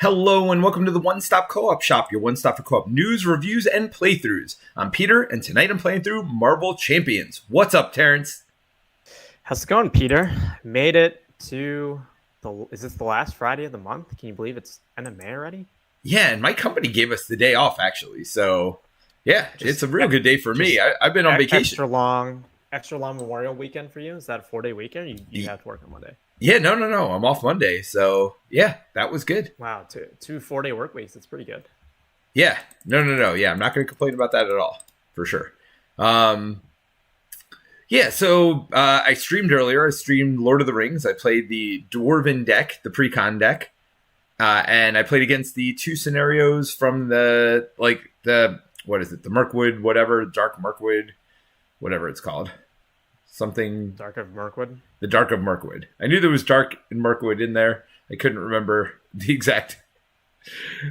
Hello and welcome to the One Stop Co-op Shop, your one stop for co-op news, reviews, and playthroughs. I'm Peter, and tonight I'm playing through Marvel Champions. What's up, Terence? How's it going, Peter? Made it to is this the last Friday of the month? Can you believe it's end of May already? Yeah, and my company gave us the day off, actually. So, yeah, it's a real good day for me. I've been on vacation. Extra long Memorial weekend for you? Is that a 4-day weekend? You have to work on Monday. Yeah, no. I'm off Monday. So, yeah, that was good. Wow, two 4-day work weeks. That's pretty good. Yeah, no. Yeah, I'm not going to complain about that at all, for sure. Yeah, so I streamed earlier. I streamed Lord of the Rings. I played the Dwarven deck, the pre-con deck. And I played against the two scenarios from the Mirkwood, whatever, Dark Mirkwood, whatever it's called. Something. Dark of Mirkwood? The Dark of Mirkwood. I knew there was Dark and Mirkwood in there. I couldn't remember the exact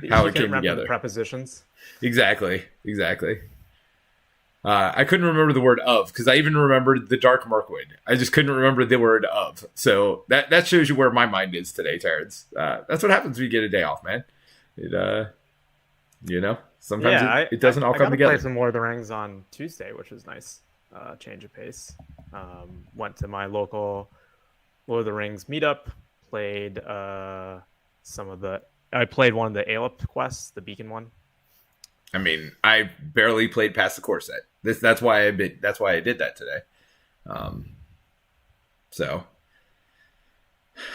how it came together. The prepositions? Exactly. I couldn't remember the word of, because I even remembered the Dark Mirkwood. I just couldn't remember the word of. So that shows you where my mind is today, Terence. That's what happens when you get a day off, man. Sometimes it doesn't all come together. I played some Lord of the Rings on Tuesday, which was nice. Change of pace. Went to my local Lord of the Rings meetup. Played I played one of the Aelip quests, the Beacon one. I mean, I barely played past the core set. That's why I did that today. So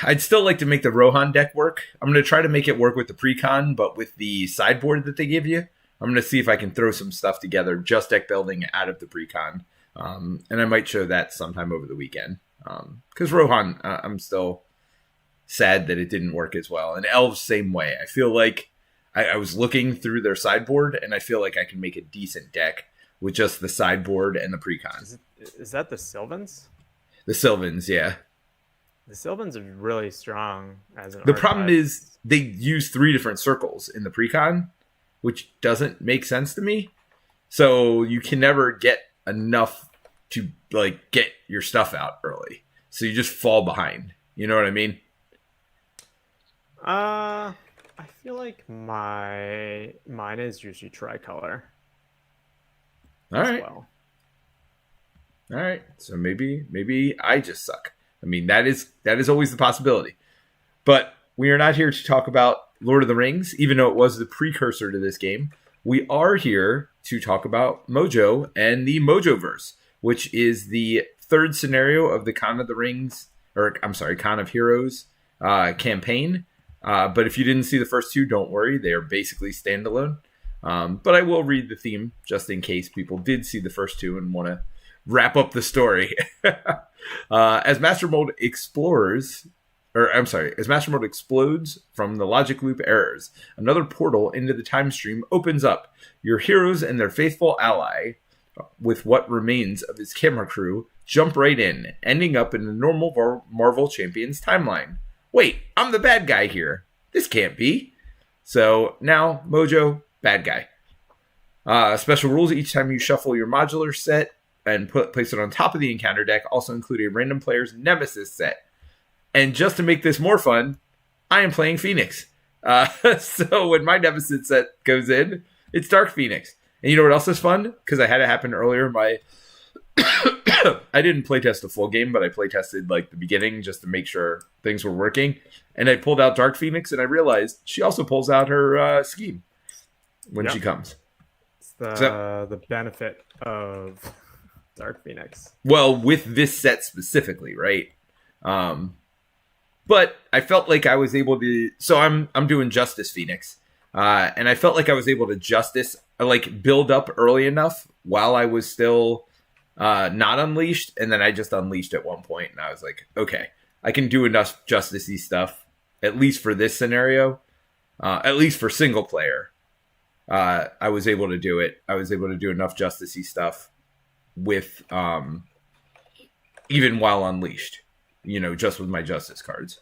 I'd still like to make the Rohan deck work. I'm going to try to make it work with the pre-con, but with the sideboard that they give you. I'm going to see if I can throw some stuff together, just deck building out of the pre-con. And I might show that sometime over the weekend. Because Rohan, I'm still sad that it didn't work as well. And Elves, same way. I feel like I was looking through their sideboard, and I feel like I can make a decent deck with just the sideboard and the pre-con. Is that the Sylvans? The Sylvans, yeah. The Sylvans are really strong as an The problem is they use 3 different circles in the pre-con, which doesn't make sense to me. So you can never get enough to get your stuff out early. So you just fall behind. You know what I mean? I feel like mine is usually tricolor. All right. So maybe I just suck. I mean, that is always the possibility. But we are not here to talk about Lord of the Rings, even though it was the precursor to this game. We are here to talk about Mojo and the Mojoverse, which is the third scenario of the Con of Heroes campaign. But if you didn't see the first two, don't worry. They are basically standalone. But I will read the theme just in case people did see the first two and want to wrap up the story. As Master Mold explodes from the logic loop errors, another portal into the time stream opens up. Your heroes and their faithful ally, with what remains of his camera crew, jump right in, ending up in the normal Marvel Champions timeline. Wait, I'm the bad guy here. This can't be. So now, Mojo, bad guy. Special rules: each time you shuffle your modular set and place it on top of the encounter deck, also include a random player's nemesis set. And just to make this more fun, I am playing Phoenix. So when my nemesis set goes in, it's Dark Phoenix. And you know what else is fun? Because I had it happen earlier. I didn't playtest the full game, but I playtested the beginning just to make sure things were working. And I pulled out Dark Phoenix, and I realized she also pulls out her scheme when she comes. It's the benefit of Dark Phoenix. Well, with this set specifically, right? But I felt like I was able to. So I'm doing Justice Phoenix, and I felt like I was able to build up early enough while I was still not unleashed, and then I just unleashed at one point, and I was like, okay, I can do enough Justice-y stuff, at least for this scenario, at least for single player. I was able to do it. I was able to do enough Justice-y stuff with even while unleashed, just with my Justice cards.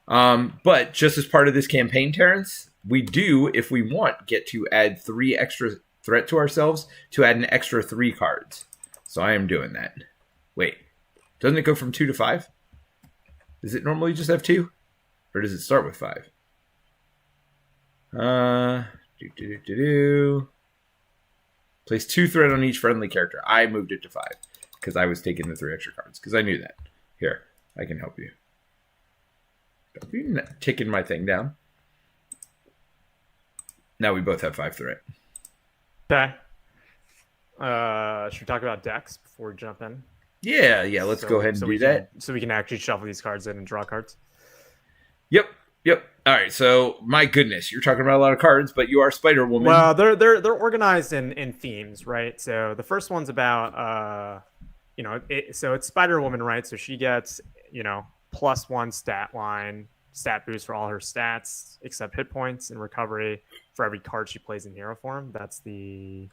But just as part of this campaign, Terence, we do, if we want, get to add 3 extra threat to ourselves to add an extra 3 cards. So I am doing that. Wait, doesn't it go from 2 to 5? Does it normally just have 2? Or does it start with 5? Do, do, do, do, do. Place 2 threat on each friendly character. I moved it to 5 because I was taking the 3 extra cards because I knew that. Here, I can help you. Don't be taking my thing down. Now we both have 5 threat. Okay. Should we talk about decks before we jump in? Yeah. Let's go ahead and do that. So we can actually shuffle these cards in and draw cards. Yep. All right. So, my goodness, you're talking about a lot of cards, but you are Spider Woman. Well, they're organized in themes, right? So the first one's about so it's Spider Woman, right? So she gets +1 stat boost for all her stats except hit points and recovery for every card she plays in hero form. That's the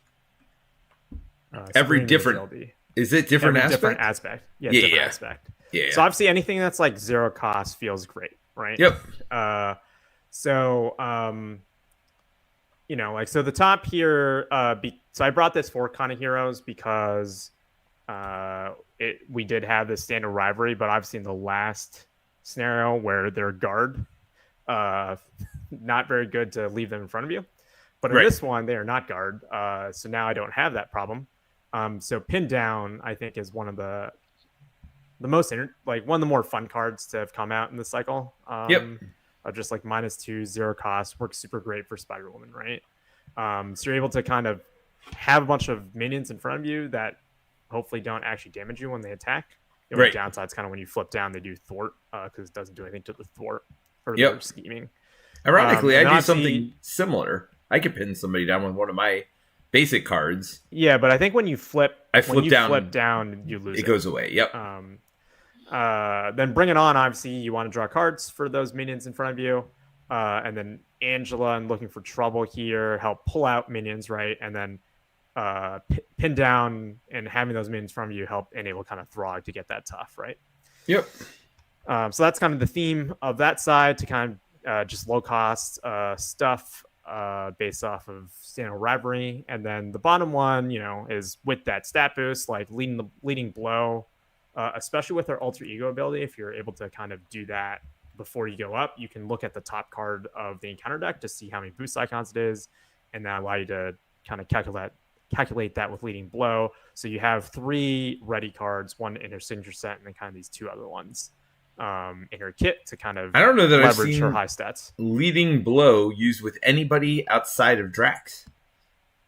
every different ability. Is it different aspect? Different aspect. Yeah, different aspect. Yeah. So obviously anything that's like 0 cost feels great, right? Yep. So the top here. So I brought this for kind of heroes because we did have this standard rivalry, but obviously in the last scenario where they're guard, not very good to leave them in front of you. But in this one, they are not guard. So now I don't have that problem. So Pin Down, I think, is one of the most one of the more fun cards to have come out in this cycle. Just like -2, 0 cost, works super great for Spider Woman, right? So you're able to kind of have a bunch of minions in front of you that hopefully don't actually damage you when they attack. The only downside is kind of when you flip down, they do thwart because it doesn't do anything to the thwart or their scheming. Ironically, I do something similar. I could pin somebody down with one of my basic cards. Yeah, but I think when you flip down, you lose it. It goes away. Yep. Then Bring It On, obviously, you want to draw cards for those minions in front of you. And then Angela and Looking for Trouble here help pull out minions, right? And then Pin Down and having those minions from you help enable kind of Throg to get that tough, right? Yep. So that's kind of the theme of that side, to kind of just low cost stuff based off of standard rivalry. And then the bottom one, is with that stat boost, like leading blow, especially with our alter ego ability. If you're able to kind of do that before you go up, you can look at the top card of the encounter deck to see how many boost icons it is, and that allow you to kind of calculate that with leading blow. So you have 3 ready cards, one in her signature set, and then kind of these 2 other ones in her kit to kind of I don't know that leverage I've seen her high stats. Leading blow used with anybody outside of Drax.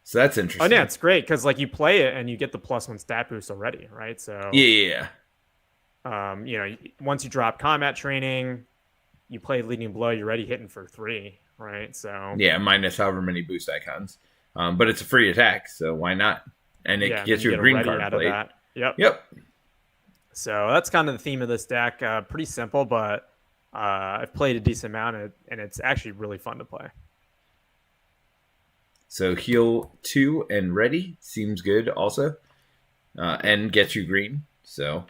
So that's interesting. Oh yeah, it's great because like you play it and you get the +1 stat boost already, right? So yeah. Once you drop combat training, you play leading blow, you're already hitting for 3, right? So yeah, minus however many boost icons. But it's a free attack, so why not? And it gets you a green card out of that. Yep. So that's kind of the theme of this deck. Pretty simple, but I've played a decent amount, and it's actually really fun to play. So heal 2 and ready seems good also. And get you green. So,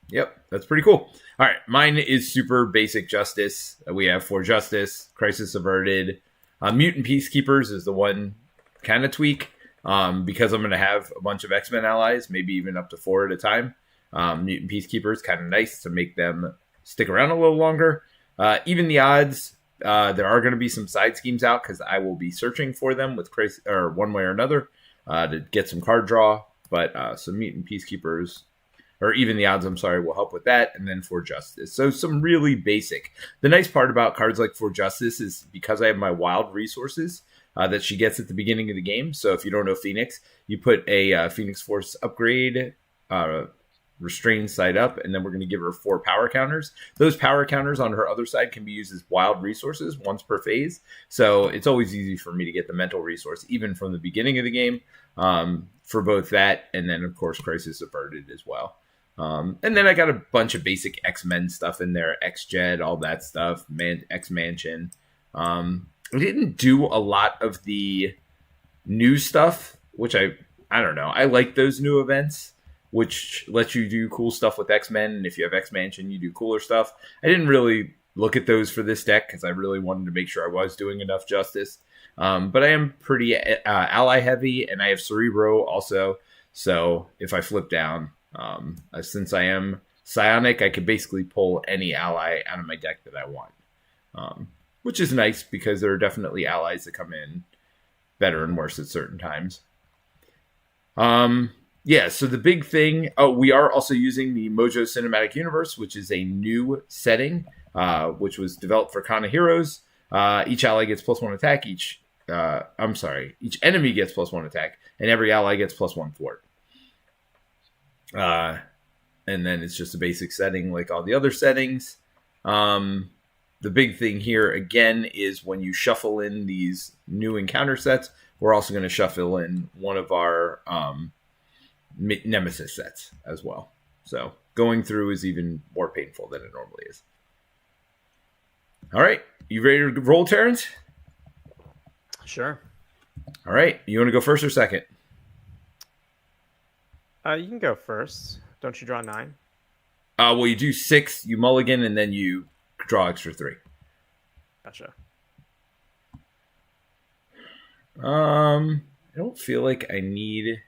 yep, that's pretty cool. All right, mine is super basic justice. We have 4 justice, crisis averted. Mutant Peacekeepers is the one kind of tweak because I'm going to have a bunch of X-Men allies, maybe even up to 4 at a time. Mutant Peacekeepers, kind of nice to make them stick around a little longer. Even the odds, there are going to be some side schemes out because I will be searching for them with one way or another to get some card draw. But some Mutant Peacekeepers, or even the odds, will help with that. And then For Justice. So some really basic. The nice part about cards like For Justice is because I have my wild resources that she gets at the beginning of the game. So if you don't know Phoenix, you put a Phoenix Force upgrade, restrained side up, and then we're going to give her 4 power counters. Those power counters on her other side can be used as wild resources once per phase. So it's always easy for me to get the mental resource, even from the beginning of the game, for both that and then, of course, Crisis Averted as well. And then I got a bunch of basic X-Men stuff in there, X-Jet, all that stuff, X-Mansion. I didn't do a lot of the new stuff, which I don't know. I like those new events, which lets you do cool stuff with X-Men. And if you have X-Mansion, you do cooler stuff. I didn't really look at those for this deck because I really wanted to make sure I was doing enough justice. But I am pretty ally heavy, and I have Cerebro also. So if I flip down, since I am psionic, I could basically pull any ally out of my deck that I want, which is nice because there are definitely allies that come in better and worse at certain times. Yeah, so the big thing, we are also using the Mojo Cinematic Universe, which is a new setting, which was developed for Kana Heroes. Each ally gets +1 attack, each enemy gets +1 attack, and every ally gets +1 thwart. And then it's just a basic setting like all the other settings. The big thing here, again, is when you shuffle in these new encounter sets, we're also going to shuffle in one of our Nemesis sets as well. So going through is even more painful than it normally is. All right. You ready to roll, Terence? Sure. All right. You want to go first or second? You can go first. Don't you draw 9? Well, you do 6, you mulligan, and then you draw extra 3. Gotcha. I don't feel like I need...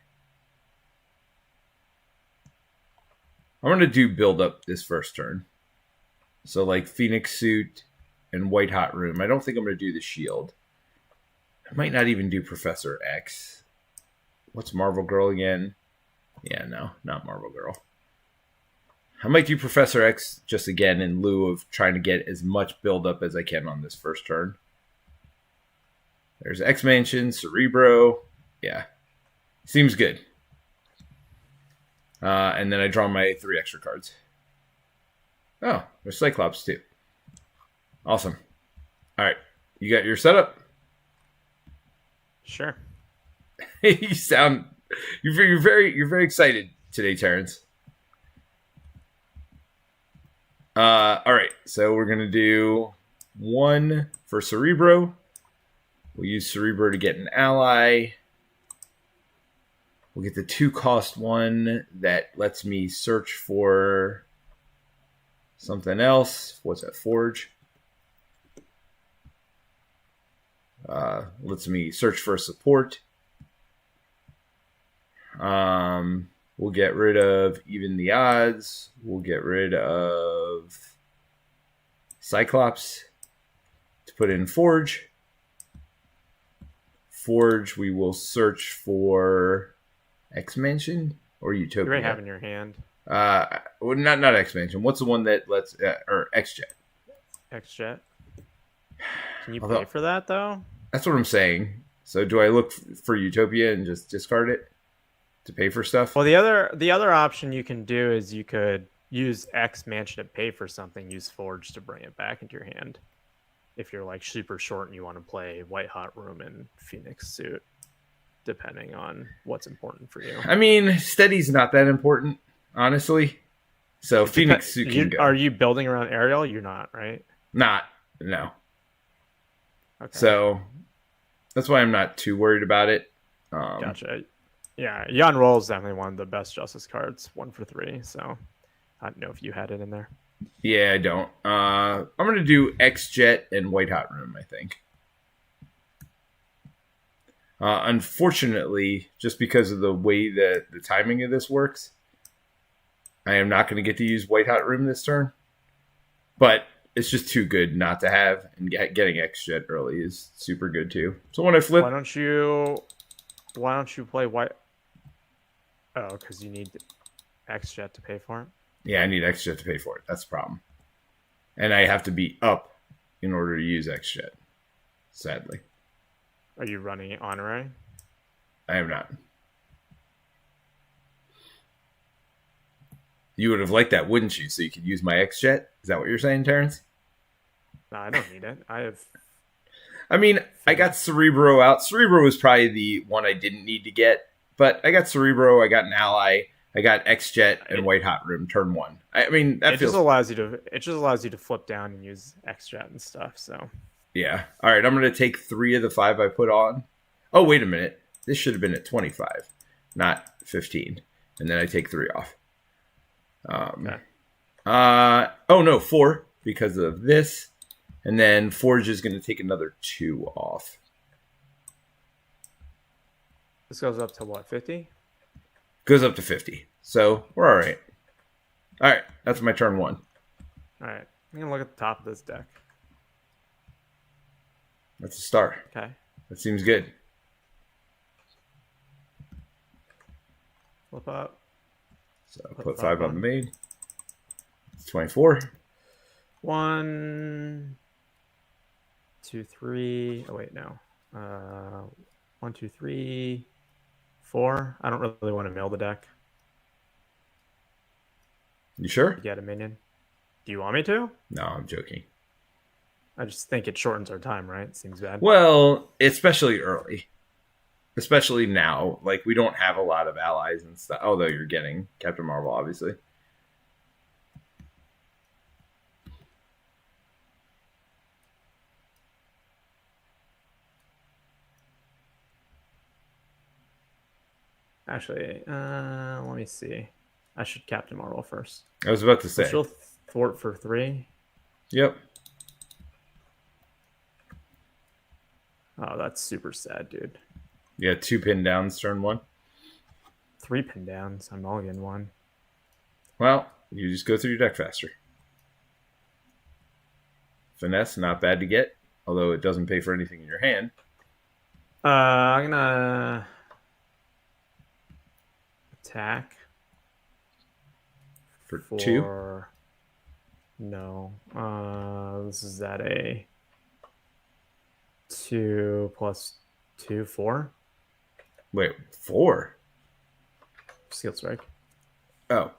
I'm going to do build up this first turn. So like Phoenix Suit and White Hot Room. I don't think I'm going to do the shield. I might not even do Professor X. What's Marvel Girl again? Yeah, no, not Marvel Girl. I might do Professor X just again in lieu of trying to get as much build up as I can on this first turn. There's X-Mansion, Cerebro. Yeah. Seems good. And then I draw my 3 extra cards. Oh, there's Cyclops too. Awesome. All right. You got your setup? Sure. You're very excited today, Terence. All right. So we're going to do 1 for Cerebro. We'll use Cerebro to get an ally. We'll get the 2-cost one that lets me search for something else. What's that? Forge. Lets me search for support. We'll get rid of Even the Odds. We'll get rid of Cyclops to put in Forge. Forge, we will search for X-Mansion or Utopia. You already have in your hand. Well, not X-Mansion. What's the one that lets or X-Jet? X-Jet. Can you pay for that though? That's what I'm saying. So do I look for Utopia and just discard it to pay for stuff? Well, the other option you can do is you could use X-Mansion to pay for something. Use Forge to bring it back into your hand. If you're like super short and you want to play White Hot Room and Phoenix Suit, depending on what's important for you. I mean, Steady's not that important, honestly. So Phoenix Suit can go. Are you building around Ariel? You're not, right? No. Okay. So that's why I'm not too worried about it. Gotcha. Yeah, Jan Roll is definitely one of the best Justice cards. 1 for 3. So I don't know if you had it in there. Yeah, I don't. I'm going to do X-Jet and White Hot Room, I think. Unfortunately, just because of the way that the timing of this works, I am not going to get to use White Hot Room this turn. But it's just too good not to have, and getting X-Jet early is super good too. So when I flip... Why don't you play White... Oh, because you need X-Jet to pay for it? Yeah, I need X-Jet to pay for it. That's the problem. And I have to be up in order to use X-Jet, sadly. Are you running honorary? I am not. You would have liked that, wouldn't you? So you could use my X-Jet? Is that what you're saying, Terence? No, I don't need it. I got Cerebro out. Cerebro was probably the one I didn't need to get. But I got Cerebro, I got an ally, I got X-Jet and White Hot Room turn 1. Just allows you to flip down and use X-Jet and stuff, so. Yeah. All right, I'm going to take 3 of the 5 I put on. Oh, wait a minute. This should have been at 25, not 15. And then I take 3 off. Okay. 4 because of this. And then Forge is going to take another 2 off. This goes up to what, 50? Goes up to 50. So we're all right. All right, that's my turn 1. All right. I'm going to look at the top of this deck. That's a star. Okay. That seems good. Flip up. So put 5 on the main. It's 24. 1, 2, 3. Oh wait, no. 1, 2, 3, 4. I don't really want to mill the deck. You sure? To get a minion. Do you want me to? No, I'm joking. I just think it shortens our time, right? Seems bad. Well, especially early. Especially now. Like, we don't have a lot of allies and stuff. Although you're getting Captain Marvel, obviously. Actually, let me see. I should Captain Marvel first. I was about to say. She'll thwart for 3. Yep. Oh, that's super sad, dude. Yeah, 2 pin downs, turn 1. 3 pin downs. I'm mulligan 1. Well, you just go through your deck faster. Finesse, not bad to get. Although it doesn't pay for anything in your hand. I'm gonna attack For 2? No. This is at a 2 plus 2, 4. Wait, 4? Skill strike. Oh.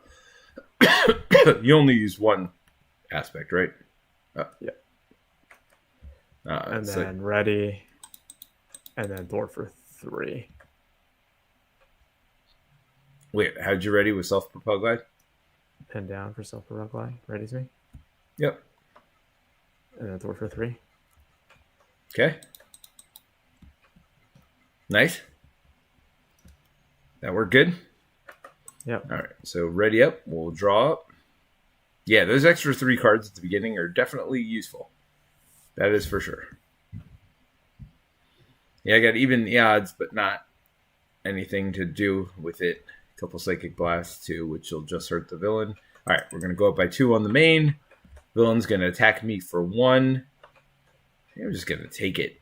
You only use 1 aspect, right? Yeah. And then ready. And then thwart for 3. Wait, how'd you ready with self-propel glide? Pin down for self-propel glide. Readies me. Yep. And then thwart for 3. Okay. Nice. That worked good? Yep. All right, so ready up. We'll draw up. Yeah, those extra 3 cards at the beginning are definitely useful. That is for sure. Yeah, I got even the odds, but not anything to do with it. A couple Psychic Blasts, too, which will just hurt the villain. All right, we're going to go up by 2 on the main. Villain's going to attack me for 1. I'm just going to take it.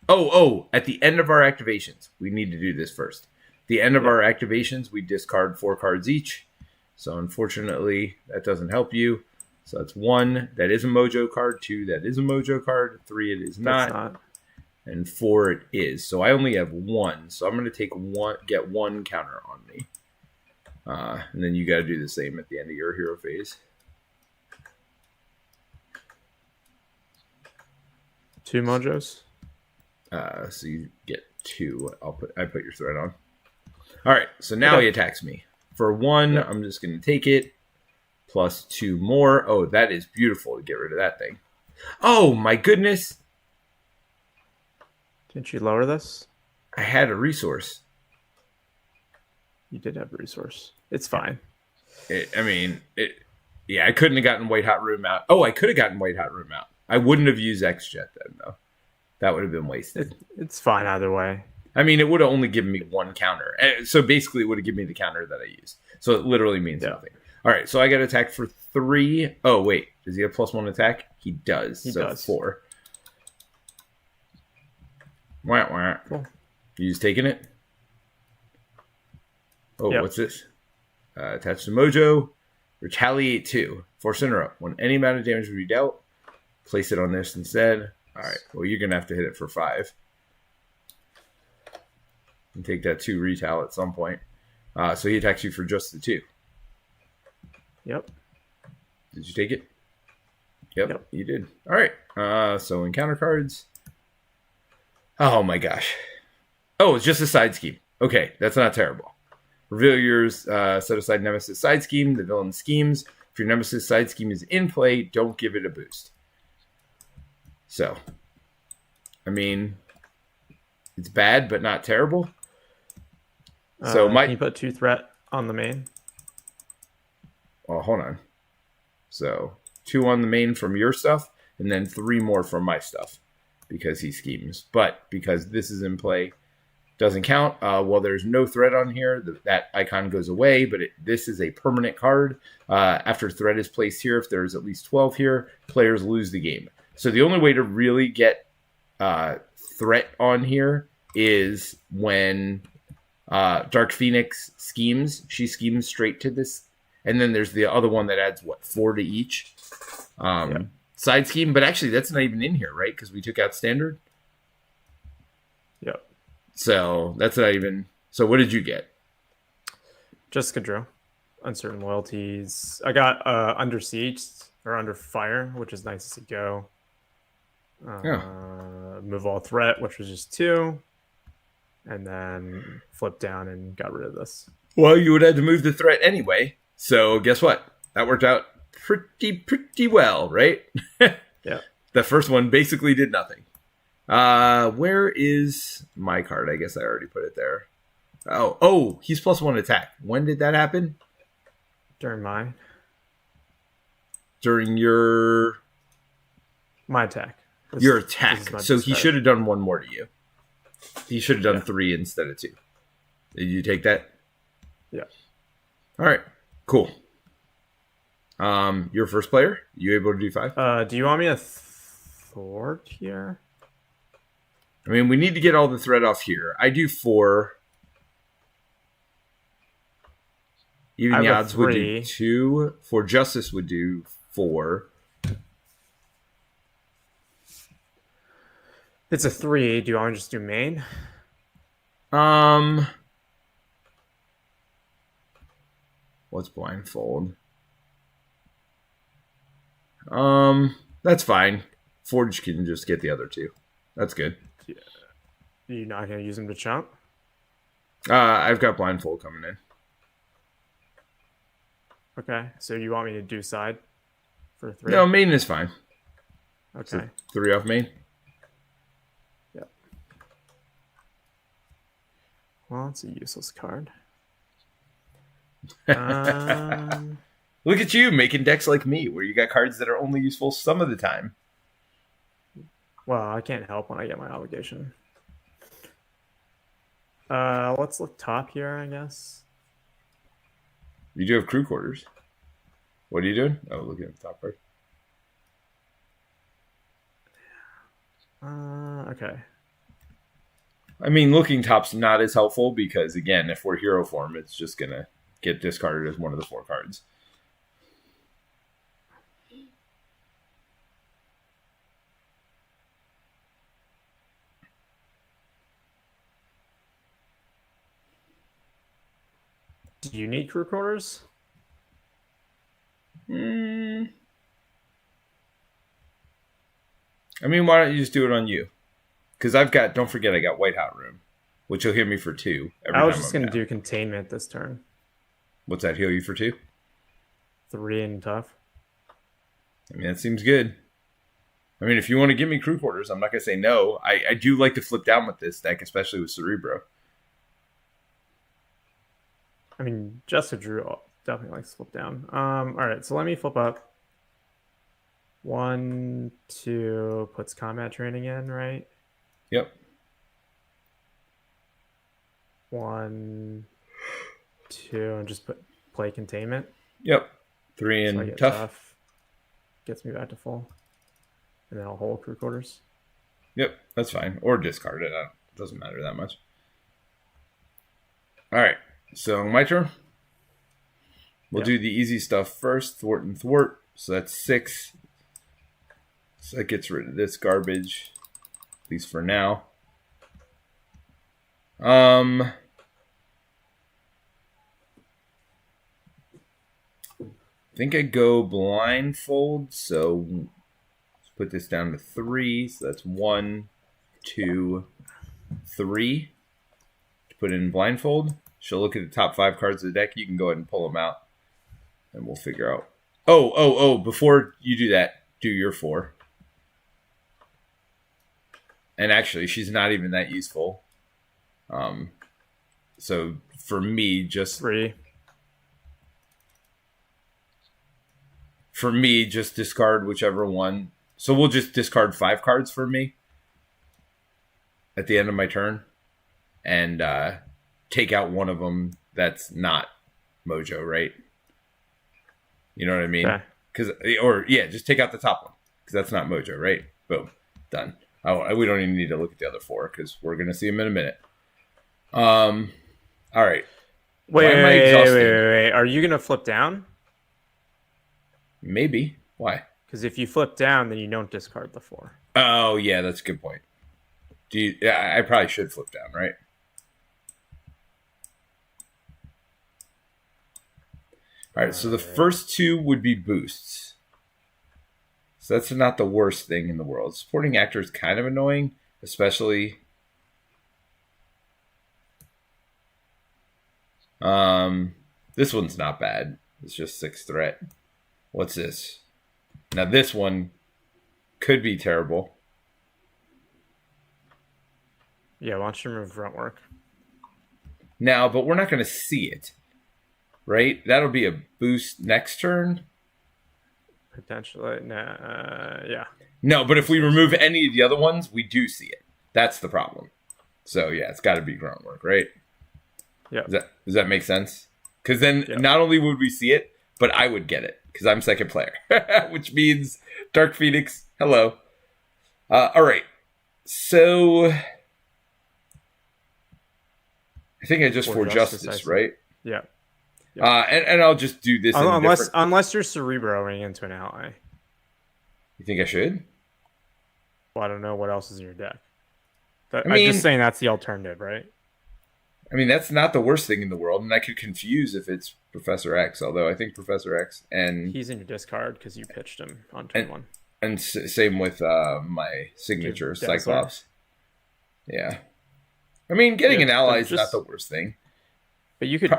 Oh, at the end of our activations, we need to do this first. The end of our activations, we discard 4 cards each. So unfortunately, that doesn't help you. So that's 1. That is a Mojo card. 2. That is a Mojo card. 3. It is not. And 4. It is. So I only have 1. So I'm going to take 1. Get 1 counter on me. And then you got to do the same at the end of your hero phase. 2 Mojos. So you get 2. I put your threat on. All right, so now he attacks me. For 1, I'm just going to take it. Plus 2 more. Oh, that is beautiful to get rid of that thing. Oh, my goodness. Didn't you lower this? I had a resource. You did have a resource. It's fine. I couldn't have gotten White Hot Room out. Oh, I could have gotten White Hot Room out. I wouldn't have used X-Jet then, though. That would have been wasted. It's fine either way. I mean, it would have only given me 1 counter. So basically, it would have given me the counter that I used. So it literally means nothing. All right, so I got to attack for 3. Oh, wait. Does he have +1 attack? He does. He does. 4. Wah, wah. Cool. You just taking it? Oh, what's this? Attach to Mojo. Retaliate 2. Force interrupt. When any amount of damage would be dealt, place it on this instead. All right. Well, you're going to have to hit it for 5. And take that 2 retail at some point. So he attacks you for just the 2. Yep. Did you take it? Yep. You did. All right. So encounter cards. Oh my gosh. Oh, it's just a side scheme. Okay, that's not terrible. Reveal yours. Set aside Nemesis side scheme. The villain schemes. If your Nemesis side scheme is in play, don't give it a boost. So, I mean, it's bad, but not terrible. So can you put 2 threat on the main? Oh, hold on. So 2 on the main from your stuff, and then 3 more from my stuff because he schemes. But because this is in play, doesn't count. Well, there's no threat on here. That icon goes away, but this is a permanent card. After threat is placed here, if there's at least 12 here, players lose the game. So the only way to really get threat on here is when Dark Phoenix schemes. She schemes straight to this. And then there's the other one that adds, 4 to each side scheme. But actually, that's not even in here, right? Because we took out standard. Yep. So that's not even... So what did you get? Jessica Drew. Uncertain Loyalties. I got Under Siege, or Under Fire, which is nice to see go. Move All Threat, which was just 2. And then flip down and got rid of this. Well, you would have to move the threat anyway. So guess what? That worked out pretty well, right? Yeah. The first one basically did nothing. Where is my card? I guess I already put it there. Oh, he's +1 attack. When did that happen? During mine. During my attack. Your attack. So he should have done 1 more to you. He should have done 3 instead of 2. Did you take that? Yeah. All right. Cool. Your first player. You able to do 5? Do you want me to thwart here? I mean, we need to get all the threat off here. I do 4. Even the odds would do 2. For Justice would do 4. It's a 3. Do you want me to just do main? What's blindfold? That's fine. Forge can just get the other 2. That's good. Yeah. You're not going to use them to chump? I've got blindfold coming in. Okay, so you want me to do side for 3? No, main is fine. Okay. So 3 off main. Yep. Well, it's a useless card. Look at you making decks like me, where you got cards that are only useful some of the time. Well, I can't help when I get my obligation. Let's look top here, I guess. You do have crew quarters. What are you doing? Oh, looking at the top part. Okay. I mean, looking top's not as helpful because, again, if we're hero form, it's just going to get discarded as one of the 4 cards. Do you need crew quarters? I mean, why don't you just do it on you? Because don't forget, I got White Hot Room, which will hit me for 2 every time. I was just going to do containment this turn. What's that, heal you for 2? 3 and tough. I mean, that seems good. I mean, if you want to give me crew quarters, I'm not going to say no. I do like to flip down with this deck, especially with Cerebro. I mean, Jessica Drew definitely likes to flip down. All right, so let me flip up. 1, 2 puts combat training in, right? Yep. 1, 2, and just play containment. Yep. 3 and so tough. Gets me back to full. And then I'll hold crew quarters. Yep, that's fine. Or discard it. It doesn't matter that much. All right. So my turn. We'll do the easy stuff first. Thwart and thwart. So that's 6. So that gets rid of this garbage, at least for now. I think I go blindfold. So let's put this down to 3. So that's 1, 2, 3. To put in blindfold. She'll look at the top 5 cards of the deck. You can go ahead and pull them out, and we'll figure out. Oh! Before you do that, do your 4. And actually, she's not even that useful. So for me, just 3. For me, just discard whichever one. So we'll just discard 5 cards for me at the end of my turn, and take out one of them that's not Mojo, right? You know what I mean? Okay. Just take out the top one because that's not Mojo, right? Boom, done. Oh, we don't even need to look at the other 4 because we're going to see them in a minute. All right. Wait. Are you going to flip down? Maybe. Why? Because if you flip down, then you don't discard the 4. Oh, yeah, that's a good point. Yeah, I probably should flip down, right? All right, so the first 2 would be boosts. So that's not the worst thing in the world. Supporting actor is kind of annoying, especially... This one's not bad. It's just 6 threat. What's this? Now this one could be terrible. Yeah, why don't you remove grunt work? Now, but we're not going to see it, right? That'll be a boost next turn. Potentially, yeah. No, but if we remove any of the other ones, we do see it. That's the problem. So yeah, it's got to be grunt work, right? Yeah. Does that make sense? Because then not only would we see it, but I would get it because I'm second player, which means Dark Phoenix. Hello. All right. So I think I just for justice, right? Yeah. And I'll just do this unless you're cerebroing into an ally. You think I should? Well, I don't know what else is in your deck. I'm just saying that's the alternative, right? I mean, that's not the worst thing in the world, and I could confuse if it's Professor X, although I think Professor X and... He's in your discard because you pitched him on turn 1. And same with my signature, Cyclops. Yeah. I mean, getting an ally is not the worst thing. But you could...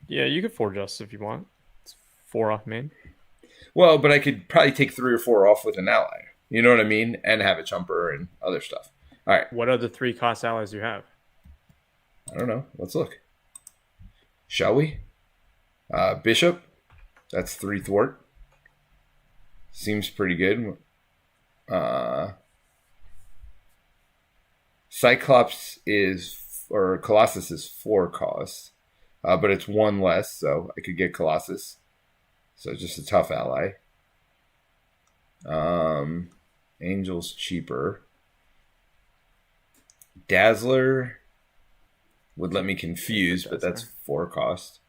you could 4 justice if you want. It's 4 off main. Well, but I could probably take 3 or 4 off with an ally. You know what I mean? And have a chumper and other stuff. All right. What are the 3 cost allies you have? I don't know. Let's look. Shall we? Bishop. That's 3 thwart. Seems pretty good. Cyclops or Colossus is 4 cost. But it's 1 less, so I could get Colossus. So just a tough ally. Angel's cheaper. Dazzler would let me confuse, but that's 4 cost.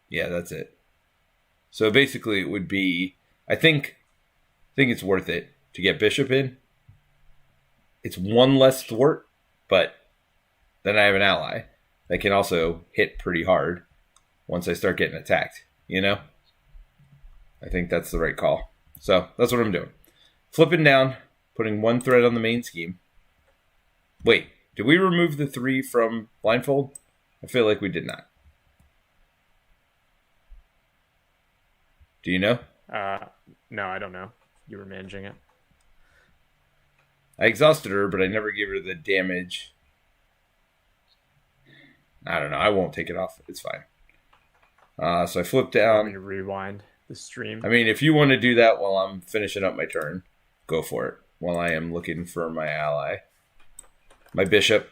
Yeah, that's it. So basically it would be, I think it's worth it to get Bishop in. It's 1 less thwart, but then I have an ally that can also hit pretty hard once I start getting attacked, you know? I think that's the right call. So that's what I'm doing. Flipping down, putting 1 thread on the main scheme. Wait, did we remove the 3 from blindfold? I feel like we did not. Do you know? No, I don't know. You were managing it. I exhausted her, but I never gave her the damage. I don't know. I won't take it off. It's fine. So I flip down. I'm going to rewind the stream. I mean, if you want to do that while I'm finishing up my turn, go for it. While I am looking for my ally. My bishop.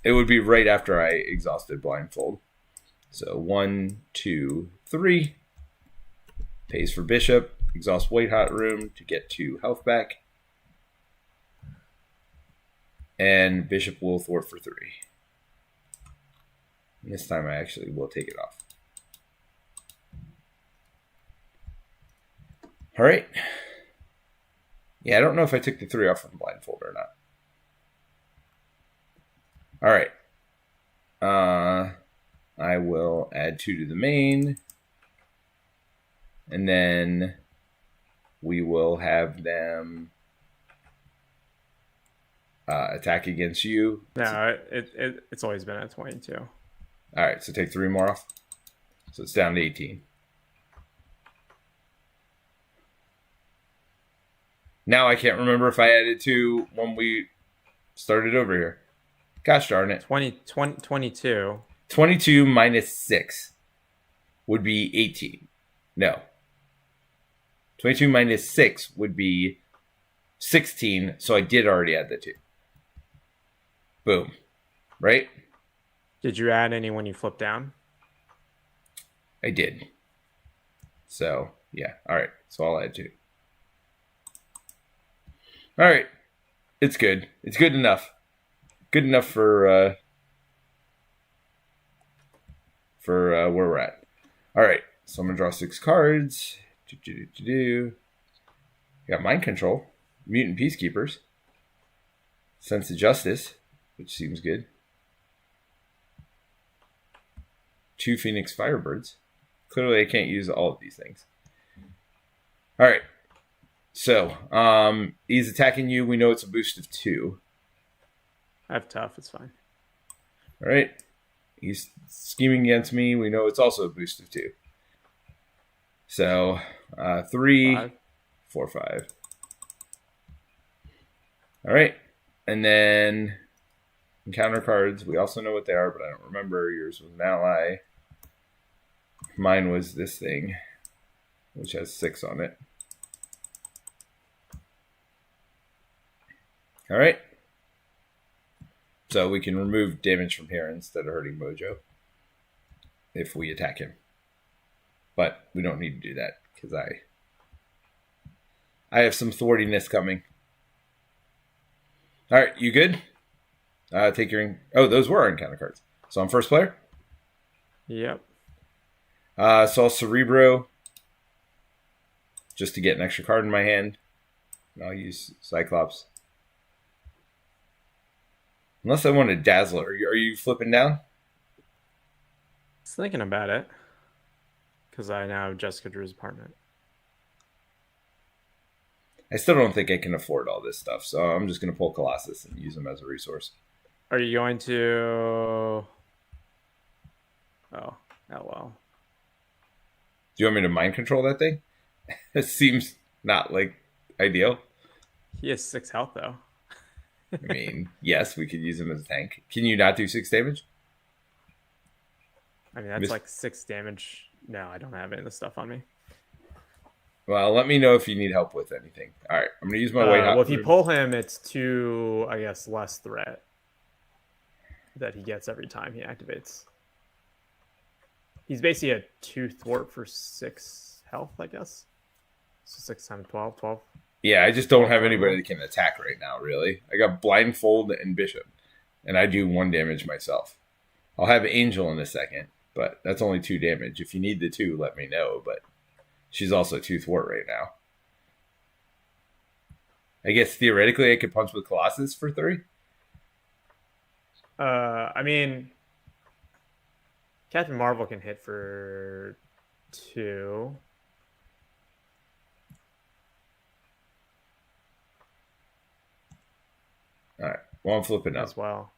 It would be right after I exhausted blindfold. So 1, 2, 3. Pays for bishop. Exhaust white hot room to get 2 health back. And bishop will thwart for 3. And this time I actually will take it off. All right. Yeah, I don't know if I took the 3 off from blindfold or not. All right. I will add 2 to the main. And then we will have them attack against you. No, it's always been at 22. All right, so take 3 more off. So it's down to 18. Now I can't remember if I added 2 when we started over here. Gosh darn it. 22. 22 minus 6 would be 18. No. 22 minus 6 would be 16, so I did already add the 2. Boom. Right? Did you add any when you flipped down? I did. So, yeah. All right. So I'll add 2. All right. It's good. It's good enough. Good enough for where we're at. All right. So I'm going to draw 6 cards. Got Mind Control. Mutant Peacekeepers. Sense of Justice, which seems good. 2 Phoenix Firebirds. Clearly, I can't use all of these things. All right. So, he's attacking you. We know it's a boost of 2. I have tough. It's fine. All right. He's scheming against me. We know it's also a boost of 2. So, 3, 5. 4, 5. All right. And then encounter cards. We also know what they are, but I don't remember. Yours was an ally. Mine was this thing, which has 6 on it. All right. So we can remove damage from here instead of hurting Mojo if we attack him. But we don't need to do that because I have some thwartiness coming. All right, you good? Take your... Oh, those were encounter cards. So I'm first player? Yep. So I'll Cerebro just to get an extra card in my hand. And I'll use Cyclops. Unless I want to Dazzle. Are you flipping down? I was thinking about it. Because I now have Jessica Drew's apartment. I still don't think I can afford all this stuff, so I'm just going to pull Colossus and use him as a resource. Are you going to... Oh, well. Do you want me to mind control that thing? It seems not, ideal. He has 6 health, though. I mean, yes, we could use him as a tank. Can you not do 6 damage? I mean, that's 6 damage. No, I don't have any of the stuff on me. Well, let me know if you need help with anything. All right, I'm going to use my white hot. Well, if you pull him, it's 2, I guess, less threat that he gets every time he activates. He's basically a 2 thwart for 6 health, I guess. So 6 times 12, 12. Yeah, I just don't have anybody that can attack right now, really. I got Blindfold and Bishop, and I do 1 damage myself. I'll have Angel in a second, but that's only 2 damage. If you need the 2, let me know, but she's also 2 thwart right now. I guess theoretically I could punch with Colossus for 3. I mean, Captain Marvel can hit for 2. All right. Well, I'm flipping up as well.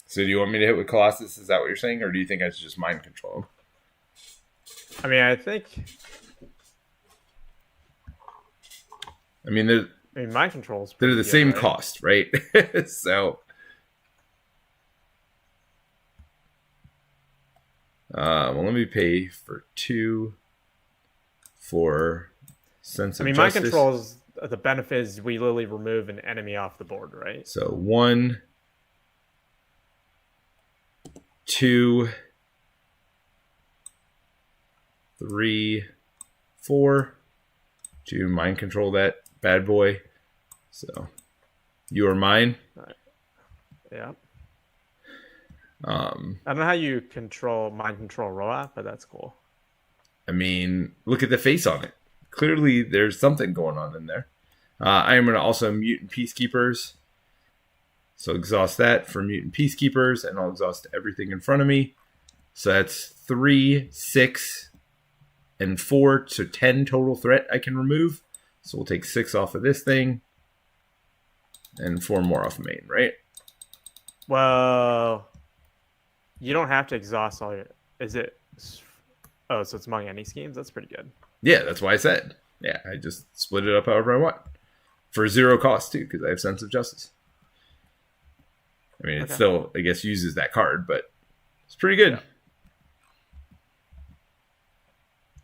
So do you want me to hit with Colossus? Is that what you're saying? Or do you think I should just mind control him? I mean, I think... I mean, mind controls. They're the same cost, right? So... well, let me pay for 2 for Sense of Justice. Mind controls, the benefit is we literally remove an enemy off the board, right? So 1, 2, 3, 4 to mind control that bad boy. So you are mine. Right. Yeah. I don't know how you mind control Roa, but that's cool. I mean, look at the face on it. Clearly, there's something going on in there. I am going to also Mutant Peacekeepers. So exhaust that for Mutant Peacekeepers, and I'll exhaust everything in front of me. So that's 3, 6, and 4, so 10 total threat I can remove. So we'll take 6 off of this thing, and 4 more off of main, right? Well, you don't have to exhaust all your... Is it... Oh, so it's among any schemes? That's pretty good. Yeah, that's why I said. Yeah, I just split it up however I want. For 0 cost, too, because I have Sense of Justice. I mean, it still, I guess, uses that card, but it's pretty good.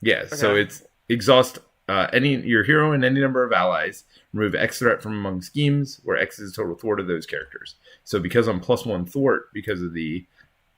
Yeah, so it's exhaust your hero and any number of allies. Remove X threat from among schemes, where X is total thwart of those characters. So because I'm +1 thwart, because of the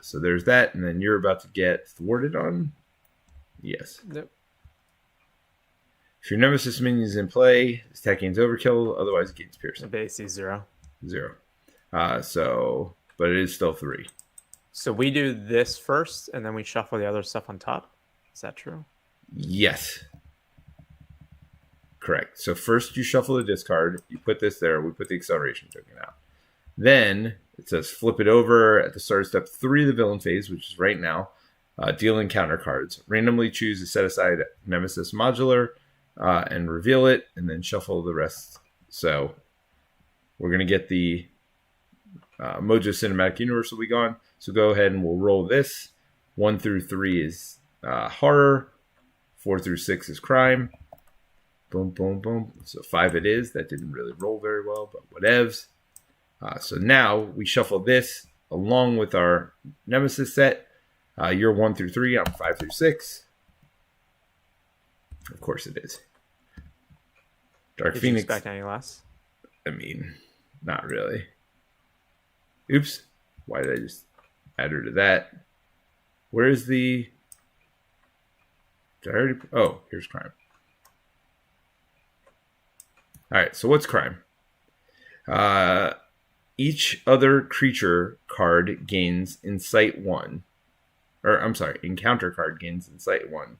So there's that, and then you're about to get thwarted on. Yes. Nope. If your nemesis minion is in play, this attack gains overkill. Otherwise, it gains piercing. The base is 0. 0. But it is still 3. So we do this first, and then we shuffle the other stuff on top. Is that true? Yes. Correct. So first you shuffle the discard. You put this there. We put the acceleration token out. Then it says flip it over at the start of step 3 of the villain phase, which is right now. Deal encounter cards. Randomly choose a set aside nemesis modular and reveal it, and then shuffle the rest. So we're going to get the Mojo Cinematic Universe will be gone. So go ahead and we'll roll this. 1 through 3 is horror. 4 through 6 is crime. Boom, boom, boom. So 5 it is. That didn't really roll very well, but whatevs. So now we shuffle this along with our Nemesis set. You're 1 through 3. I'm 5 through 6. Of course it is. Dark Did Phoenix. you expect any less? I mean, not really. Oops. Why did I just add her to that? Where is the... Did I already... Oh, here's crime. All right, so what's crime? Each other creature card gains Insight 1. Or, I'm sorry, encounter card gains Insight 1.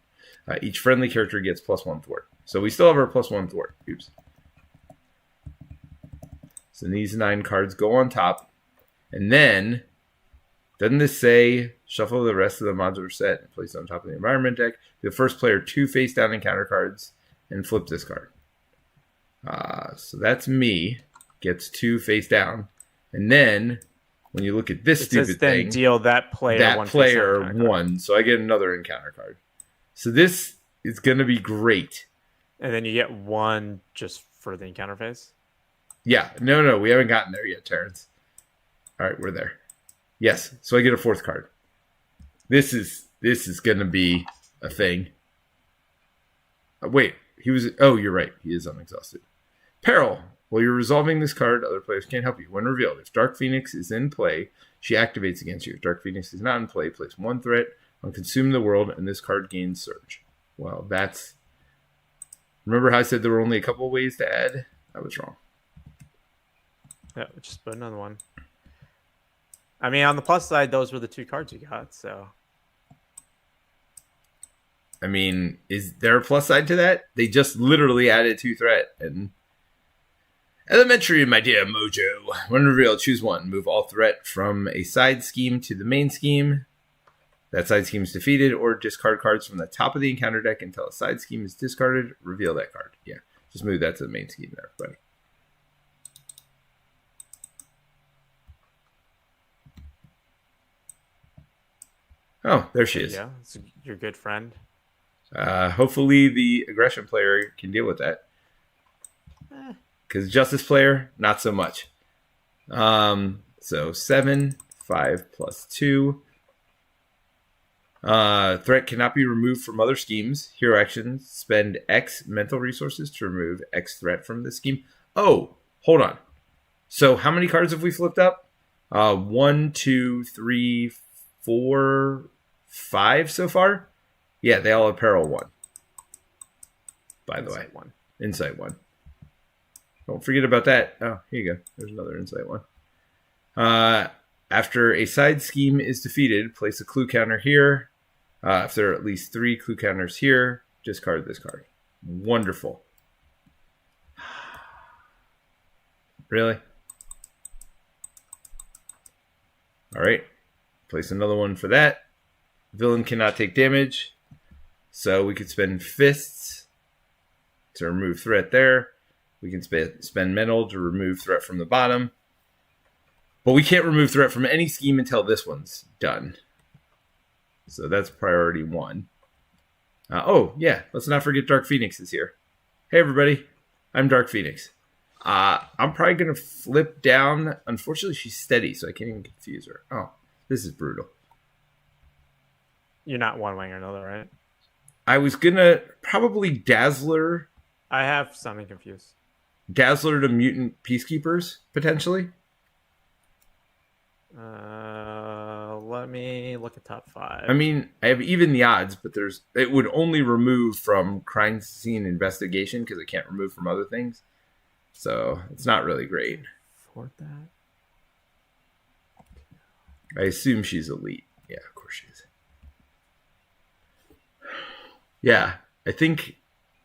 Each friendly character gets +1 thwart. So we still have our +1 thwart. Oops. So these 9 cards go on top. And then, doesn't this say shuffle the rest of the modular set and place it on top of the environment deck? The first player 2 face down encounter cards and flip this card. So that's me. Gets 2 face down. And then, when you look at this stupid thing, deal that player one. So I get another encounter card. So this is going to be great. And then you get 1 just for the encounter phase? Yeah. No. We haven't gotten there yet, Terence. All right, we're there. Yes. So I get a 4th card. This is going to be a thing. Wait. He was... Oh, you're right. He is unexhausted. Peril. While you're resolving this card, other players can't help you. When revealed, if Dark Phoenix is in play, she activates against you. If Dark Phoenix is not in play, place 1 threat on Consume the World, and this card gains Surge. Well, that's... Remember how I said there were only a couple of ways to add? I was wrong. Yeah, just put another one. I mean, on the plus side, those were the 2 cards you got, so... I mean, is there a plus side to that? They just literally added 2 threat, and... Elementary, my dear Mojo. When revealed, choose 1. Move all threat from a side scheme to the main scheme. That side scheme is defeated, or discard cards from the top of the encounter deck until a side scheme is discarded. Reveal that card. Yeah, just move that to the main scheme there, buddy. Oh, there she is. Yeah, it's your good friend. Hopefully the aggression player can deal with that. Because Justice player, not so much. So 7, 5 plus 2. Threat cannot be removed from other schemes. Hero actions spend X mental resources to remove X threat from the scheme. Oh, hold on. So how many cards have we flipped up? 1, 2, 3, 4, 5 so far? Yeah, they all have Peril 1. By the way. Insight 1. Don't forget about that. Oh, here you go. There's another Insight 1. After a side scheme is defeated, place a clue counter here. If there are at least 3 clue counters here, discard this card. Wonderful. Really? All right. Place another one for that. Villain cannot take damage. So we could spend fists to remove threat there. We can spend mental to remove threat from the bottom. But we can't remove threat from any scheme until this one's done. So that's priority 1. Oh, yeah. Let's not forget Dark Phoenix is here. Hey, everybody. I'm Dark Phoenix. I'm probably going to flip down. Unfortunately, she's steady, so I can't even confuse her. Oh, this is brutal. You're not one way or another, right? I was going to probably Dazzler. I have something confused. Dazzler to Mutant Peacekeepers, potentially. Let me look at top 5. I mean, I have even the odds, but it would only remove from crime scene investigation because it can't remove from other things. So it's not really great. Afford that. I assume she's elite. Yeah, of course she is. Yeah, I think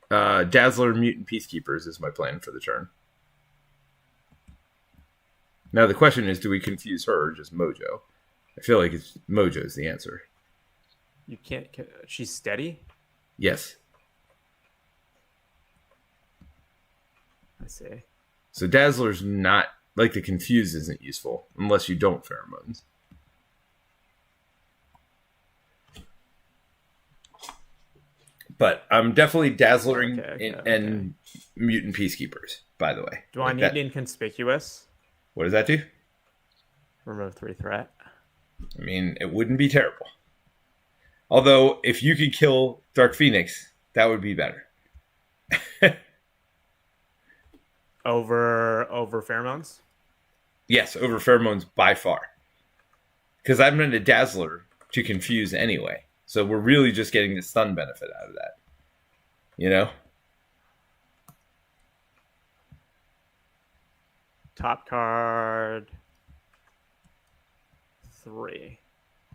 Dazzler Mutant Peacekeepers is my plan for the turn. Now the question is, do we confuse her or just Mojo? I feel like Mojo is the answer. You can't. She's steady? Yes. I see. So Dazzler's not, like the confuse isn't useful unless you don't pheromones. But I'm definitely Dazzling and Mutant Peacekeepers, by the way. Do I need Inconspicuous? What does that do? Remove 3 threat. I mean, it wouldn't be terrible. Although, if you could kill Dark Phoenix, that would be better. Over pheromones? Yes, over pheromones by far. Because I'm going to Dazzler to confuse anyway. So we're really just getting the stun benefit out of that. You know? Top card 3.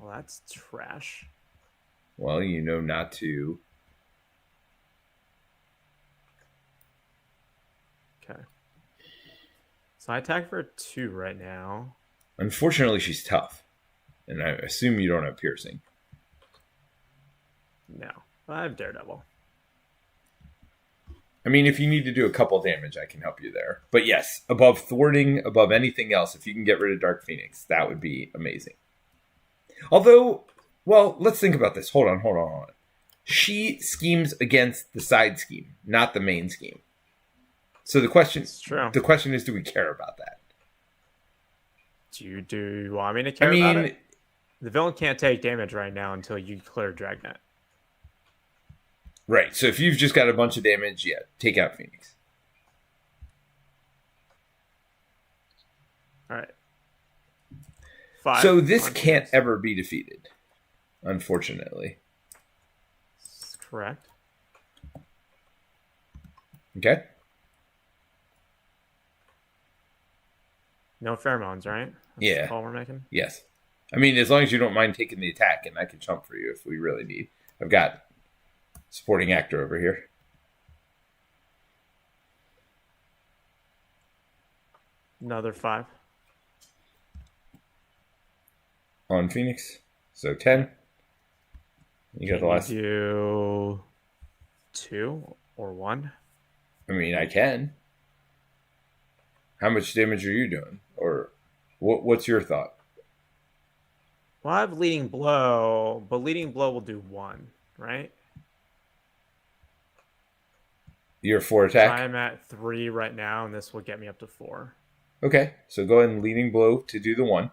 Well, that's trash. Well, you know not to. Okay. So I attack for 2 right now. Unfortunately, she's tough. And I assume you don't have piercing. No. I have Daredevil. I mean, if you need to do a couple damage, I can help you there. But yes, above thwarting, above anything else, if you can get rid of Dark Phoenix, that would be amazing. Although, well, let's think about this. Hold on. She schemes against the side scheme, not the main scheme. So the question is, do we care about that? Do you want me to care about it? The villain can't take damage right now until you clear Dragnet. Right, so if you've just got a bunch of damage, yeah, take out Phoenix. All right. 5. So this can't ever be defeated, unfortunately. That's correct. Okay. No pheromones, right? That's the call we're making? Yes. I mean, as long as you don't mind taking the attack, and I can chump for you if we really need. I've got supporting actor over here. Another 5. On Phoenix. So 10. You got the last. Do 2 or 1? I mean, I can. How much damage are you doing? Or what's your thought? Well, I have Leading Blow, but Leading Blow will do 1, right? Your 4 attack? So I'm at 3 right now, and this will get me up to 4. Okay, so go ahead and Leading Blow to do the 1.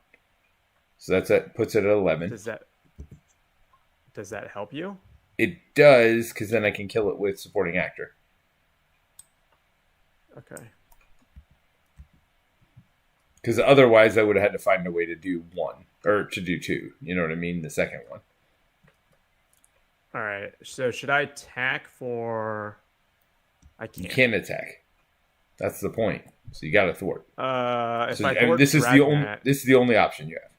So puts it at 11. Does that help you? It does, because then I can kill it with supporting actor. Okay. Because otherwise I would have had to find a way to do 1. Or to do 2. You know what I mean? The second one. Alright, so should I attack for... I can't. You can't attack. That's the point. So you got to thwart. This is the only option you have.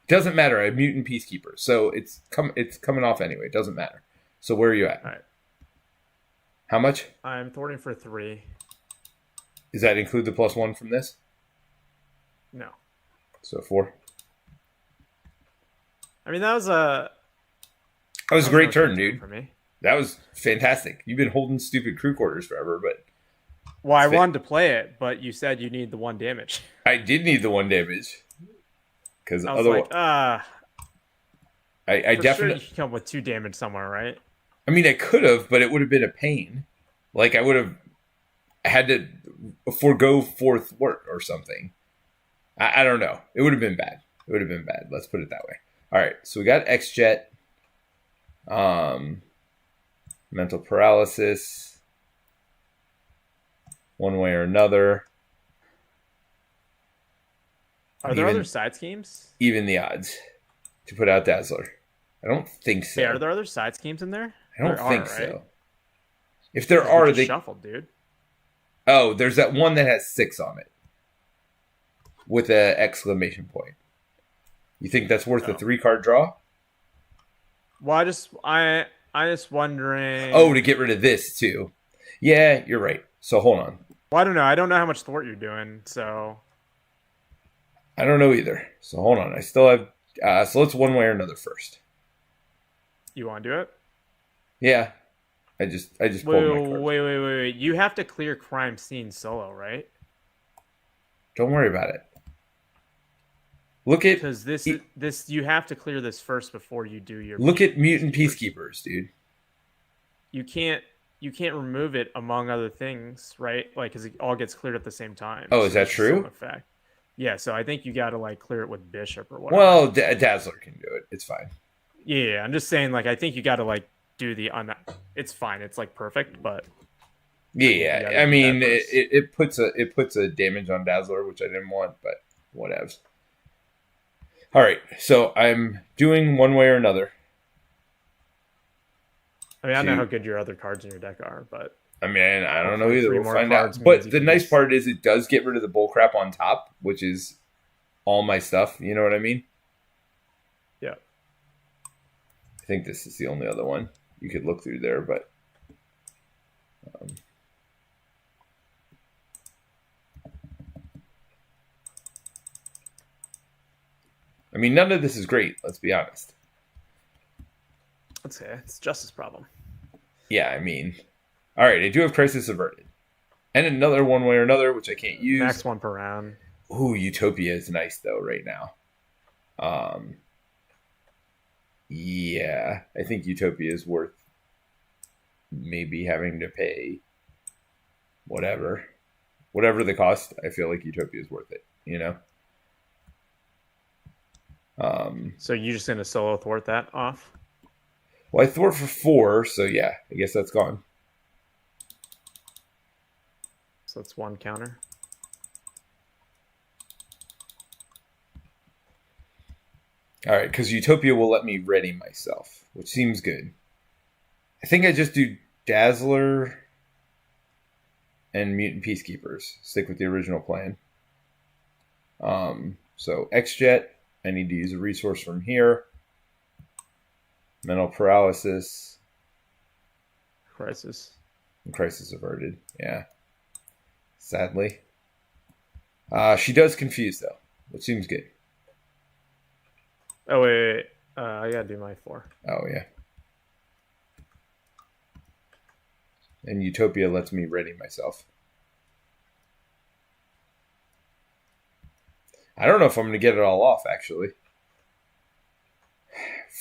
Doesn't matter. I have Mutant Peacekeeper, so it's coming off anyway. It doesn't matter. So where are you at? All right. How much? I'm thwarting for 3. Does that include the +1 from this? No. So 4. I mean, that was a great turn, dude. For me. That was fantastic. You've been holding stupid crew quarters forever, but... Well, I wanted to play it, but you said you need the 1 damage. I did need the 1 damage. Because I was like, I definitely... Sure you come with 2 damage somewhere, right? I mean, I could have, but it would have been a pain. Like, I would have had to forego 4 thwart or something. I don't know. It would have been bad. Let's put it that way. All right, so we got X-Jet. Mental paralysis. One way or another. Are there other side schemes? Even the odds to put out Dazzler. I don't think so. Yeah, are there other side schemes in there? I don't think right? so. If there are, they shuffled, dude. Oh, there's that one that has 6 on it with an exclamation point. You think that's worth a 3-card draw? Well, I just wondering. Oh, to get rid of this too. Yeah, you're right. So hold on. Well, I don't know. I don't know how much thwart you're doing, so I don't know either. So hold on. I still have. So let's one way or another first. You want to do it? Yeah. I just pulled my card. Wait. You have to clear crime scene solo, right? Don't worry about it. Look at because this you have to clear this first before you do your. Look at mutant peacekeepers, dude. You can't remove it among other things, right? Like, because it all gets cleared at the same time. Oh, is that true? Effect. Yeah, so I think you got to like clear it with Bishop or whatever. Well, Dazzler can do it. It's fine. Yeah, I'm just saying, like, I think you got to like do the It's fine. It's like perfect, but yeah. I mean, it puts a damage on Dazzler, which I didn't want, but whatevs. All right, so I'm doing one way or another. I mean, I don't know how good your other cards in your deck are, but I mean, I don't know either. We'll find out. But the nice part is it does get rid of the bullcrap on top, which is all my stuff. You know what I mean? Yeah. I think this is the only other one you could look through there, but I mean, none of this is great. Let's be honest. Let's say it's Justice Problem. Yeah, I mean, all right. I do have Crisis Averted, and another one way or another, which I can't use. Max 1 per round. Ooh, Utopia is nice though right now. Yeah, I think Utopia is worth maybe having to pay whatever the cost. I feel like Utopia is worth it. You know. So you're just gonna solo thwart that off? Well, I thwart for 4, so yeah, I guess that's gone. So that's 1 counter. All right, because Utopia will let me ready myself, which seems good. I think I just do Dazzler and Mutant Peacekeepers. Stick with the original plan. So X-Jet, I need to use a resource from here. Mental Paralysis. Crisis. And Crisis Averted, yeah. Sadly. She does Confuse, though, which seems good. Oh, wait. I gotta do my 4. Oh, yeah. And Utopia lets me ready myself. I don't know if I'm going to get it all off, actually.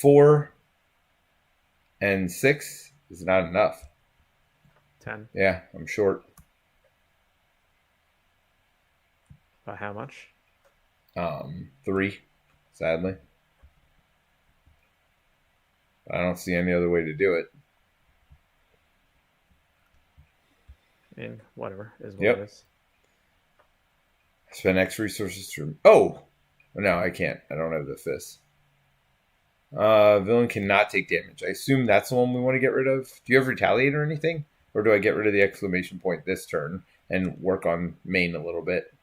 4 and 6 is not enough. 10. Yeah, I'm short. By how much? 3, sadly. I don't see any other way to do it. I mean, whatever is what it is. Spend X resources to... Oh! No, I can't. I don't have the fist. Villain cannot take damage. I assume that's the one we want to get rid of. Do you have Retaliate or anything? Or do I get rid of the exclamation point this turn and work on main a little bit?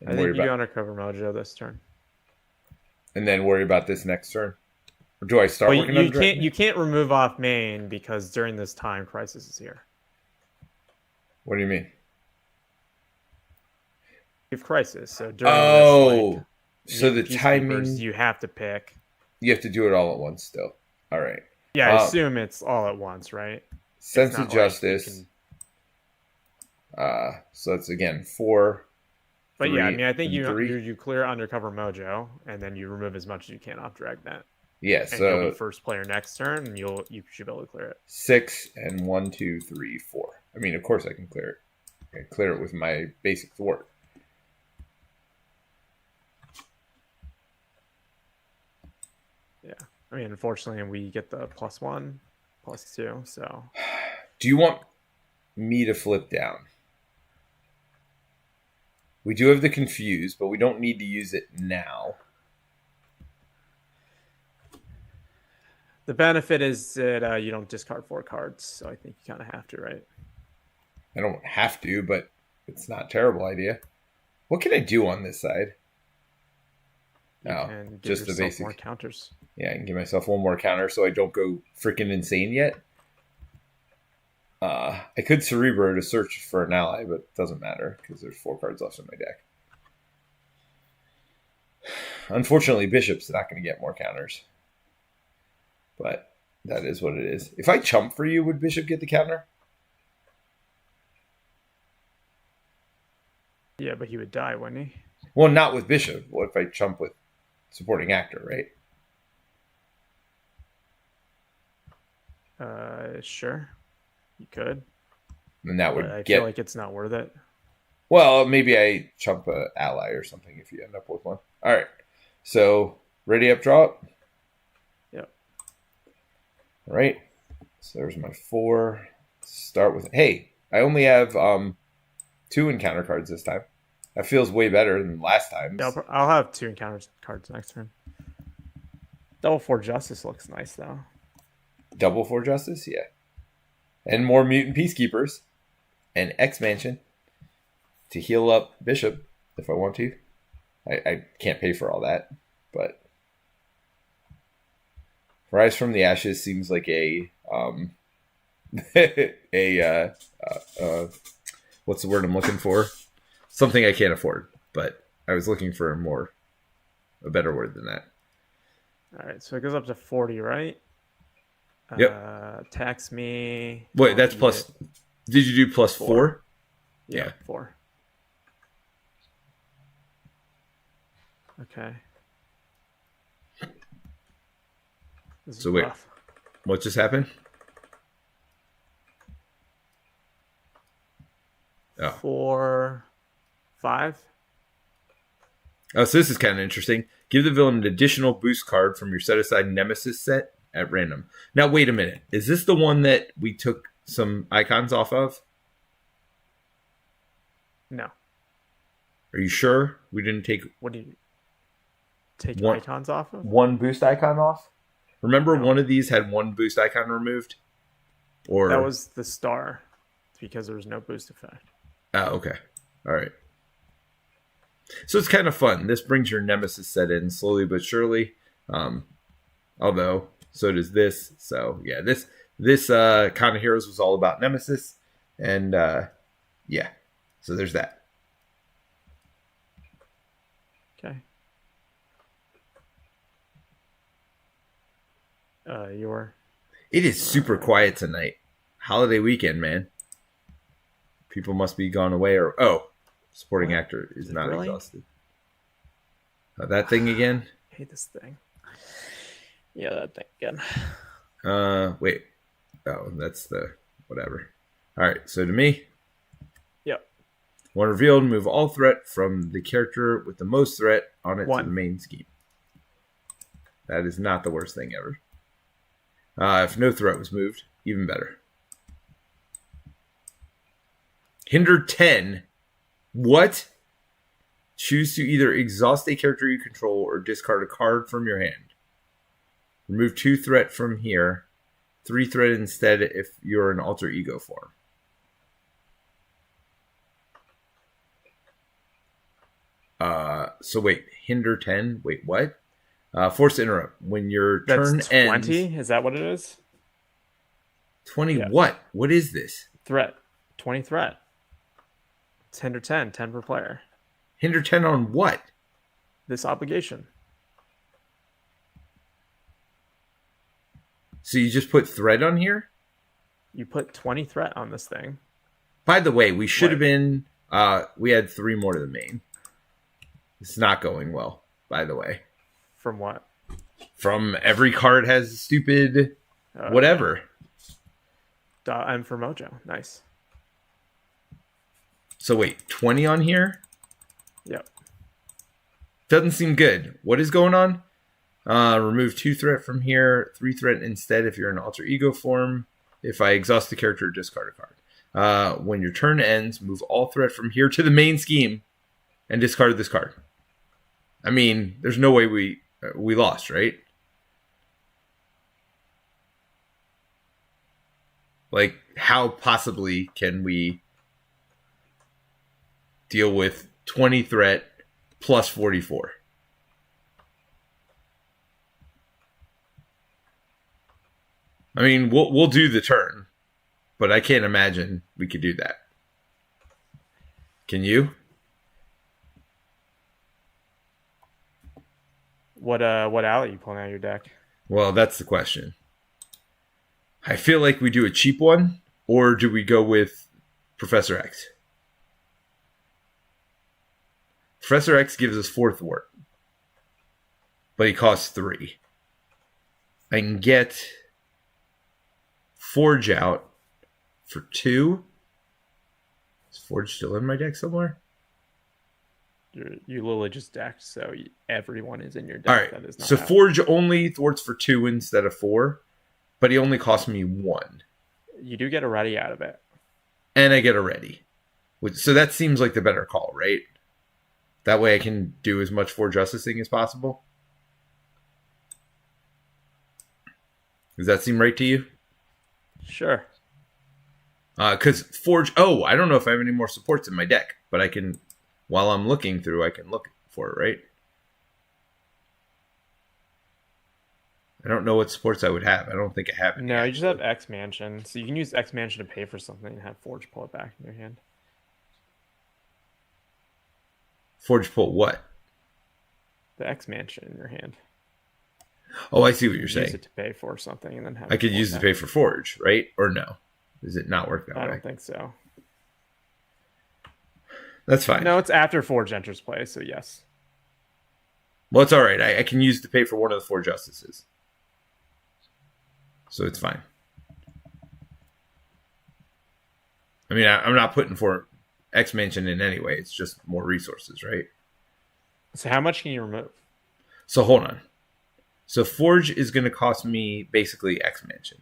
I think you go Undercover Mojo this turn. And then worry about this next turn? Or do I start working on it? You can't remove off main because during this time, Crisis is here. What do you mean? You have Crisis, so during so the timing... You have to pick. You have to do it all at once still. All right. Yeah, I assume it's all at once, right? Sense of Justice. So that's, again, 4... But 3, yeah, I mean, I think you clear Undercover Mojo, and then you remove as much as you can off Dragnet. Yeah, and so you'll be first player next turn, and you should be able to clear it. 6 and 1, 2, 3, 4. I mean, of course I can clear it. I can clear it with my basic thwart. Yeah, I mean, unfortunately, we get the +1, +2. So, do you want me to flip down? We do have the Confuse, but we don't need to use it now. The benefit is that you don't discard 4 cards, so I think you kind of have to, right? I don't have to, but it's not a terrible idea. What can I do on this side? And just the basic more counters. Yeah, I can give myself one more counter so I don't go freaking insane yet. I could Cerebro to search for an ally, but it doesn't matter because there's 4 cards left in my deck. Unfortunately, Bishop's not going to get more counters. But that is what it is. If I chump for you, would Bishop get the counter? Yeah, but he would die, wouldn't he? Well, not with Bishop. What if I chump with supporting actor, right? Sure. You could. And that would I feel like it's not worth it. Well, maybe I chump an ally or something if you end up with one. All right. So, ready up, drop? Yep. All right. So there's my 4. Start with... Hey, I only have 2 encounter cards this time. That feels way better than last time. Yeah, I'll have 2 encounter cards next turn. Double 4 Justice looks nice, though. Double 4 Justice? Yeah. And more Mutant Peacekeepers. And X-Mansion to heal up Bishop if I want to. I can't pay for all that, but Rise from the Ashes seems like a what's the word I'm looking for? Something I can't afford, but I was looking for a better word than that. All right, so it goes up to 40, right? Yep. Tax me. Wait, that's plus. Did you do plus 4? Yeah, 4. Okay. So wait, what just happened? Oh. 4, 5. Oh, so this is kind of interesting. Give the villain an additional boost card from your set-aside Nemesis set at random. Now, wait a minute. Is this the one that we took some icons off of? No. Are you sure we didn't take... What do you... Take icons off of? One boost icon off? Remember one of these had one boost icon removed? Or that was the star because there was no boost effect. Oh, okay. All right. So it's kind of fun. This brings your Nemesis set in slowly but surely. Although, so does this. So, yeah, this Con of Heroes was all about Nemesis. And, yeah. So there's that. Okay. It is super quiet tonight. Holiday weekend, man. People must be gone away or... Oh, supporting actor is not really exhausted. That thing again? I hate this thing. Yeah, that thing again. Wait. Oh, that's the... Whatever. All right, so to me... Yep. When revealed, move all threat from the character with the most threat on it to the main scheme. That is not the worst thing ever. If no threat was moved, even better. Hinder 10. What? Choose to either exhaust a character you control or discard a card from your hand. Remove 2 threat from here. 3 threat instead if you're in alter ego form. So wait, hinder 10? Wait, what? Force interrupt. When your turn ends... 20? Is that what it is? 20 what? What is this? Threat. 20 threat. It's hinder 10. 10 per player. Hinder 10 on what? This obligation. So you just put threat on here? You put 20 threat on this thing. By the way, we should have been... we had 3 more to the main. It's not going well, by the way. From what? From every card has stupid whatever. And for Mojo. Nice. So wait, 20 on here? Yep. Doesn't seem good. What is going on? Remove 2 threat from here. 3 threat instead if you're in alter ego form. If I exhaust the character, discard a card. When your turn ends, move all threat from here to the main scheme. and discard this card. I mean, there's no way we lost, right? Like, how possibly can we deal with 20 threat plus 44? I mean, we'll do the turn, but I can't imagine we could do that. Can you? What alley are you pulling out of your deck? Well, that's the question. I feel like we do a cheap one, or do we go with Professor X? Professor X gives us 4 thwart, but he costs 3. I can get Forge out for 2. Is Forge still in my deck somewhere? You literally just decked, so everyone is in your deck. All right, that is not so out. Forge only thwarts for 2 instead of 4, but he only cost me 1. You do get a ready out of it. And I get a ready. So that seems like the better call, right? That way I can do as much Forge Justicing as possible. Does that seem right to you? Sure. Because Forge... Oh, I don't know if I have any more supports in my deck, but I can... While I'm looking through, I can look for it, right? I don't know what sports I would have. I don't think I have any. No, you just have X Mansion. So you can use X Mansion to pay for something and have Forge pull it back in your hand. Forge pull what? The X Mansion in your hand. Oh, I see what you're saying. Use it to pay for something and then have I could use it to pay for Forge, right? Or no? Does it not work that way? I don't think so. That's fine. No, it's after Forge enters play, so yes. Well, it's all right. I can use it to pay for one of the 4 Justices. So it's fine. I mean, I'm not putting for X Mansion in anyway. It's just more resources, right? So how much can you remove? So hold on. So Forge is going to cost me basically X Mansion.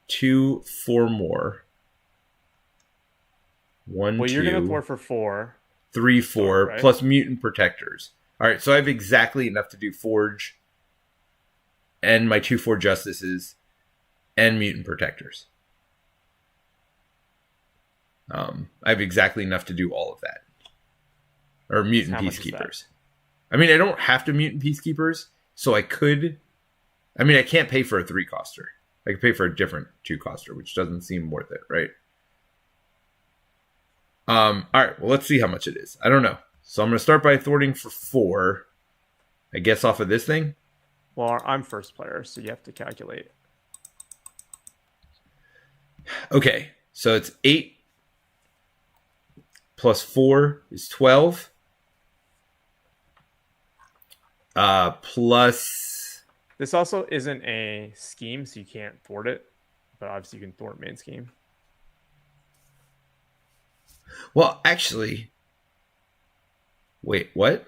2, 4 more. 1, well, 2. You're going to thwart for 4. 3, 4, right? plus Mutant Protectors. All right, so I have exactly enough to do Forge and my 2 4 Justices and Mutant Protectors. I have exactly enough to do all of that. Or Mutant Peacekeepers. I mean, I don't have to Mutant Peacekeepers, so I could... I mean, I can't pay for a 3-coster. I could pay for a different 2-coster, which doesn't seem worth it, right? All right, well, let's see how much it is. I don't know. So I'm going to start by thwarting for 4. I guess off of this thing. Well, I'm first player, so you have to calculate. Okay, so it's 8 plus 4 is 12. Plus... This also isn't a scheme, so you can't thwart it. But obviously you can thwart main scheme. Well, actually... Wait, what?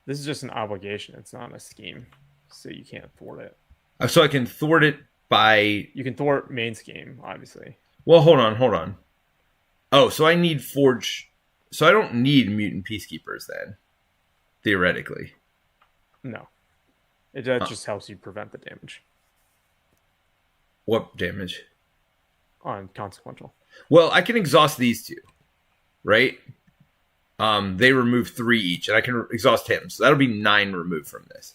This is just an obligation. It's not a scheme, so you can't thwart it. So I can thwart it by... You can thwart main scheme, obviously. Well, hold on. Oh, so I need Forge... So I don't need Mutant Peacekeepers then, theoretically. No. It just helps you prevent the damage. What damage? On consequential. Well, I can exhaust these 2, right? They remove 3 each, and I can exhaust him. So that'll be 9 removed from this.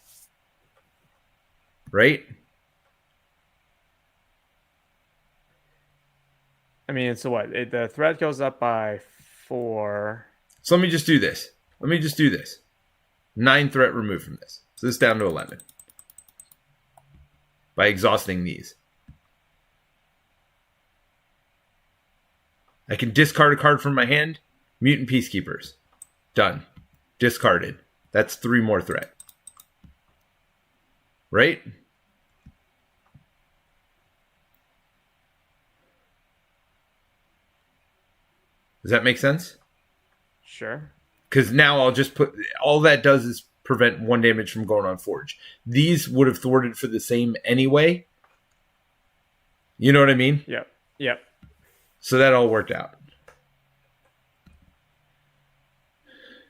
Right? I mean, so what? The threat goes up by 4. So let me just do this. 9 threat removed from this. So this is down to 11. By exhausting these. I can discard a card from my hand. Mutant Peacekeepers. Done. Discarded. That's 3 more threat. Right? Does that make sense? Sure. Because now I'll just put... All that does is prevent 1 damage from going on Forge. These would have thwarted for the same anyway. You know what I mean? Yep. So that all worked out.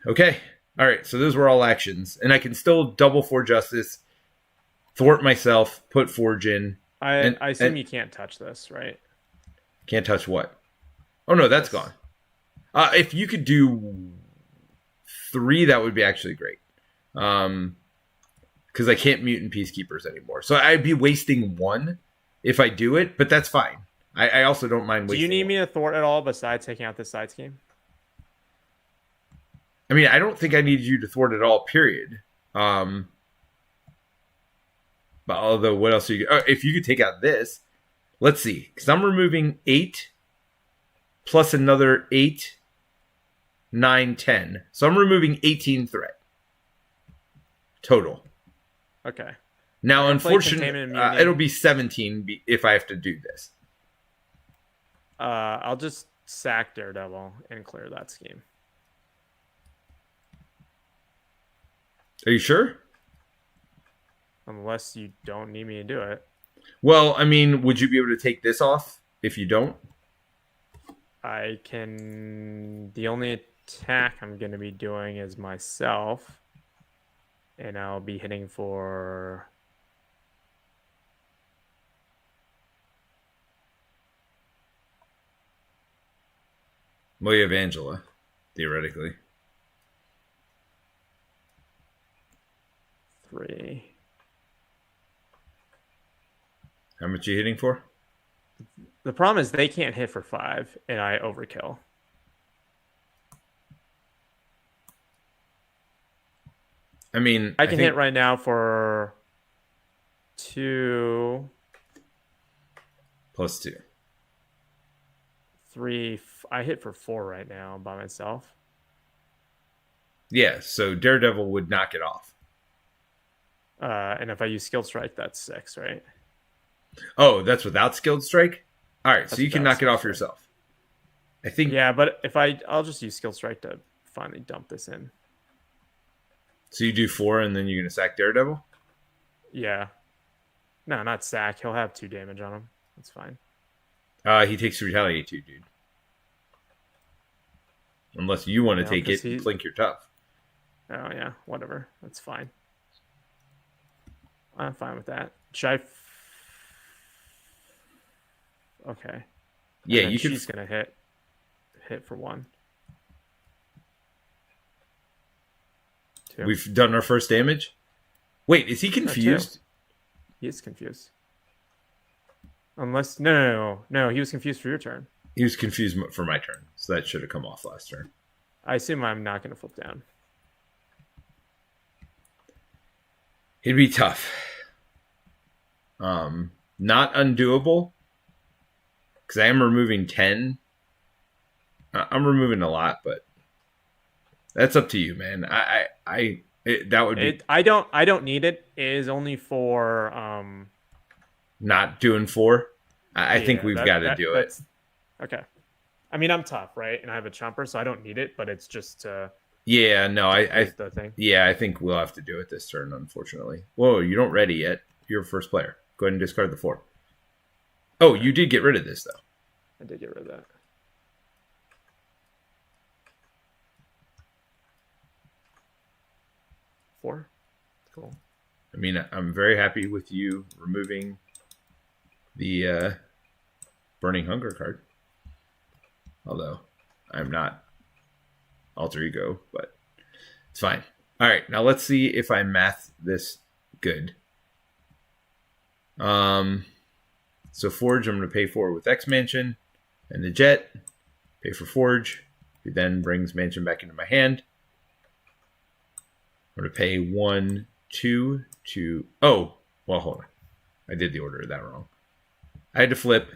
Okay. All right. So those were all actions, and I can still double for justice, thwart myself, put Forge in. I assume you can't touch this, right? Can't touch what? Oh no, that's This. gone. If you could do 3, that would be actually great. Because I can't mutant peacekeepers anymore, so I'd be wasting 1 if I do it, but that's fine. I also don't mind wasting. Do you need 1. me to thwart at all besides taking out this side scheme? I mean, I don't think I need you to thwart it all. Period. But although, what else are you? If you could take out this, let's see, because I'm removing 8 plus another 8, 9, 10. So I'm removing 18 threat total. Okay. Now, unfortunately, it'll be 17 if I have to do this. I'll just sack Daredevil and clear that scheme. Are you sure? Unless you don't need me to do it. Well, I mean, would you be able to take this off if you don't? I can... The only attack I'm going to be doing is myself. And I'll be hitting for... Well, you have Angela, theoretically. 3. How much are you hitting for? The problem is they can't hit for 5, and I overkill. I mean, I can hit right now for 2 plus 2. 3. I hit for 4 right now by myself. Yeah, so Daredevil would knock it off. And if I use Skilled Strike, that's 6, right? Oh, that's without Skilled Strike? All right, That's so you can knock it off yourself. I think. Yeah, but if I'll just use Skilled Strike to finally dump this in. So you do 4 and then you're going to sack Daredevil? Yeah. No, not sack. He'll have 2 damage on him. That's fine. He takes retaliate too, dude. Unless you want to take it and clink your tough. Oh, yeah. Whatever. That's fine. I'm fine with that. Should I... Okay. Yeah, you can... She's going to hit for 1. 2. We've done our first damage? Wait, is he confused? He is confused. Unless... No. He was confused for your turn. He was confused for my turn, so that should have come off last turn. I assume I'm not going to flip down. It'd be tough. Not undoable, because I am removing 10. I'm removing a lot, but that's up to you, man. That would be. I don't need it. It is only for not doing 4. I think we've got to do it. Okay. I mean, I'm tough, right? And I have a chomper, so I don't need it, but it's just yeah, no, the thing. Yeah, I think we'll have to do it this turn, unfortunately. Whoa, you don't ready yet. You're first player. Go ahead and discard the 4. Oh, you did get rid of this, though. I did get rid of that. Four. Cool. I mean, I'm very happy with you removing the Burning Hunger card. Although, I'm not alter ego, but it's fine. All right, now let's see if I math this good. So Forge, I'm going to pay for with X Mansion, and the Jet, pay for Forge, who then brings Mansion back into my hand. I'm going to pay 1, 2, 2. Oh, well, hold on. I did the order of that wrong. I had to flip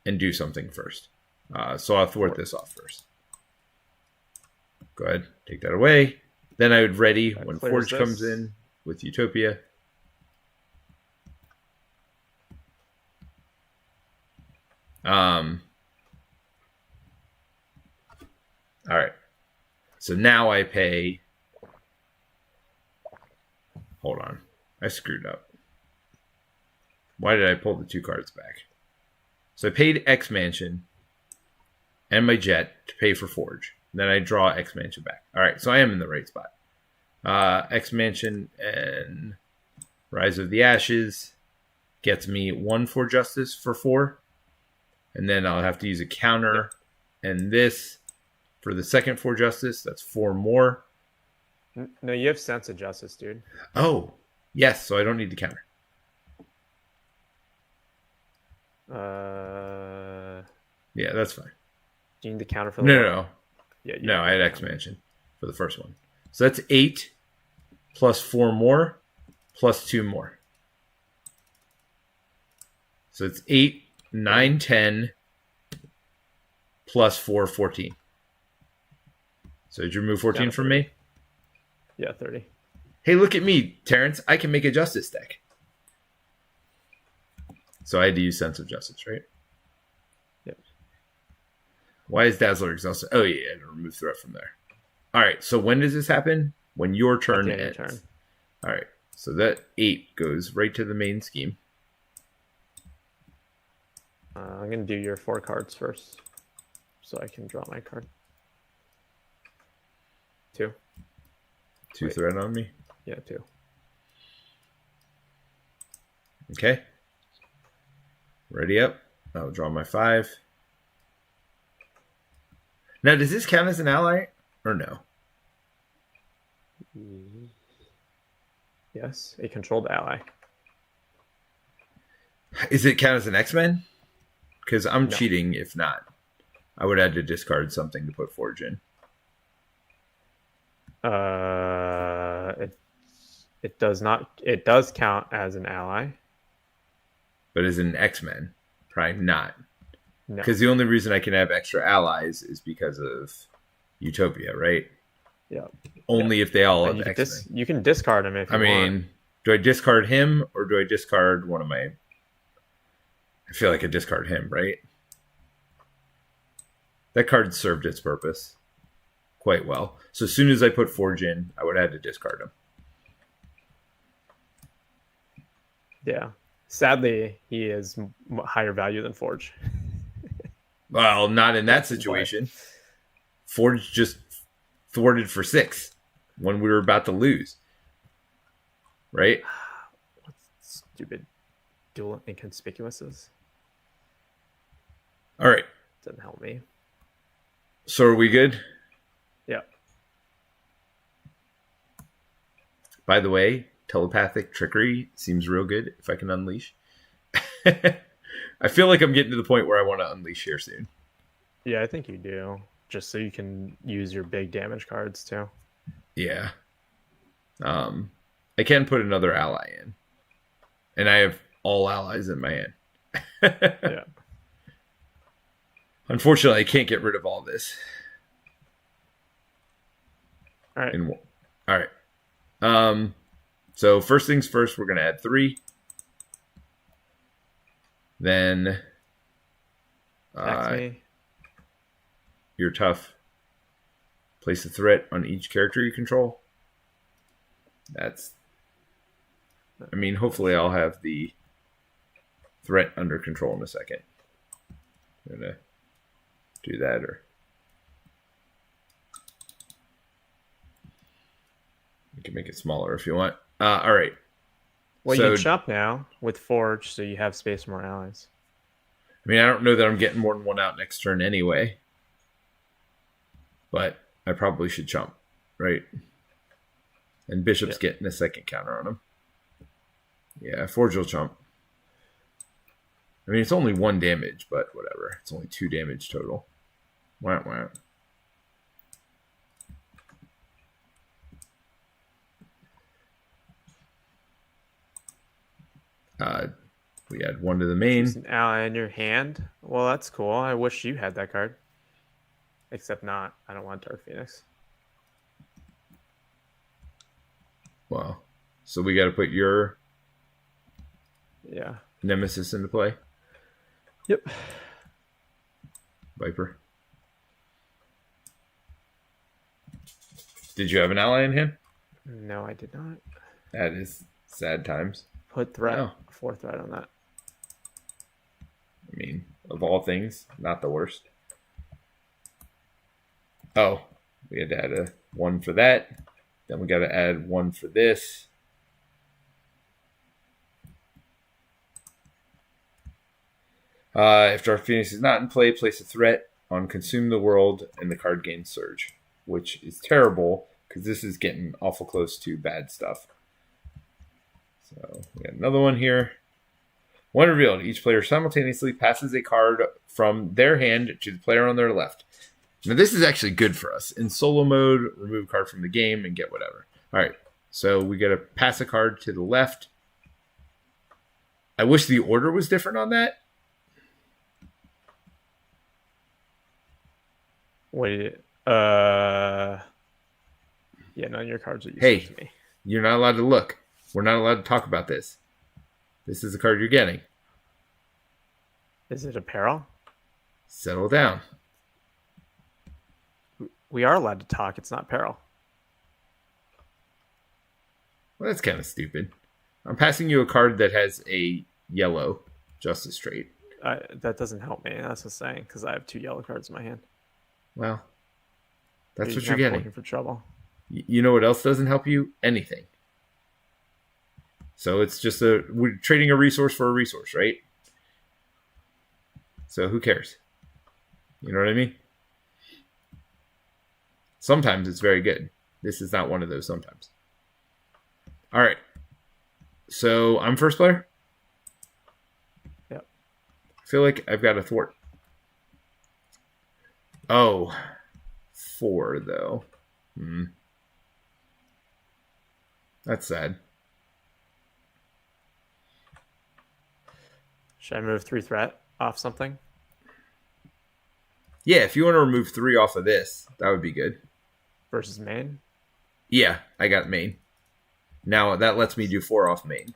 and do something first. So I'll thwart this off first. Go ahead, take that away. Then I would ready when Forge comes in with Utopia. All right. So now I pay. Hold on. I screwed up. Why did I pull the 2 cards back? So I paid X Mansion and my Jet to pay for Forge. Then I draw X Mansion back. All right, so I am in the right spot. X Mansion and Rise of the Ashes gets me 1 for justice for 4. And then I'll have to use a counter. And this for the second for justice, that's 4 more. No, you have sense of justice, dude. Oh, yes, so I don't need the counter. Yeah, that's fine. Do you need the counter for the No. Yeah, no, I had X Mansion for the first one. So that's 8 plus 4 more plus 2 more. So it's 8, 9, 10 plus 4, 14. So did you remove 14 from me? Yeah, 30. Hey, look at me, Terence. I can make a justice deck. So I had to use Sense of Justice, right? Yep. Why is Dazzler exhausted? Oh, yeah, to remove threat from there. All right, so when does this happen? When your turn ends. Turn. All right, so that 8 goes right to the main scheme. I'm going to do your 4 cards first, so I can draw my card. 2. 2 threat on me? Yeah, 2. Okay. Ready up. I'll draw my 5. Now, does this count as an ally or no? Yes, a controlled ally. Is it count as an X-Men? Because I'm cheating if not. I would have to discard something to put Forge in. It does not. It does count as an ally. But as an X-Men, probably not. No. Because the only reason I can have extra allies is because of Utopia, right? Yeah. Only if they all have X-Men. You can discard him if you want. I mean, do I discard him or do I discard one of my... I feel like I discard him, right? That card served its purpose quite well. So as soon as I put Forge in, I would have to discard him. Yeah. Sadly, he is higher value than Forge. Well, not in that situation. Forge just thwarted for 6 when we were about to lose. Right? What stupid dual inconspicuouses. All right. Doesn't help me. So are we good? Yeah. By the way, telepathic trickery seems real good if I can unleash. I feel like I'm getting to the point where I want to unleash here soon. Yeah, I think you do. Just so you can use your big damage cards too. Yeah. I can put another ally in. And I have all allies in my hand. Yeah. Unfortunately, I can't get rid of all this. All right. All right. So first things first, we're going to add 3. Then you're tough. Place a threat on each character you control. Hopefully I'll have the threat under control in a second. I'm going to do that, or you can make it smaller if you want. All right. Well, you can shop now with Forge, so you have space for more allies. I don't know that I'm getting more than one out next turn anyway. But I probably should chump, right? And Bishop's getting a second counter on him. Yeah, Forge will chump. It's only 1 damage, but whatever. It's only 2 damage total. Wah, wah. We add 1 to the main. An ally in your hand. Well, that's cool. I wish you had that card. Except not. I don't want Dark Phoenix. Wow. So we got to put your Yeah. Nemesis into play. Yep. Viper. Did you have an ally in hand? No, I did not. That is sad times. Put threat, 4 threat on that. Of all things, not the worst. Oh, we had to add a 1 for that. Then we got to add 1 for this. If Dark Phoenix is not in play, place a threat on Consume the World, and the card gains Surge, which is terrible because this is getting awful close to bad stuff. So we got another one here. When revealed, each player simultaneously passes a card from their hand to the player on their left. Now this is actually good for us. In solo mode, remove a card from the game and get whatever. All right, so we got to pass a card to the left. I wish the order was different on that. Wait, yeah, none of your cards are useful to me. You're not allowed to look. We're not allowed to talk about this. This is the card you're getting. Is it a peril? Settle down. We are allowed to talk. It's not peril. Well, that's kind of stupid. I'm passing you a card that has a yellow Justice trait. That doesn't help me. That's just saying because I have 2 yellow cards in my hand. Well, that's what you're getting. Looking for trouble. You know what else doesn't help you? Anything. So it's just we're trading a resource for a resource, right? So who cares? You know what I mean? Sometimes it's very good. This is not one of those sometimes. All right. So I'm first player? Yep. I feel like I've got a thwart. Oh, 4 though. That's sad. Should I move 3 threat off something? Yeah, if you want to remove 3 off of this, that would be good. Versus main? Yeah, I got main. Now that lets me do 4 off main.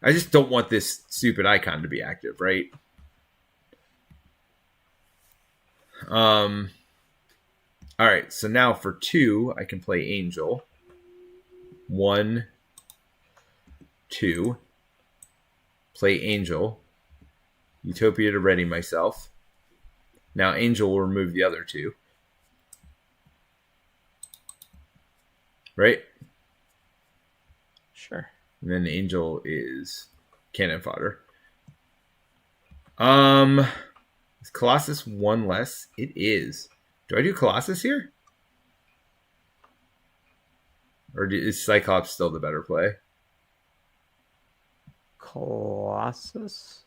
I just don't want this stupid icon to be active, right? Alright, so now for 2, I can play Angel. 1, 2. Play Angel. Utopia to ready myself. Now Angel will remove the other 2. Right? Sure. And then Angel is cannon fodder. Is Colossus 1 less? It is. Do I do Colossus here? Or is Cyclops still the better play? Colossus?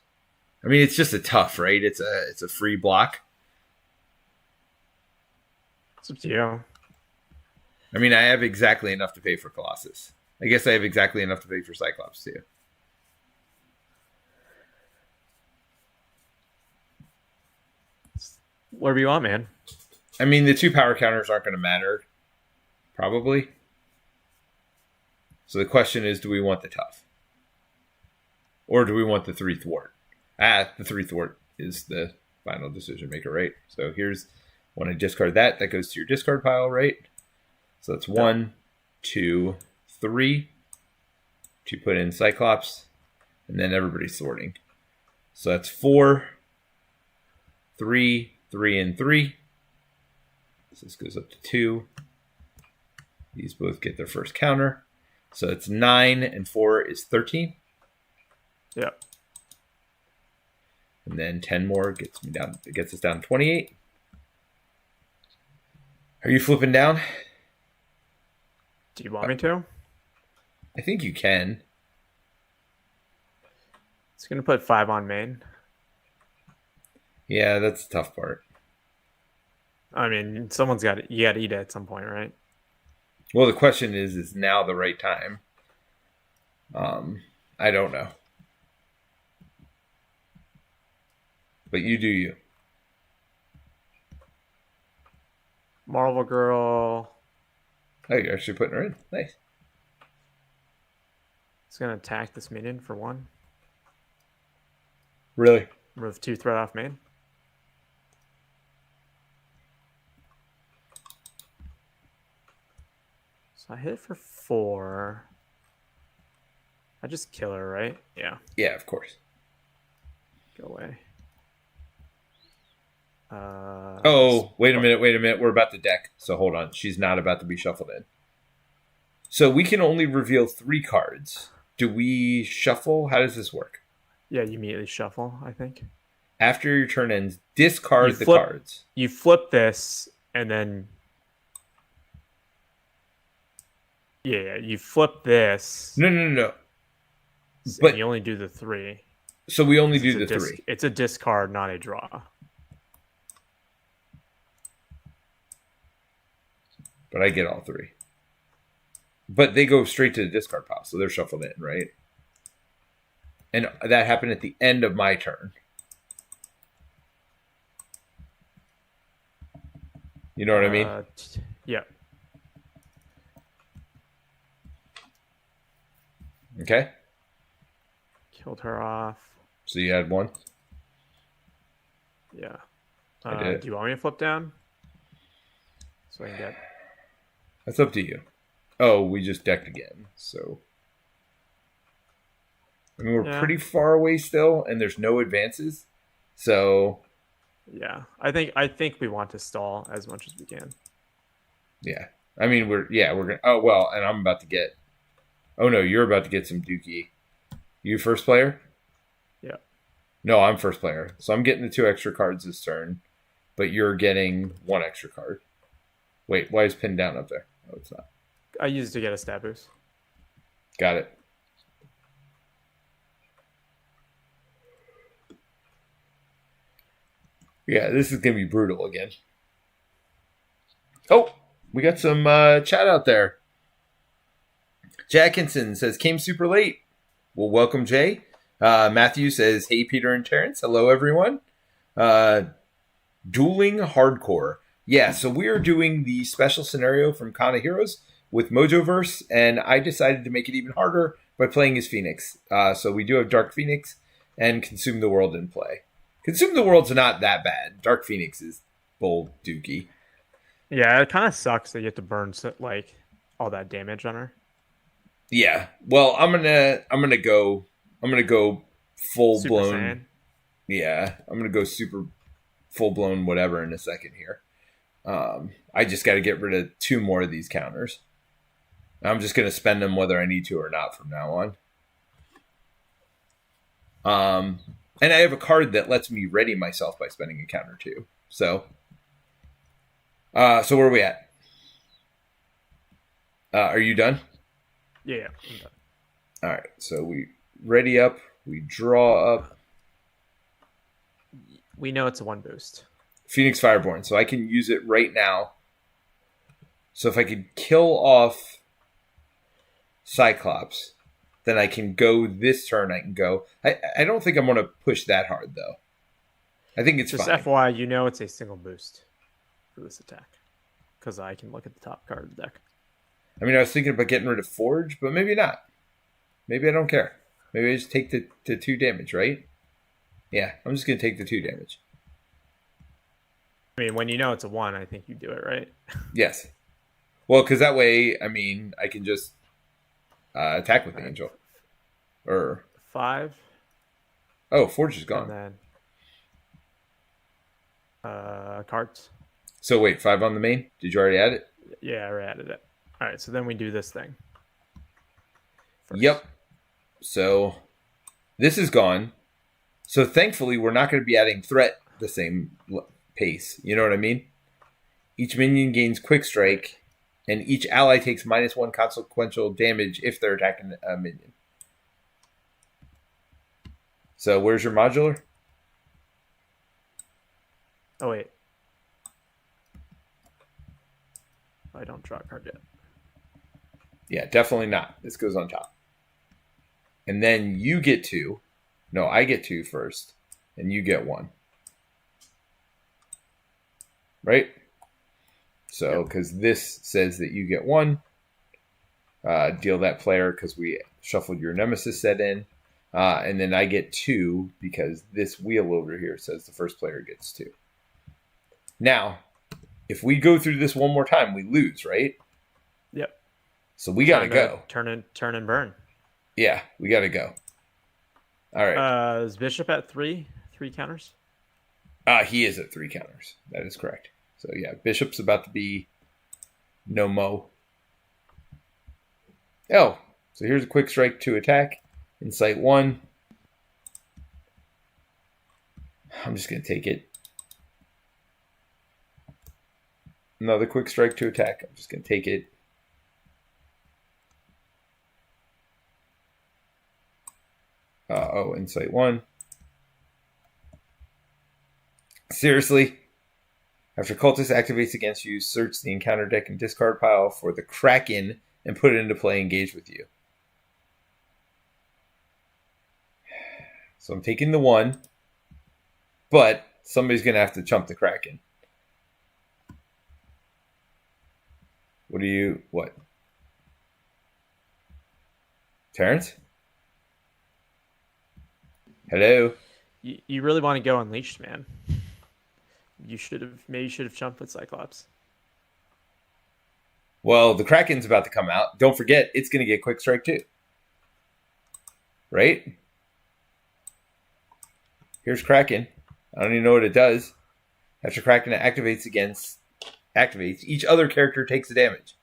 I mean, it's just a tough, right? It's a free block. It's up to you. I mean, I have exactly enough to pay for Colossus. I guess I have exactly enough to pay for Cyclops, too. Whatever you want, man. I mean, the 2 power counters aren't going to matter. Probably. So the question is, do we want the tough? Or do we want the 3 thwart? The 3 thwart is the final decision maker, right? So here's, when I discard that, that goes to your discard pile, right? So that's 1, 2, 3 to put in Cyclops, and then everybody's sorting. So that's 4, 3, 3, and 3. So this goes up to 2. These both get their first counter. So it's 9 and 4 is 13. Yep. And then 10 more gets us down to 28. Are you flipping down? Do you want me to? I think you can. It's going to put 5 on main. Yeah, that's the tough part. I mean, someone's got to, you got to eat it at some point, right? Well, the question is now the right time? I don't know. But you do you. Marvel Girl. Oh, you're actually putting her in. Nice. It's going to attack this minion for 1. Really? Remove 2 threat off main. So I hit it for 4. I just kill her, right? Yeah. Yeah, of course. Go away. Oh, wait a minute. We're about to deck, so hold on. She's not about to be shuffled in. So we can only reveal 3 cards. Do we shuffle? How does this work? Yeah, you immediately shuffle, I think. After your turn ends, discard the cards. You flip this, and then... Yeah, you flip this. No. But you only do the 3. So we only do the 3. It's a discard, not a draw. But I get all 3. But they go straight to the discard pile, so they're shuffled in, right? And that happened at the end of my turn. You know what I mean? Yeah. Okay. Killed her off. So you had 1? Yeah. I did. Do you want me to flip down? So I can get... That's up to you. Oh, we just decked again, so... I mean, we're pretty far away still, and there's no advances, so... Yeah, I think we want to stall as much as we can. Yeah. I mean, we're gonna... Oh, well, and I'm about to get... Oh, no, you're about to get some dookie. You first player? Yeah. No, I'm first player. So I'm getting the 2 extra cards this turn, but you're getting 1 extra card. Wait, why is pinned down up there? Oh, it's not. I used to get a stat boost. Got it. Yeah, this is going to be brutal again. Oh, we got some chat out there. Jackinson says, came super late. Well, welcome, Jay. Matthew says, hey, Peter and Terence. Hello, everyone. Dueling Hardcore. Yeah, so we are doing the special scenario from Con of Heroes with Mojoverse, and I decided to make it even harder by playing as Phoenix. So we do have Dark Phoenix and Consume the World in play. Consume the World's not that bad. Dark Phoenix is bull dookie. Yeah, it kind of sucks that you have to burn like all that damage on her. Yeah. Well, I'm gonna go full Super blown. Saiyan. Yeah, I'm gonna go super full blown whatever in a second here. I just got to get rid of 2 more of these counters. I'm just gonna spend them whether I need to or not from now on. And I have a card that lets me ready myself by spending a counter too. So where are we at? Are you done? Yeah, I'm done. All right. So we ready up. We draw up. We know it's a 1 boost. Phoenix Fireborn. So I can use it right now. So if I could kill off Cyclops, then I can go this turn. I can go. I don't think I'm going to push that hard, though. I think it's just fine. FYI, you know it's a single boost for this attack. Because I can look at the top card of the deck. I mean, I was thinking about getting rid of Forge, but maybe not. Maybe I don't care. Maybe I just take the 2 damage, right? Yeah, I'm just going to take the 2 damage. I mean, when you know it's a 1, I think you do it, right? Yes. Well, because that way, I mean, I can just attack with the Angel. Or 5. Oh, Forge is gone. And then cards. So wait, 5 on the main? Did you already add it? Yeah, I already added it. All right, so then we do this thing. First. Yep. So this is gone. So thankfully, we're not going to be adding threat the same pace. You know what I mean? Each minion gains quick strike, and each ally takes -1 consequential damage if they're attacking a minion. So where's your modular? Oh, wait. I don't draw a card yet. Yeah, definitely not. This goes on top. And then you get 2. No, I get 2 first. And you get 1. Right? So, because this says that you get 1. Deal that player because we shuffled your Nemesis set in. And then I get 2 because this wheel over here says the first player gets 2. Now, if we go through this one more time, we lose, right? Yep. So we got to go. Turn and burn. Yeah, we got to go. All right. Is Bishop at 3 counters? He is at 3 counters. That is correct. So yeah, bishop's about to be no mo. Oh, so here's a quick strike to attack. Insight 1. I'm just going to take it. Another quick strike to attack. I'm just going to take it. Insight 1. Seriously? After Cultist activates against you, search the encounter deck and discard pile for the Kraken and put it into play engage with you. So I'm taking the 1, but somebody's going to have to chump the Kraken. What? Terence? Hello? You really want to go Unleashed, man. You should have jumped with Cyclops. Well, the Kraken's about to come out. Don't forget, it's going to get quick strike too. Right? Here's Kraken. I don't even know what it does. After Kraken activates, each other character takes the damage.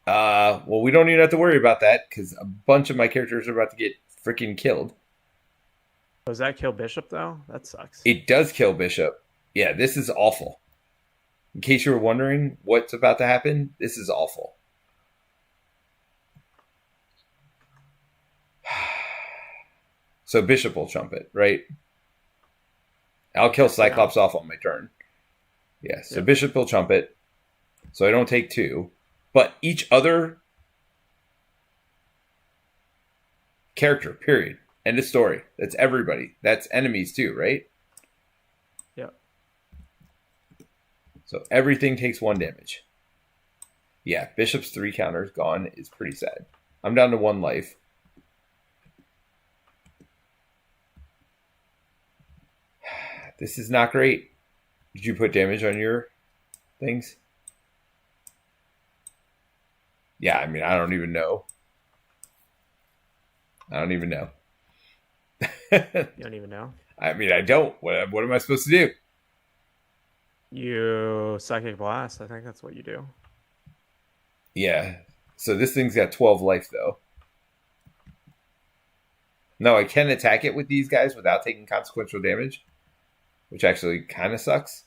Well, we don't even have to worry about that because a bunch of my characters are about to get freaking killed. Does that kill Bishop, though? That sucks. It does kill Bishop. Yeah, this is awful. In case you were wondering what's about to happen, this is awful. So Bishop will chump it, right? I'll kill Cyclops off on my turn. Yeah, so Bishop will chump it. So I don't take 2. But each other character, period. End of story. That's everybody. That's enemies too, right? Yeah. So everything takes 1 damage. Yeah, Bishop's 3 counters gone is pretty sad. I'm down to 1 life. This is not great. Did you put damage on your things? Yeah, I mean, I don't even know. You don't even know? I mean, I don't. What am I supposed to do? You Psychic Blast. I think that's what you do. Yeah. So this thing's got 12 life, though. No, I can attack it with these guys without taking consequential damage, which actually kind of sucks.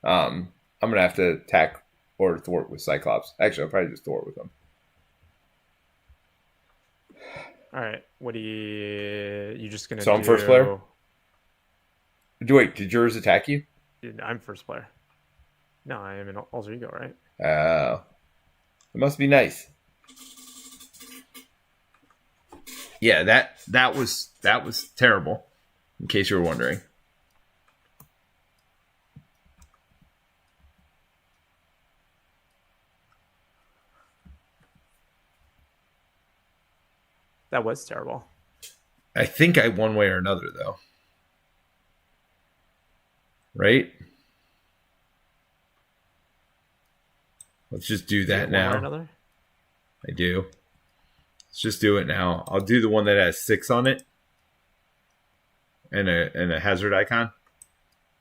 I'm going to have to attack or thwart with Cyclops. Actually, I'll probably just thwart with them. All right. What do you just going to So I'm first player? Wait, did yours attack you? I'm first player. No, I am in alter ego, right? Oh. It must be nice. Yeah, that was terrible, in case you were wondering. That was terrible. I think I one way or another, though. Right? Let's just do that now. One way or another? I do. Let's just do it now. I'll do the one that has 6 on it. And a hazard icon.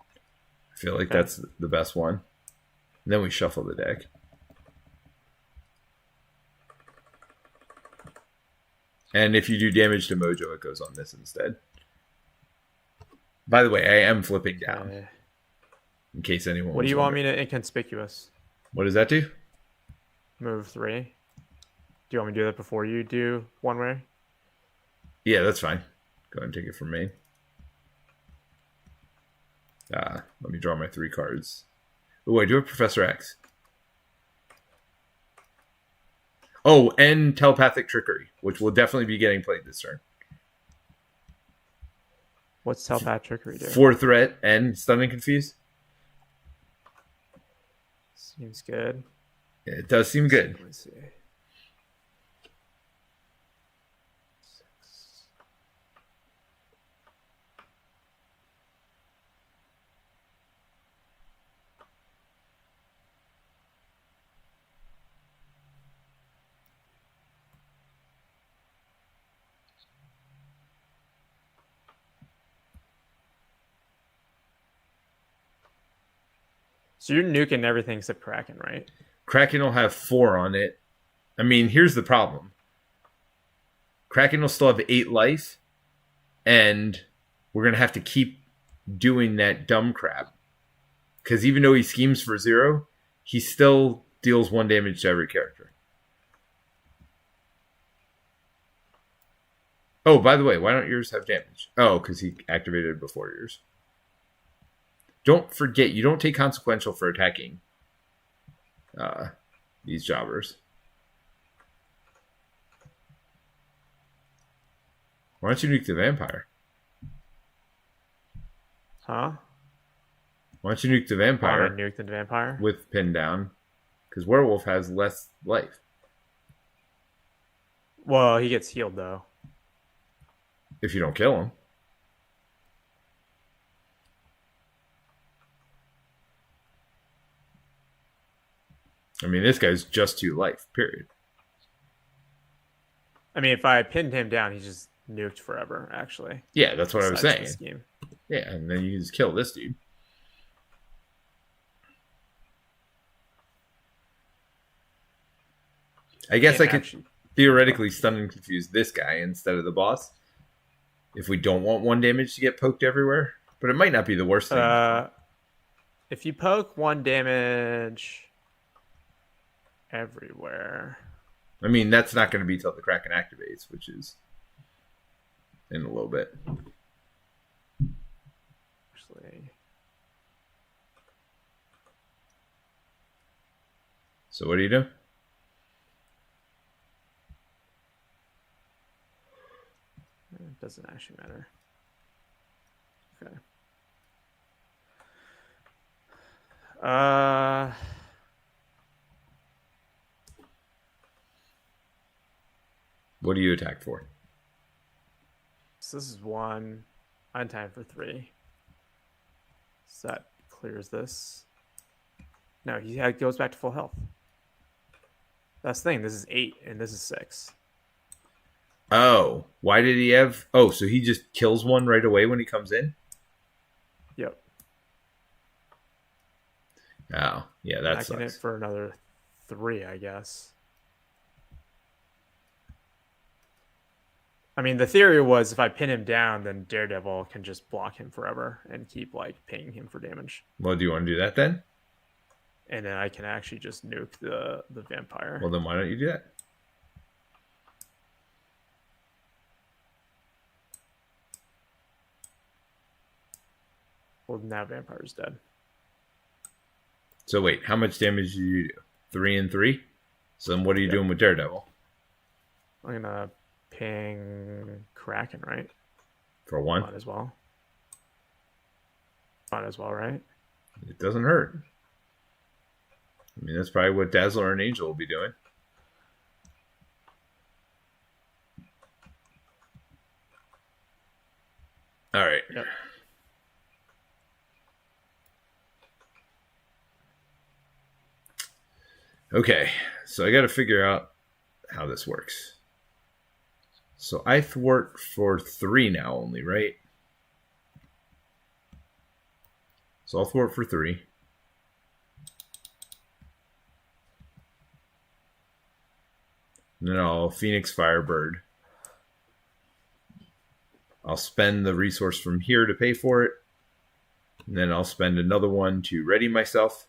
I feel like that's the best one. And then we shuffle the deck. And if you do damage to Mojo, it goes on this instead. By the way, I am flipping down. In case anyone What do you want me to inconspicuous? What does that do? Move 3. Do you want me to do that before you do one way? Yeah, that's fine. Go ahead and take it from me. Let me draw my 3 cards. Oh, I do have Professor X. Oh, and Telepathic Trickery, which will definitely be getting played this turn. What's Telepathic Trickery do? 4 threat and Stun and Confuse. Seems good. Yeah, it does seem good. Let's see. So you're nuking everything except Kraken, right? Kraken will have 4 on it. I mean, here's the problem. Kraken will still have 8 life, and we're going to have to keep doing that dumb crap. Because even though he schemes for 0, he still deals 1 damage to every character. Oh, by the way, why don't yours have damage? Oh, because he activated before yours. Don't forget, you don't take consequential for attacking these jobbers. Why don't you nuke the vampire? Huh? Why don't you nuke the vampire? I nuke the vampire with pin down, because werewolf has less life. Well, he gets healed though. If you don't kill him. I mean, this guy's just 2 life, period. I mean, if I pinned him down, he's just nuked forever, actually. Yeah, that's what I was saying. Scheme. Yeah, and then you just kill this dude. I guess I could theoretically stun and confuse this guy instead of the boss. If we don't want 1 damage to get poked everywhere. But it might not be the worst thing. If you poke 1 damage everywhere. I mean, that's not going to be till the Kraken activates, which is in a little bit. Actually. So what do you do? It doesn't actually matter. Okay. What do you attack for? So this is 1. Untime for 3. So that clears this. No, he goes back to full health. That's the thing. This is 8 and this is 6. Oh, why did he have... Oh, so he just kills 1 right away when he comes in? Yep. Oh, yeah, that sucks. It for another 3, I guess. I mean, the theory was if I pin him down, then Daredevil can just block him forever and keep, like, pinging him for damage. Well, do you want to do that then? And then I can actually just nuke the vampire. Well, then why don't you do that? Well, now vampire's dead. So wait, how much damage do you do? 3 and 3? So then what are you doing with Daredevil? I'm gonna ping Kraken, right? For 1? Might as well. Might as well, right? It doesn't hurt. I mean, that's probably what Dazzler and Angel will be doing. All right. Yep. Okay, so I got to figure out how this works. So I thwart for 3 now only, right? So I'll thwart for 3. And then I'll Phoenix Firebird. I'll spend the resource from here to pay for it. And then I'll spend another one to ready myself.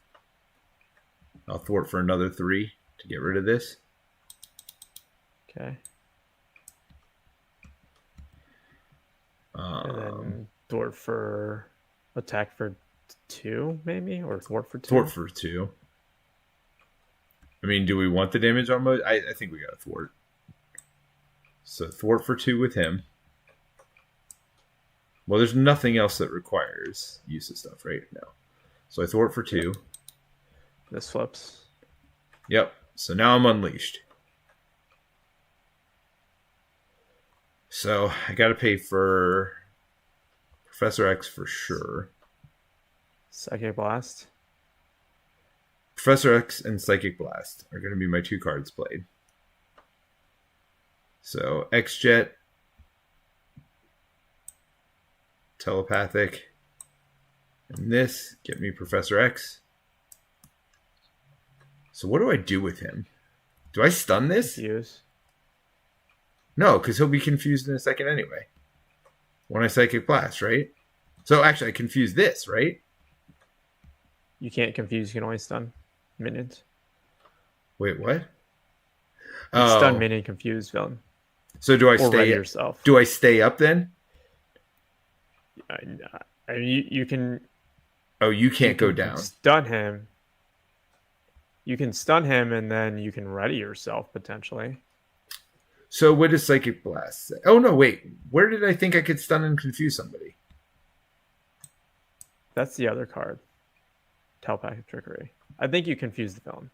I'll thwart for another 3 to get rid of this. Okay. And then thwart for attack for 2, maybe? Or thwart for 2? Thwart for 2. I mean, do we want the damage on Mojo? I think we got to thwart. So thwart for 2 with him. Well, there's nothing else that requires use of stuff right now. So I thwart for 2. This flips. Yep. So now I'm unleashed. So I got to pay for Professor X for sure. Psychic Blast. Professor X and Psychic Blast are going to be my 2 cards played. So X-Jet, Telepathic, and this get me Professor X. So what do I do with him? Do I stun this? Confuse. No, because he'll be confused in a second anyway. When I Psychic Blast, right? So actually, I confuse this, right? You can't confuse. You can only stun minions. Wait, what? You stun minion, confuse villain. So do I Or stay? ready yourself. Do I stay up then? I mean, you can. Oh, you can't go down. Stun him. You can stun him, and then you can ready yourself potentially. So what does Psychic Blast say? Oh no, wait. Where did I think I could stun and confuse somebody? That's the other card. Telepathic Trickery. I think you confuse the villain.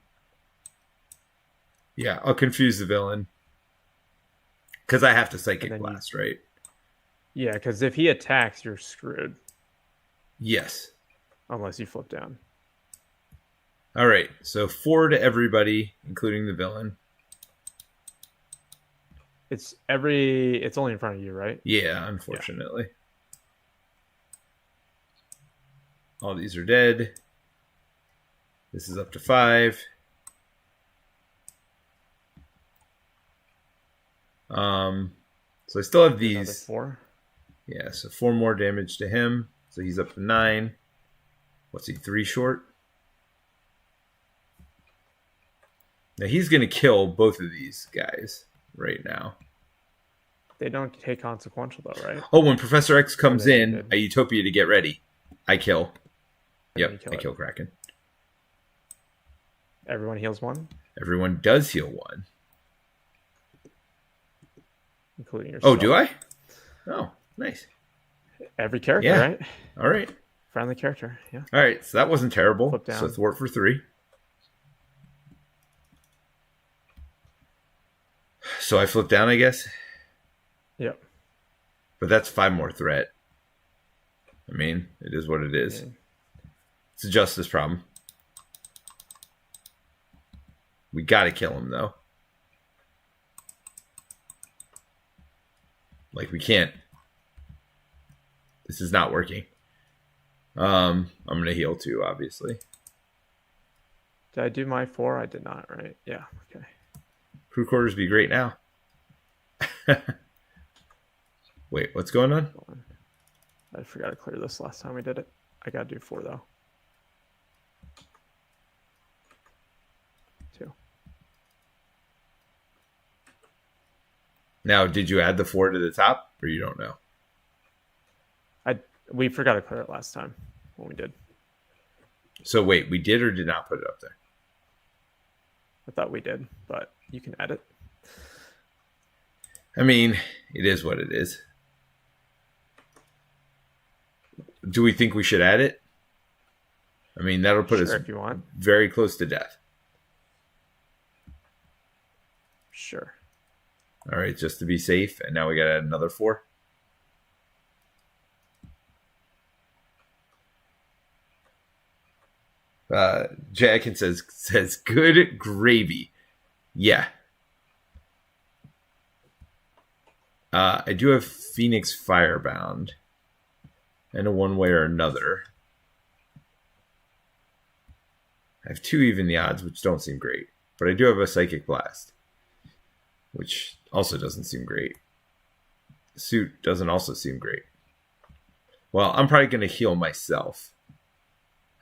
Yeah, I'll confuse the villain. Because I have to Psychic Blast, right? Yeah, because if he attacks, you're screwed. Yes. Unless you flip down. All right, so 4 to everybody, including the villain. It's only in front of you, right? Yeah, unfortunately. Yeah. All these are dead. This is up to 5. So I still have these. Another 4. Yeah, so 4 more damage to him. So he's up to 9. What's he, 3 short? Now he's going to kill both of these guys right now. They don't take consequential though, right? Oh, when Professor X comes in, a Utopia to get ready. I kill. Yep, I kill Kraken. Everyone heals 1? Everyone does heal 1. Including yourself. Oh, do I? Oh, nice. Every character, right? All right. Friendly character, yeah. All right, so that wasn't terrible. Flip down. So thwart for 3. So I flip down, I guess? Yep. But that's 5 more threat. I mean, it is what it is. It's a justice problem. We gotta kill him, though. Like, we can't. This is not working. I'm gonna heal too, obviously. Did I do my 4? I did not, right? Yeah, okay. Crew quarters be great now. Wait, what's going on? I forgot to clear this last time we did it. I gotta do 4 though. 2. Now, did you add the 4 to the top, or you don't know? We forgot to clear it last time when we did. So wait, we did or did not put it up there? I thought we did, but you can edit. I mean, it is what it is. Do we think we should add it? I mean, that'll put us if you want. Very close to death. Sure. All right, just to be safe. And now we got to add another 4. Jacken says good gravy. Yeah. I do have Phoenix Firebound. And a one way or another. I have 2 even the odds, which don't seem great. But I do have a Psychic Blast. Which also doesn't seem great. Suit doesn't also seem great. Well, I'm probably going to heal myself.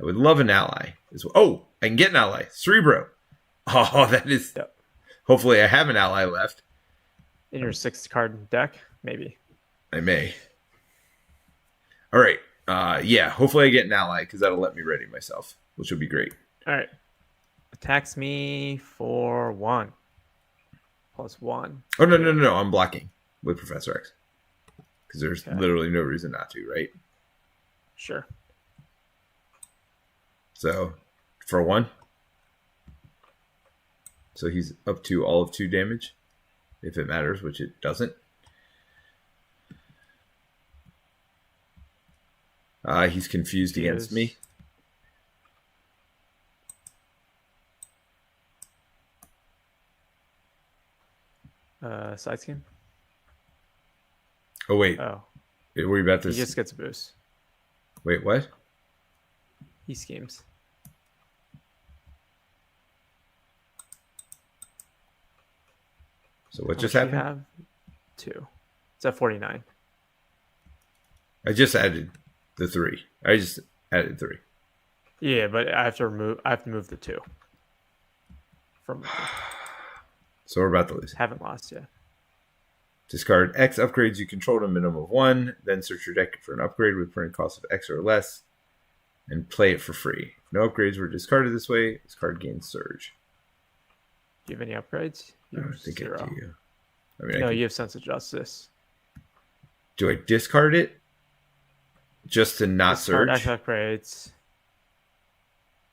I would love an ally. Oh, I can get an ally. Cerebro. Oh, that is... Yep. Hopefully I have an ally left. In your 6-card deck? Maybe. I may. All right. Yeah, hopefully I get an ally, because that'll let me ready myself, which will be great. All right. Attacks me for 1. +1. Oh, no. I'm blocking with Professor X. Because there's literally no reason not to, right? Sure. So, for 1. So he's up to all of 2 damage. If it matters, which it doesn't. He's confused against me. Side scheme? Oh, wait. Oh. Were you about to... He just gets a boost. Wait, what? He schemes. So what How just much do you happened? have? 2. It's at 49. I just added the 3. I just added 3. Yeah, but I have to move the 2 from. So we're about to lose. Haven't lost yet. Discard X upgrades you control to a minimum of 1. Then search your deck for an upgrade with current cost of X or less, and play it for free. If no upgrades were discarded this way, this card gains Surge. Do you have any upgrades? I don't think 0. I do. I mean, No, you have Sense of Justice. Do I discard it just to not Discard Surge? X upgrades.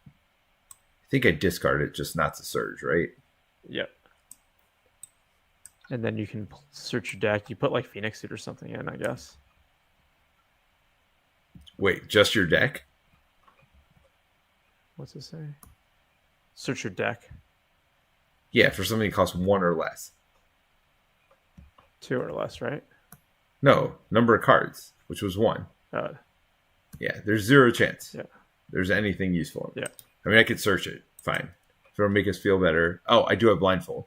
I think I discard it just not to Surge, right? Yep. And then you can search your deck. You put like Phoenix Suit or something in, I guess. Wait, just your deck? What's it say? Search your deck. Yeah, for something that costs 1 or less. 2 or less, right? No, number of cards, which was 1. Yeah, there's 0 chance. Yeah. There's anything useful. Yeah. I mean, I could search it. Fine. If it'll make us feel better. Oh, I do have Blindfold.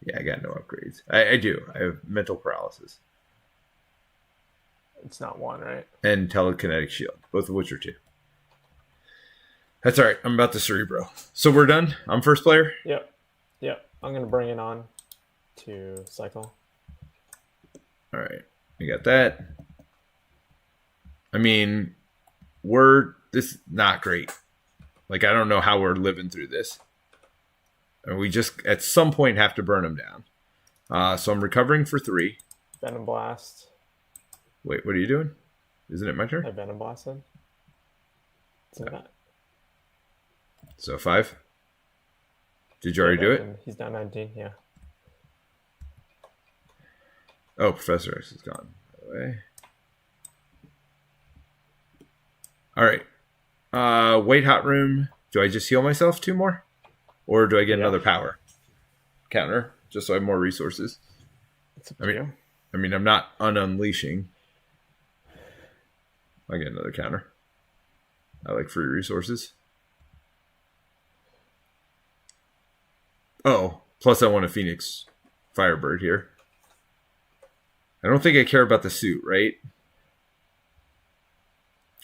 Yeah, I got no upgrades. I do. I have Mental Paralysis. It's not 1, right? And Telekinetic Shield, both of which are 2. That's all right. I'm about to Cerebro. So we're done. I'm first player. Yep. I'm going to bring it on to cycle. All right. We got that. I mean, this is not great. Like, I don't know how we're living through this. And we just, at some point, have to burn them down. So I'm recovering for 3. Venom Blast. Wait, what are you doing? Isn't it my turn? I Venom Blasted. Not. So 5. Did you already do it? He's down 19, yeah. Oh, Professor X is gone. By the way. All right. White Hot Room. Do I just heal myself 2 more? Or do I get another power counter just so I have more resources? It's up to you. I mean, I'm not unleashing. I get another counter. I like free resources. Oh, plus I want a Phoenix Firebird here. I don't think I care about the suit, right?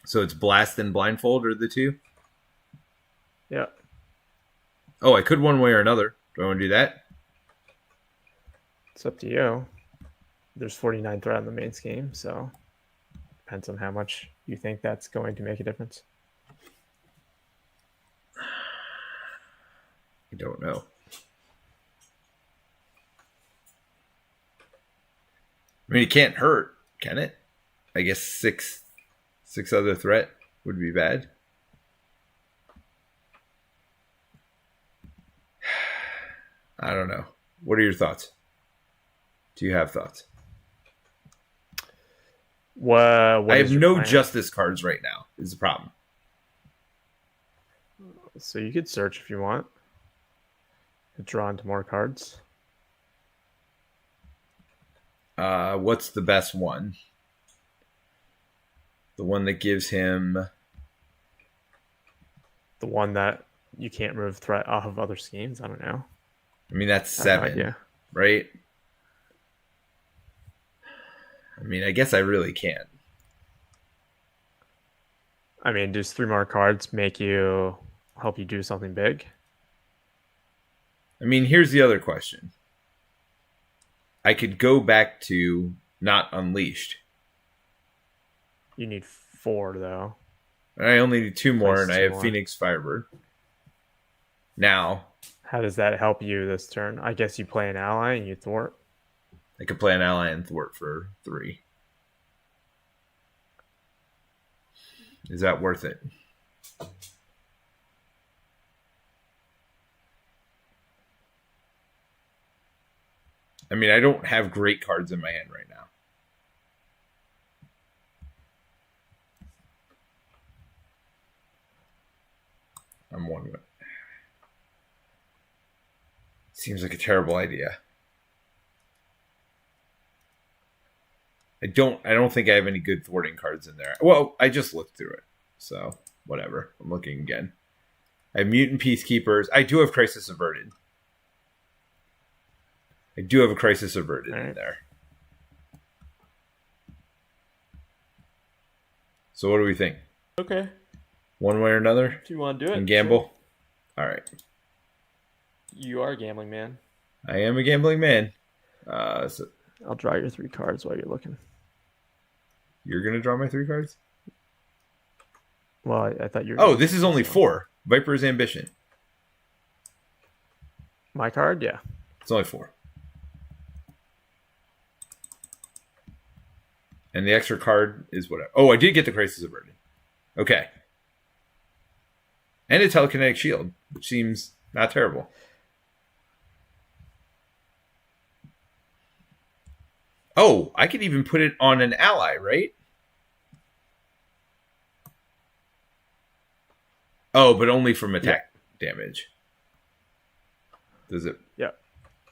So it's Blast and Blindfold are the 2? Yeah. Oh, I could one way or another. Do I want to do that? It's up to you. There's 49 threat in the main scheme, so depends on how much you think that's going to make a difference. I don't know. I mean, it can't hurt, can it? I guess 6 other threat would be bad. I don't know. What are your thoughts? Do you have thoughts? What I have no plan? justice cards right now, is the problem. So you could search if you want. Draw into more cards. What's the best one? The one that gives him... The one that you can't remove threat off of other schemes? I don't know. I mean, that's 7, right? I mean, I guess I really can't. I mean, does 3 more cards help you do something big? I mean, here's the other question. I could go back to not Unleashed. You need 4, though. I only need 2 more, and I have more. Phoenix Firebird. Now, how does that help you this turn? I guess you play an ally and you thwart. I could play an ally and thwart for 3. Is that worth it? I mean, I don't have great cards in my hand right now. I'm one. Seems like a terrible idea. I don't think I have any good thwarting cards in there. Well, I just looked through it. So, whatever. I'm looking again. I have Mutant Peacekeepers. I do have Crisis Averted. I do have a crisis averted All right. in there. So what do we think? Okay. One way or another? If you want to do it. And gamble? Sure. All right. You are a gambling man. I am a gambling man. So I'll draw your 3 cards while you're looking. you're going to draw my 3 cards? Well, I thought you were... Oh, this is only 4. Viper's Ambition. My card? Yeah. It's only 4. And the extra card is whatever. Oh, I did get the Crisis Averted. Okay. And a Telekinetic Shield, which seems not terrible. Oh, I could even put it on an ally, right? Oh, but only from attack damage. Does it? Yeah.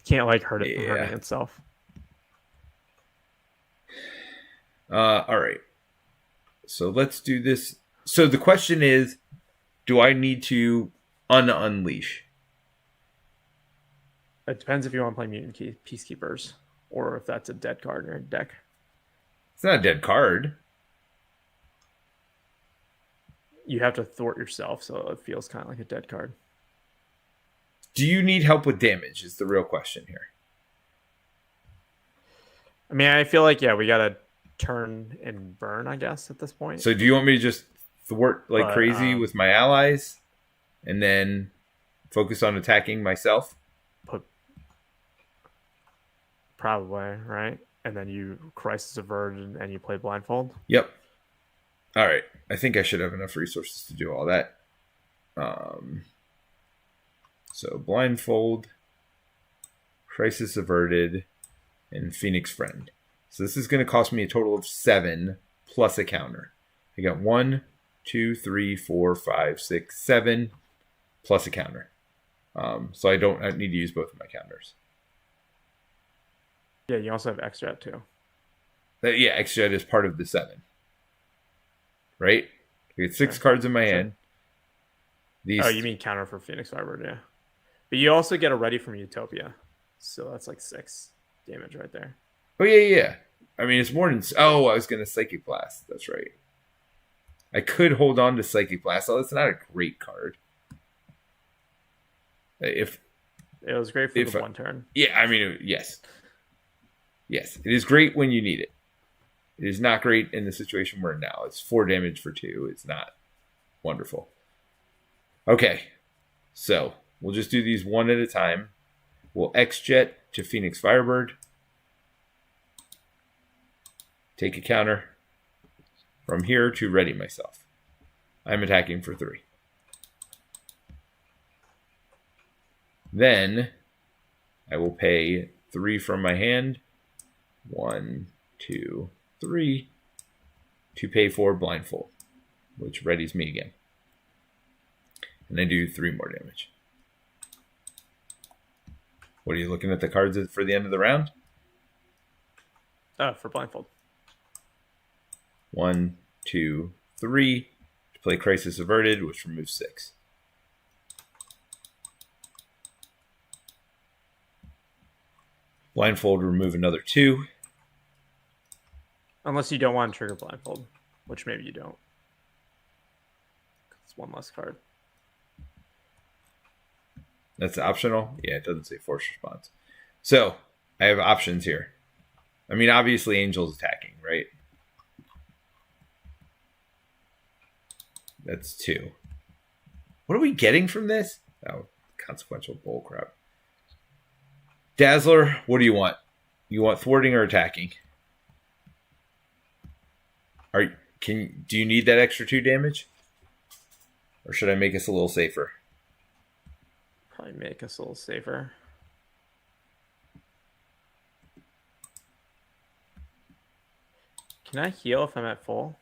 Can't like hurt it from hurting itself. All right. So let's do this. So the question is, do I need to unleash? It depends if you want to play Mutant Peacekeepers or if that's a dead card in your deck. It's not a dead card. You have to thwart yourself, so it feels kind of like a dead card. Do you need help with damage is the real question here. I mean, I feel like, we got to turn and burn, I guess, at this point. So do you want me to just thwart like crazy with my allies and then focus on attacking myself? Probably, right? And then you crisis avert and you play blindfold? Yep. All right. I think I should have enough resources to do all that. So blindfold, crisis averted, and Phoenix Friend. So this is going to cost me a total of 7 plus a counter. I got 1, 2, 3, 4, 5, 6, 7 plus a counter. So I need to use both of my counters. Yeah, you also have extra too. Yeah, extra is part of the 7. Right? I get 6 cards in my hand. Oh, you mean counter for Phoenix Firebird, yeah. But you also get a ready from Utopia. So that's like 6 damage right there. Oh, yeah. I mean, it's more than... Oh, I was going to Psychic Blast. That's right. I could hold on to Psychic Blast. Oh, it's not a great card. It was great for the one turn. Yeah, I mean, yes. Yes, it is great when you need it. It is not great in the situation we're in now. It's 4 damage for 2. It's not wonderful. Okay, so we'll just do these one at a time. We'll X-Jet to Phoenix Firebird. Take a counter. From here to ready myself. I'm attacking for 3. Then I will pay 3 from my hand. 1, 2, 3. To pay for blindfold, which readies me again. And I do 3 more damage. What are you looking at the cards for the end of the round? For blindfold. 1, 2, 3. To play Crisis Averted, which removes 6. Blindfold, remove another 2. Unless you don't want to trigger blindfold, which maybe you don't. It's 1 less card. That's optional? Yeah, it doesn't say force response. So, I have options here. I mean, obviously, Angel's attacking, right? That's 2. What are we getting from this? Oh, consequential bullcrap. Dazzler, what do you want? You want thwarting or attacking? Do you need that extra 2 damage? Or should I make us a little safer? Probably make us a little safer. Can I heal if I'm at full?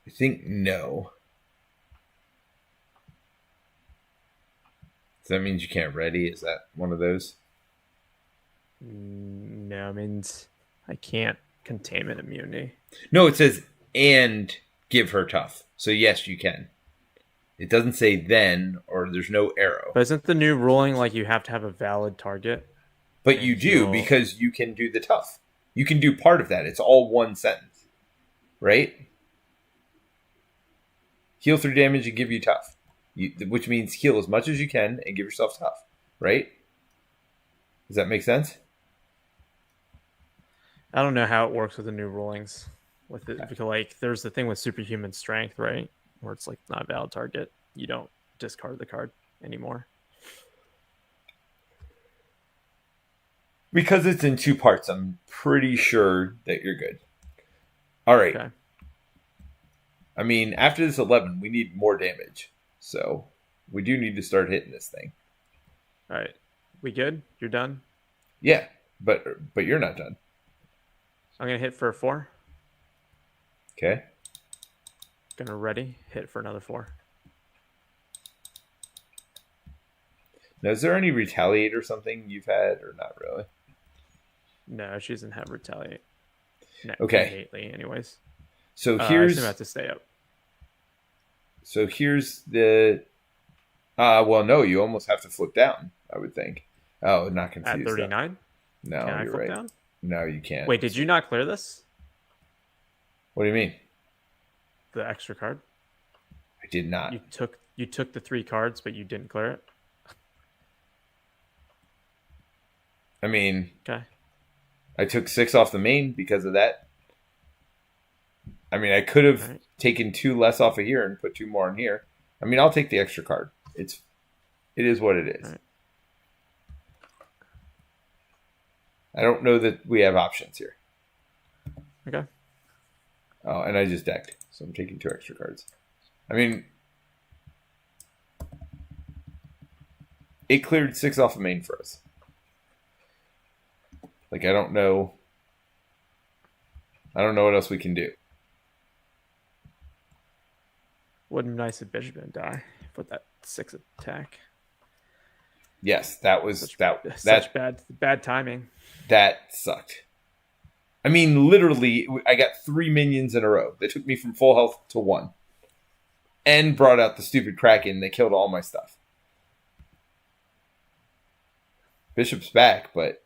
I think no. So that means you can't ready? Is that one of those? No, it means I can't containment immunity. No, it says and give her tough. So yes, you can. It doesn't say then or there's no arrow. But isn't the new ruling like you have to have a valid target? But you do because you can do the tough. You can do part of that. It's all one sentence. Right? Heal 3 damage and give you tough. Which means heal as much as you can and give yourself tough. Right? Does that make sense? I don't know how it works with the new rulings. With it, because like there's the thing with superhuman strength, right? Where it's like not a valid target. You don't discard the card anymore. Because it's in 2 parts, I'm pretty sure that you're good. All right. Okay. I mean, after this 11, we need more damage. So we do need to start hitting this thing. All right. We good? You're done? Yeah, but you're not done. I'm going to hit for a 4. Okay. Gonna ready, hit for another 4. Now, is there any retaliate or something you've had, or not really? No, she doesn't have retaliate. No, okay. Innately, anyways. So here's. I have to stay up. So here's the. Well, no, you almost have to flip down. I would think. Oh, not confused. At 39. No, can I you're flip right. Down? No, you can't. Wait, did you not clear this? What do you mean? The extra card. I did not. You took the 3 cards, but you didn't clear it. I mean, okay. I took 6 off the main because of that. I mean, I could have taken 2 less off of here and put 2 more in here. I mean, I'll take the extra card. It is what it is. Right. I don't know that we have options here. Okay. Oh, and I just decked, so I'm taking 2 extra cards. I mean, it cleared 6 off of main for us. Like, I don't know what else we can do. Wouldn't be nice if Bishop didn't die. Put that 6 attack. Yes, that was such bad timing. That sucked. I mean, literally, I got 3 minions in a row. They took me from full health to 1. And brought out the stupid Kraken that killed all my stuff. Bishop's back, but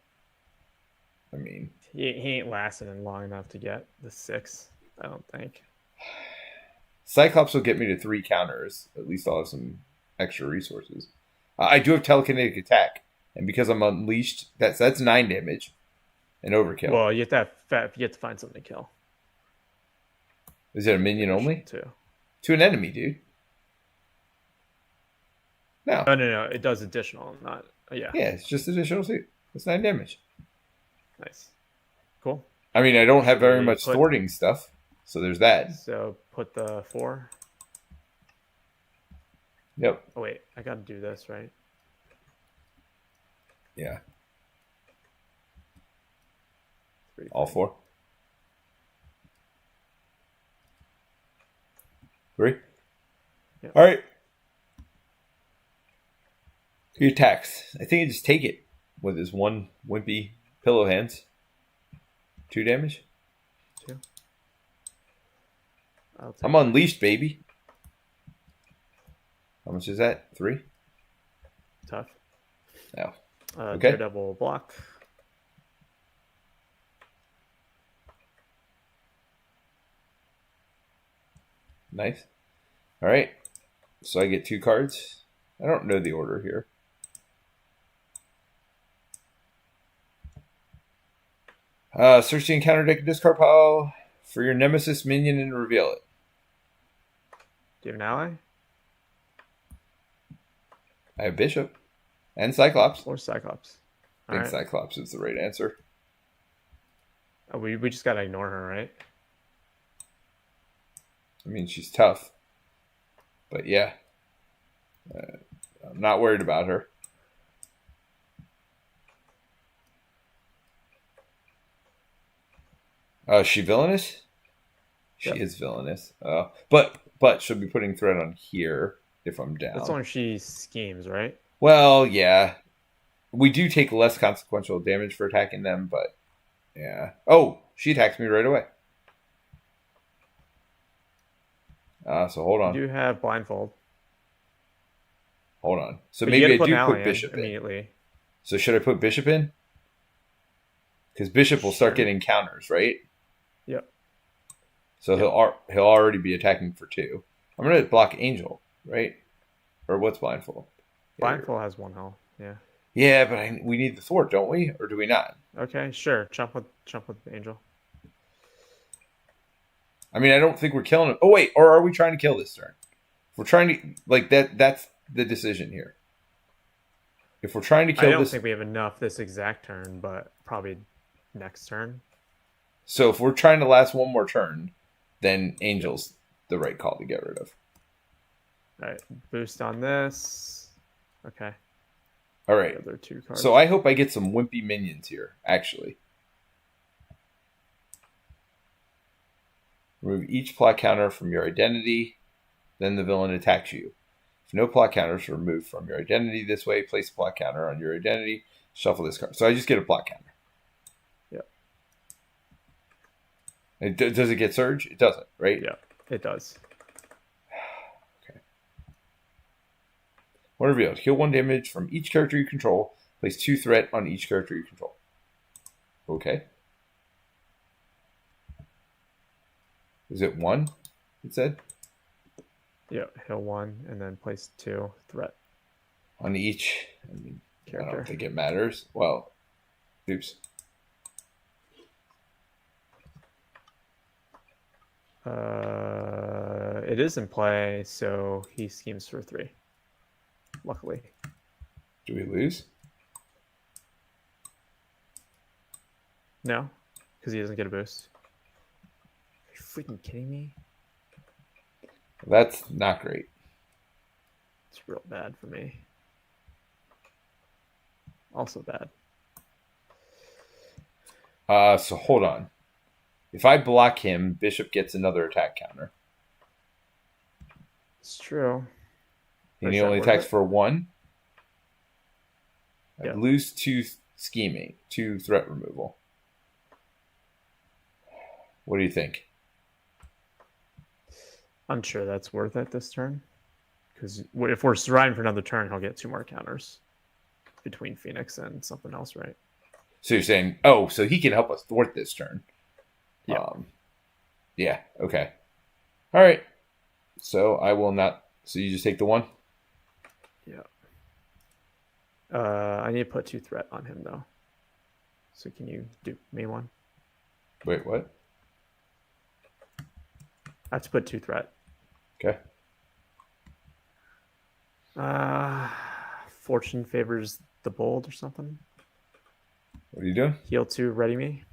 I mean, he ain't lasting long enough to get the 6, I don't think. Cyclops will get me to 3 counters. At least I'll have some extra resources. I do have telekinetic attack, and because I'm unleashed, that's 9 damage and overkill. Well, you have to find something to kill. Is it a minion only? 2. To an enemy, dude. No. No. It does additional, not yeah. Yeah, it's just additional 2. It's 9 damage. Nice. Cool. I mean, I don't have very much thwarting stuff, so there's that. So put the 4. Yep. Oh wait, I gotta do this, right? Yeah. All 4. 3. Yep. All right. He attacks. I think you just take it with his 1 wimpy pillow hands. 2 damage. 2. I'm unleashed, baby. How much is that? 3? Tough. Oh. Okay. Daredevil block. Nice. All right. So I get 2 cards. I don't know the order here. Search the encounter deck and discard pile for your nemesis minion and reveal it. Do you have an ally? I have Bishop and Cyclops. Or Cyclops. I think Cyclops is the right answer. Oh, we just gotta ignore her, right? I mean, she's tough. But yeah. I'm not worried about her. Is she villainous? She is villainous. But she'll be putting threat on here if I'm down. That's when she schemes, right? Well, yeah. We do take less consequential damage for attacking them, but yeah. Oh, she attacks me right away. So hold on. You do have blindfold. Hold on. So maybe I do put Bishop in. Immediately. So should I put Bishop in? Because Bishop will start Sure. getting counters, right? Yep. So he'll already be attacking for 2. I'm gonna block Angel, right? Or what's Blindfold? Blindfold has 1 health. Yeah. Yeah, but we need the thwart, don't we? Or do we not? Okay, sure. Jump with Angel. I mean, I don't think we're killing him. Oh wait, or are we trying to kill this turn? If we're trying to like that. That's the decision here. If we're trying to kill I don't this, think we have enough this exact turn, but probably next turn. so if we're trying to last one more turn, then Angel's the right call to get rid of. All right, boost on this. Okay. All right. The other 2 cards. So I hope I get some wimpy minions here. Actually, remove each plot counter from your identity. Then the villain attacks you. If no plot counters are removed from your identity this way, place a plot counter on your identity. Shuffle this card. So I just get a plot counter. Yep. Does it get surge? It doesn't, right? Yeah, it does. Okay. When revealed, heal 1 damage from each character you control. Place 2 threat on each character you control. Okay. Is it 1? It said? Yeah, heal 1 and then place 2 threat On each. I mean, character. I don't think it matters. Well, oops. It is in play, so he schemes for 3. Luckily. Do we lose? No, because he doesn't get a boost. Are you freaking kidding me? That's not great. It's real bad for me. Also bad. So hold on. If I block him, Bishop gets another attack counter. It's true. And he only attacks for 1. I Yep. lose 2 scheming, 2 threat removal. What do you think? I'm sure that's worth it this turn. Because if we're surviving for another turn, he'll get 2 more counters between Phoenix and something else, right? So you're saying, oh, so he can help us thwart this turn. Yeah. Yeah, okay. All right. So I will not. So you just take the 1? Yeah. I need to put 2 threat on him, though. So can you do me 1? Wait, what? I have to put 2 threat. Okay. Fortune favors the bold or something. What are you doing? Heal 2, ready me.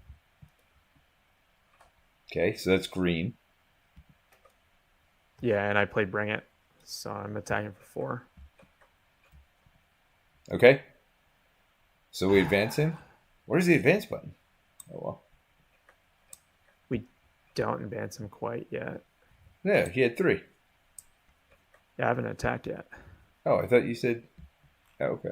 Okay, so that's green. Yeah, and I played Bring It, so I'm attacking for 4. Okay. So we advance him. Where's the advance button? Oh, well. We don't advance him quite yet. Yeah, he had 3. Yeah, I haven't attacked yet. Oh, I thought you said... Oh, okay.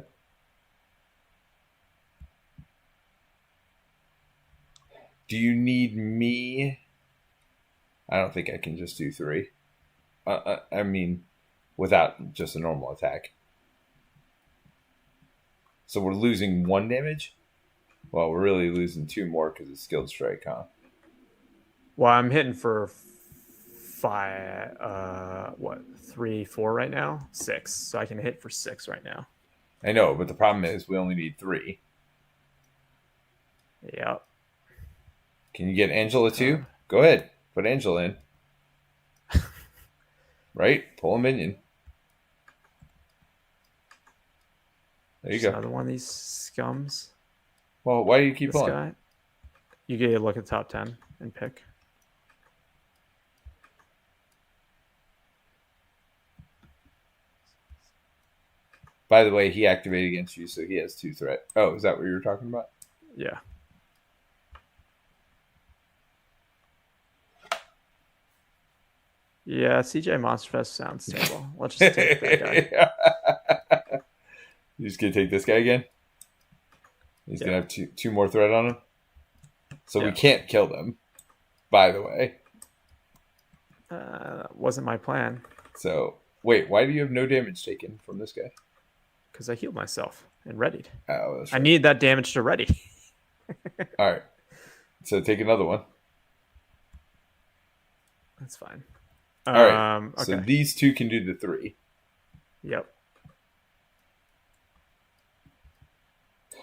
Do you need me? I don't think I can just do 3. I mean, without just a normal attack. So we're losing 1 damage? Well, we're really losing 2 more because it's skilled strike, huh? Well, I'm hitting for 5, 3, 4 right now? 6. So I can hit for 6 right now. I know, but the problem is we only need 3. Yep. Can you get Angela too? Go ahead. Put Angela in. Right? Pull a minion. There you go. Another one of these scums. Well, why do you keep This on? guy. You get to look at the top 10 and pick. By the way, he activated against you, so he has 2 threat. Oh, is that what you were talking about? Yeah. Yeah, CJ Monsterfest sounds terrible. Let's just take that guy. You just gonna take this guy again? He's gonna have two more threat on him. So we can't kill them, by the way. Wasn't my plan. So wait, why do you have no damage taken from this guy? Because I healed myself and readied. Oh, that's right. I need that damage to ready. All right. So take another one. That's fine. All right. So Okay. these two can do the 3, Yep.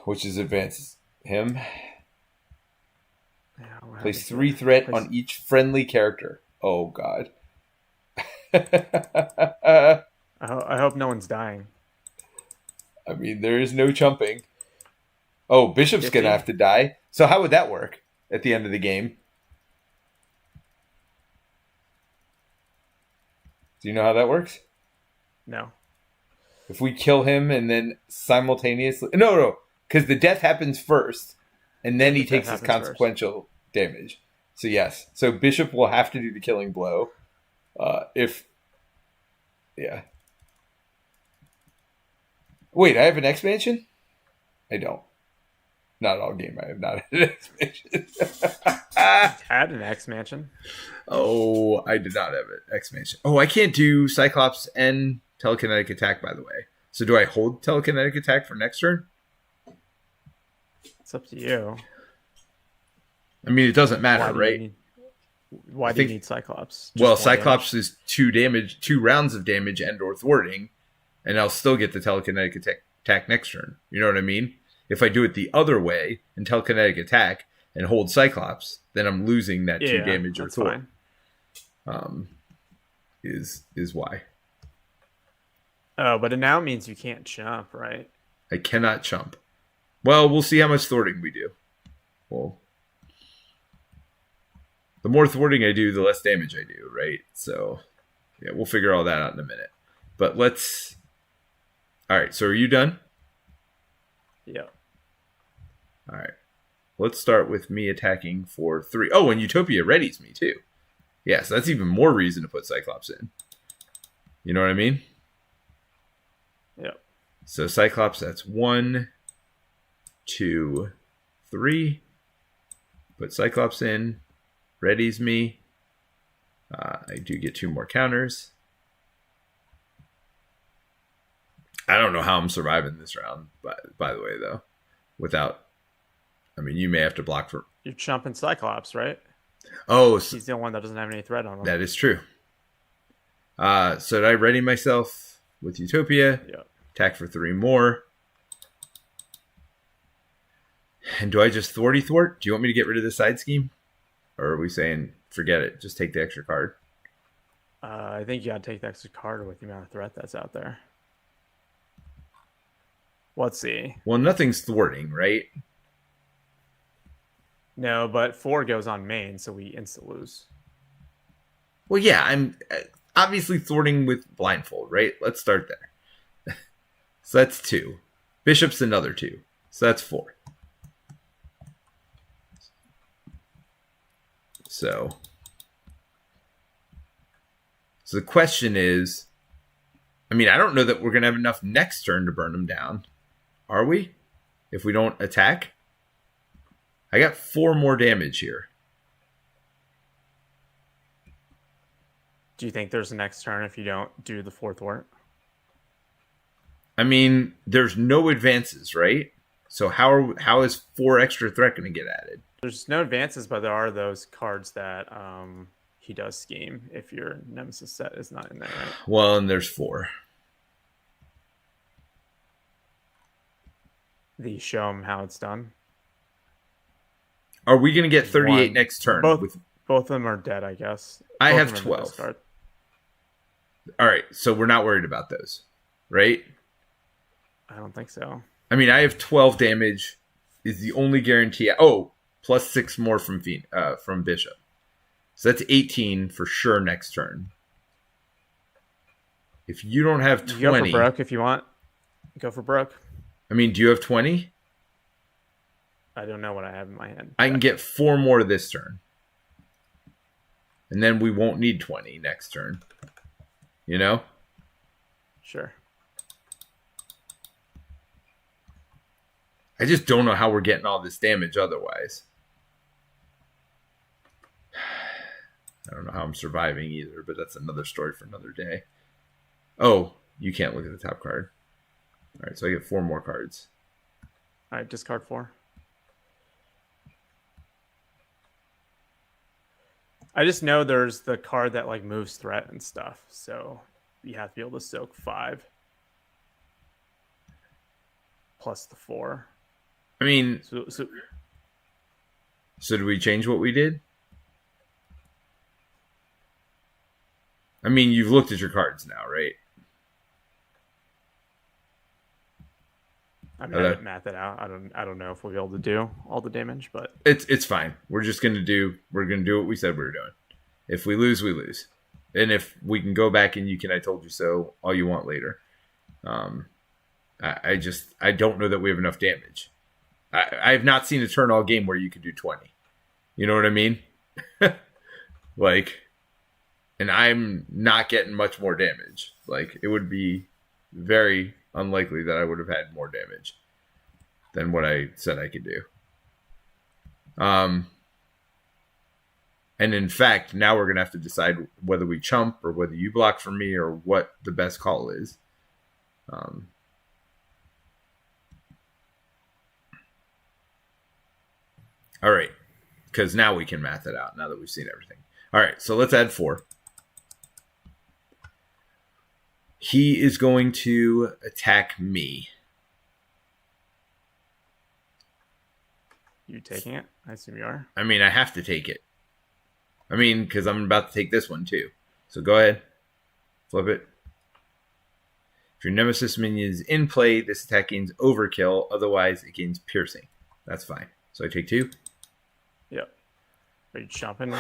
which is advances him. Yeah, what Place happens 3 here? threat Place... on each friendly character. Oh God. I hope no one's dying. I mean, there is no chumping. Oh, Bishop's gonna 50? have to die. So how would that work at the end of the game? Do you know how that works? No. If we kill him and then simultaneously, no, because the death happens first, and then Yeah, he the death takes his happens first. consequential damage. So yes, so Bishop will have to do the killing blow. If yeah, wait, I have an expansion. I don't. Not all game. I have not had an expansion. Had an X mansion. Oh, I did not have an expansion. Oh, I can't do Cyclops and telekinetic attack, by the way. So do I hold telekinetic attack for next turn? It's up to you. I mean, it doesn't matter, right? Why do you need Cyclops? Well, Just more Cyclops damage? is 2 rounds of damage and or thwarting, and I'll still get the telekinetic attack next turn. You know what I mean? If I do it the other way and telekinetic attack and hold Cyclops, then I'm losing that 2 damage or that's thwart. Fine. Is why. Oh, but it now means you can't jump, right? I cannot chump. Well, we'll see how much thwarting we do. Well, the more thwarting I do, the less damage I do, right? So, yeah, we'll figure all that out in a minute. But let's... All right, so are you done? Yep. All right. Let's start with me attacking for 3. Oh, and Utopia readies me, too. Yeah, so that's even more reason to put Cyclops in. You know what I mean? Yep. So Cyclops, that's 1, 2, 3. Put Cyclops in. Readies me. I do get 2 more counters. I don't know how I'm surviving this round, by the way, though. Without... I mean, you may have to block for... You're chumping Cyclops, right? Oh, so He's the one that doesn't have any threat on him. that is true. So did I ready myself with Utopia? Yep. Attack for 3 more. And do I just thwarty thwart? Do you want me to get rid of the side scheme? Or are we saying, forget it, just take the extra card? I think you gotta take the extra card with the amount of threat that's out there. Let's see. Well, nothing's thwarting, right? No, but 4 goes on main, so we insta lose. Well, yeah, I'm obviously thwarting with blindfold, right? Let's start there. So that's 2. Bishop's another 2. So that's 4. So the question is, I mean, I don't know that we're going to have enough next turn to burn them down. Are we? If we don't attack? I got 4 more damage here. Do you think there's a next turn if you don't do the 4th thwart? I mean, there's no advances, right? So how is 4 extra threat going to get added? There's no advances, but there are those cards that he does scheme if your Nemesis set is not in there, right? Well, and there's 4. The show him how it's done. Are we going to get 38 1. next turn? Both of them are dead, I guess. I Both have of them are 12. discard. All right, so we're not worried about those, right? I don't think so. I mean, I have 12 damage. Is the only guarantee. Oh, plus 6 more from Bishop. So that's 18 for sure next turn. If you don't have 20... You go for broke if you want. Go for broke. I mean, do you have 20? I don't know what I have in my hand. I can get 4 more this turn. And then we won't need 20 next turn. You know? Sure. I just don't know how we're getting all this damage otherwise. I don't know how I'm surviving either, but that's another story for another day. Oh, you can't look at the top card. All right, so I get 4 more cards. All right, discard 4. I just know there's the card that like moves threat and stuff, so you have to be able to soak 5 plus the 4. I mean, So did we change what we did? I mean, you've looked at your cards now, right? I mean, I didn't math it out. I don't know if we'll be able to do all the damage, but it's fine. We're gonna do what we said we were doing. If we lose, we lose. And if we can go back and you can I told you so all you want later. I don't know that we have enough damage. I have not seen a turn all game where you could do 20. You know what I mean? Like, and I'm not getting much more damage. Like, it would be very unlikely that I would have had more damage than what I said I could do. And in fact, now we're going to have to decide whether we chump or whether you block for me or what the best call is. All right. Because now we can math it out now that we've seen everything. All right. So let's add 4. He is going to attack me. You taking it? I assume you are. I mean, I have to take it. I mean, because I'm about to take this one too. So go ahead. Flip it. If your Nemesis minion is in play, this attack gains overkill. Otherwise, it gains piercing. That's fine. So I take 2. Yep. Are you chomping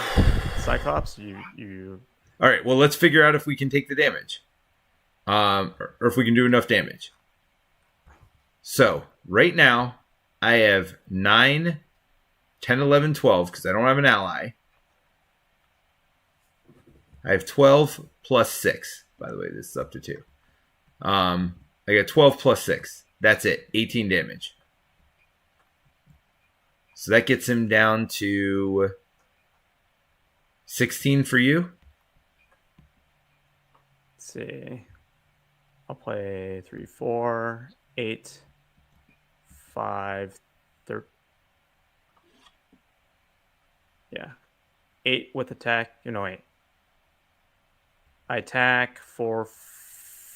Cyclops? You. All right. Well, let's figure out if we can take the damage. Or if we can do enough damage. So, right now, I have 9, 10, 11, 12, because I don't have an ally. I have 12 plus 6. By the way, this is up to 2. I got 12 plus 6. That's it. 18 damage. So that gets him down to 16 for you. Let's see. I'll play 3, 4, 8, 5, 13. Yeah. 8 with attack. No, 8. I attack for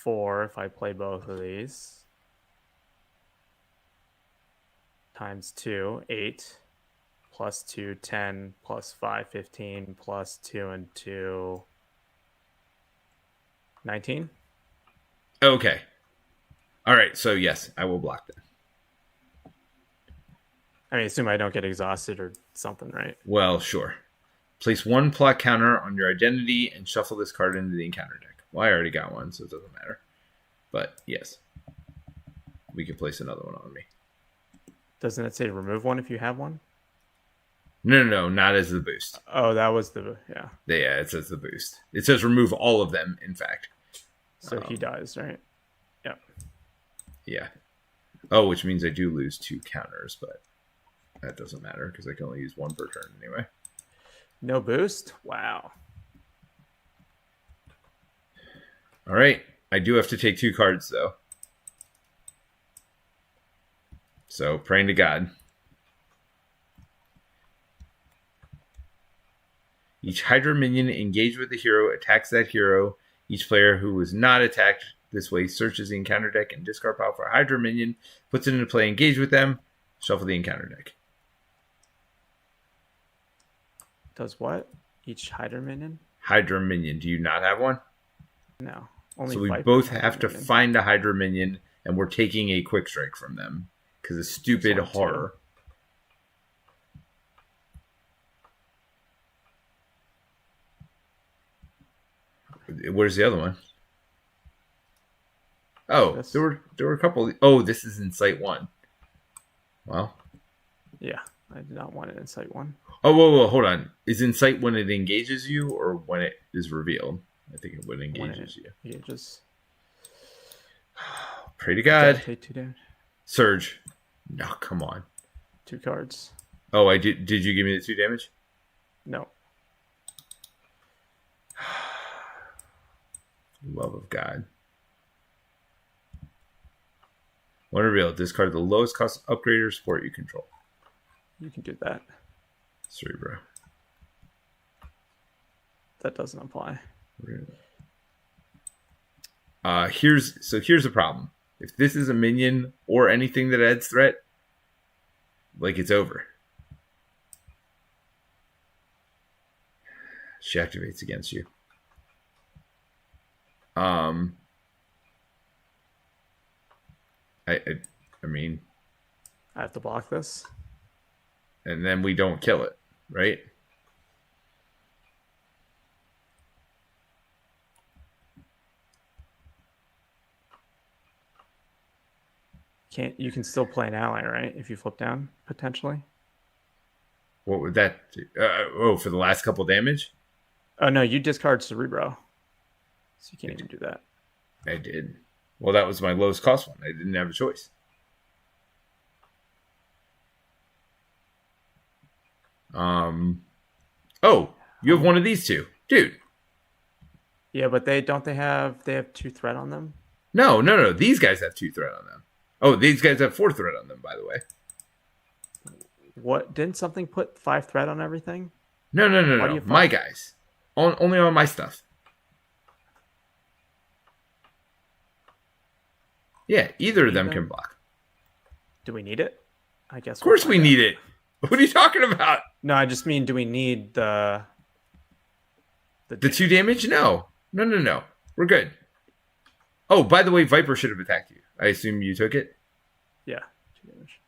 4 if I play both of these. Times 2, 8. Plus 2, 10. Plus 5, 15. Plus 2 and 2, 19. Okay. All right. So, yes, I will block that. I mean, assume I don't get exhausted or something, right? Well, sure. Place 1 plot counter on your identity and shuffle this card into the encounter deck. Well, I already got one, so it doesn't matter. But, yes. We can place another one on me. Doesn't it say remove one if you have one? No, not as the boost. Oh, that was the, yeah. Yeah, it says the boost. It says remove all of them, in fact. So he dies, right? Yeah. Yeah. Oh, which means I do lose 2 counters, but that doesn't matter because I can only use 1 per turn anyway. No boost? Wow. All right. I do have to take 2 cards, though. So, praying to God. Each Hydra minion engaged with the hero attacks that hero. Each player who was not attacked this way searches the encounter deck and discard pile for a Hydra minion, puts it into play, engage with them, shuffle the encounter deck. Does what? Each Hydra minion? Hydra minion. Do you not have one? No. Only so we both have to find a Hydra minion, and we're taking a quick strike from them because of stupid horror. Where's the other one? Oh, there were a couple. Oh, this is Insight 1. Well. Yeah, I did not want an Insight 1. Oh, whoa, hold on. Is Insight when it engages you or when it is revealed? I think it would engages you. Engages. Pray to God. Take 2 damage. Surge. No, come on. 2 cards. Oh, I did. Did you give me the 2 damage? No. Love of God. One reveal. Discard the lowest cost upgrade or support you control. You can do that. Sorry, bro. that doesn't apply. Here's the problem. If this is a minion or anything that adds threat, like it's over. She activates against you. I mean, I have to block this. And then we don't kill it, right? You can still play an ally, right? If you flip down, potentially. What would that do? For the last couple damage? Oh, no, you discard Cerebro. So you can't even do that. I did. Well, that was my lowest cost one. I didn't have a choice. Oh, you have one of these two. Dude. Yeah, but they have 2 threat on them? No. These guys have 2 threat on them. Oh, these guys have 4 threat on them, by the way. What? Didn't something put 5 threat on everything? No. My guys. Only on my stuff. Yeah, either of them can block. Do we need it? I guess. Of course we need it. What are you talking about? No, I just mean, do we need the 2 damage? No. We're good. Oh, by the way, Viper should have attacked you. I assume you took it? Yeah, 2 damage.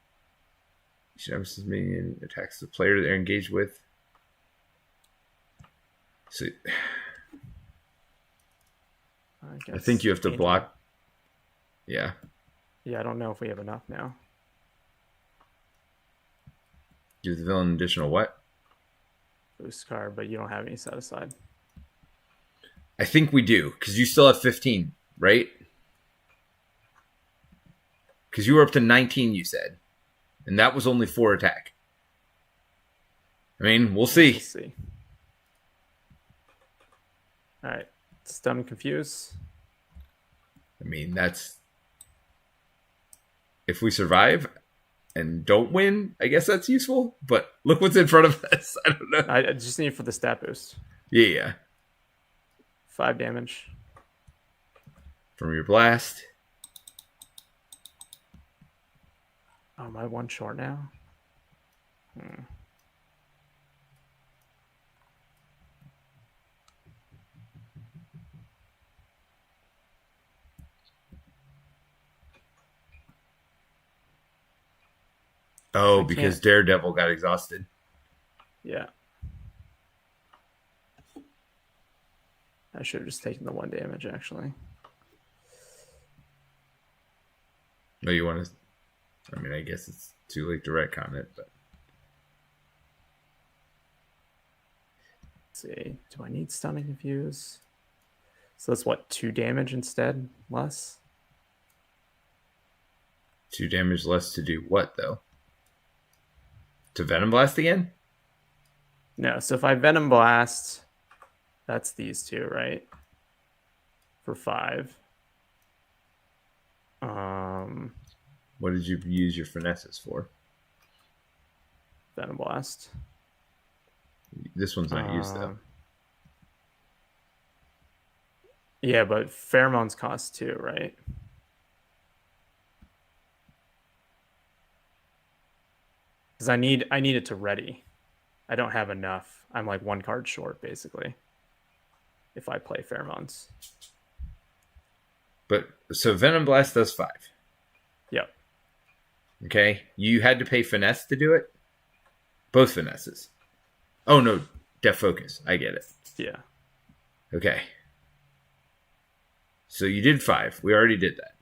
You should have this minion attacks the player they're engaged with. So, I think you have to block. Yeah. Yeah, I don't know if we have enough now. Give the villain additional what? Boost card, but you don't have any set aside. I think we do, because you still have 15, right? Because you were up to 19, you said. And that was only 4 attack. I mean, we'll see. We'll see. All right. Stun and confuse. I mean, that's... If we survive and don't win, I guess that's useful. But look what's in front of us. I don't know. I just need it for the stat boost. Yeah. 5 damage. From your blast. Oh, am I 1 short now? Oh, because Daredevil got exhausted. Yeah. I should have just taken the 1 damage, actually. No, you want to... I mean, I guess it's too late to retcon it, but... Let's see. Do I need stun and confuse? So that's what, 2 damage instead? Less? 2 damage less to do what, though? To Venom Blast again? No, so if I Venom Blast, that's these 2, right? For 5. What did you use your finesses for? Venom Blast. This one's not used, though. Yeah, but pheromones cost 2, right? Because I need it to ready. I don't have enough. I'm like 1 card short, basically. If I play pheromones. But so Venom Blast does 5. Yep. Okay. You had to pay finesse to do it? Both finesses. Oh no, Def Focus. I get it. Yeah. Okay. So you did 5. We already did that.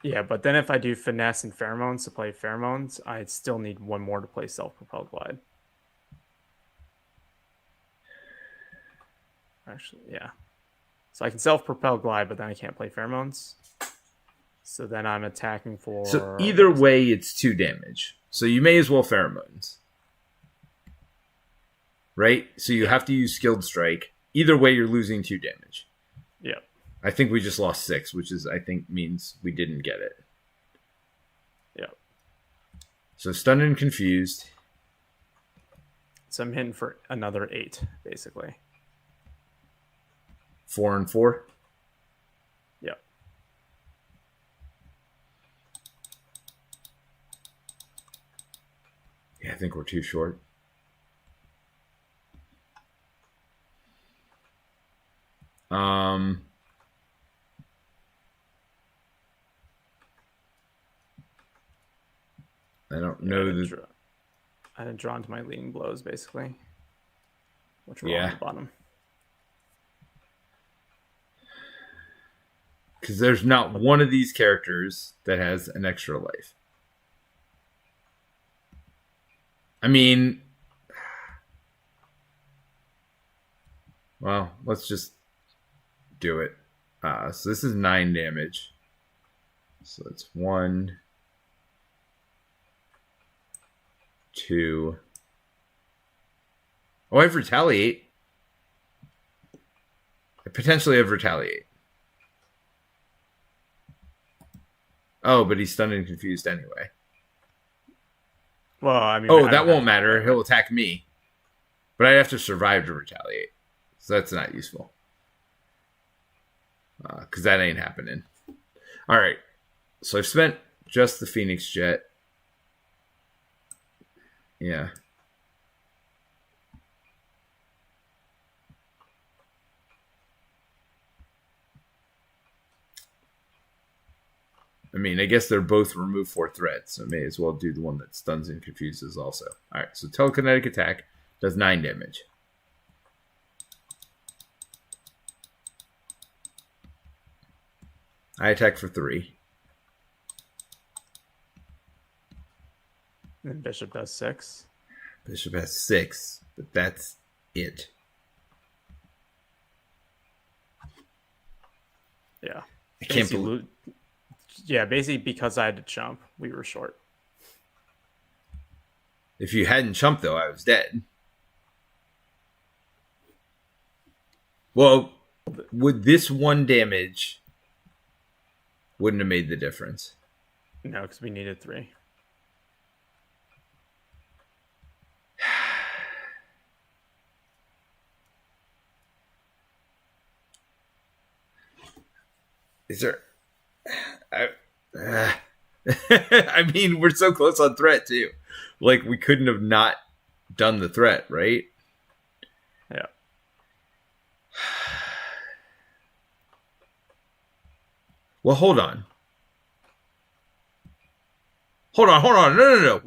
Yeah, but then if I do finesse and pheromones to play pheromones, I still need 1 more to play self-propelled glide. Actually, yeah. So I can self-propel glide, but then I can't play pheromones. So then I'm attacking for... So either way, it's 2 damage. So you may as well pheromones. Right? So you have to use Skilled Strike. Either way, you're losing 2 damage. Yep. I think we just lost 6, which is, I think, means we didn't get it. Yep. So stunned and confused. So I'm hitting for another 8, basically. 4 and 4. Yep. Yeah, I think we're too short. I don't know. I didn't draw into my leading blows, basically. Which were on the bottom. Because there's not one of these characters that has an extra life. I mean, well, let's just do it. So this is 9 damage. So it's 1, 2. Oh, I have retaliate. I potentially have retaliate. Oh, but he's stunned and confused anyway. Well, I mean... Oh, that won't matter. He'll attack me. But I have to survive to retaliate. So that's not useful. Because that ain't happening. Alright. So I've spent just the Phoenix Jet. Yeah. I mean, I guess they're both remove 4 threats, so I may as well do the one that stuns and confuses also. Alright, so telekinetic attack does 9 damage. I attack for 3. And Bishop does 6. Bishop has 6, but that's it. Yeah. I can't believe... Yeah, basically because I had to jump, we were short. If you hadn't jumped, though, I was dead. Well, would this 1 damage wouldn't have made the difference? No, because we needed 3. Is there... I mean, we're so close on threat, too. Like, we couldn't have not done the threat, right? Yeah. Well, hold on. Hold on. No.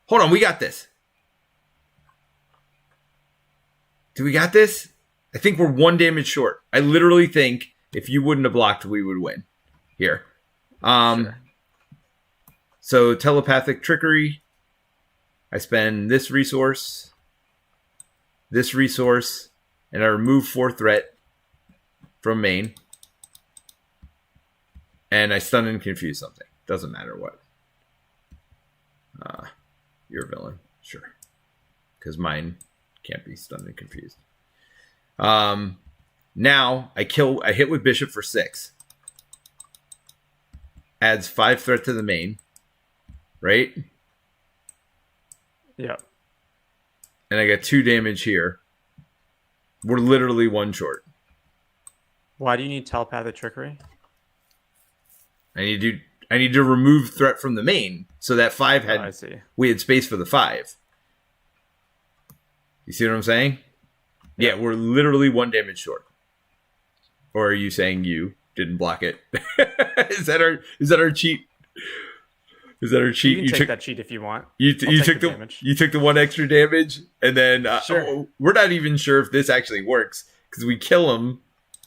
Hold on, we got this. Do we got this? I think we're 1 damage short. I literally think if you wouldn't have blocked, we would win. Here. Sure. So telepathic trickery. I spend this resource, and I remove 4 threat from main. And I stun and confuse something. Doesn't matter what. You're a villain. Sure. Because mine can't be stunned and confused. Now I hit with Bishop for 6. Adds 5 threat to the main. Right? Yeah. And I got 2 damage here. We're literally 1 short. Why do you need telepathic trickery? I need to remove threat from the main. So that 5 had... I see. We had space for the 5. You see what I'm saying? Yeah, we're literally 1 damage short. Or are you saying you didn't block it? Is that our cheat? Is that our cheat? You can take that cheat if you want. You took the 1 extra damage, and then sure. We're not even sure if this actually works because we kill him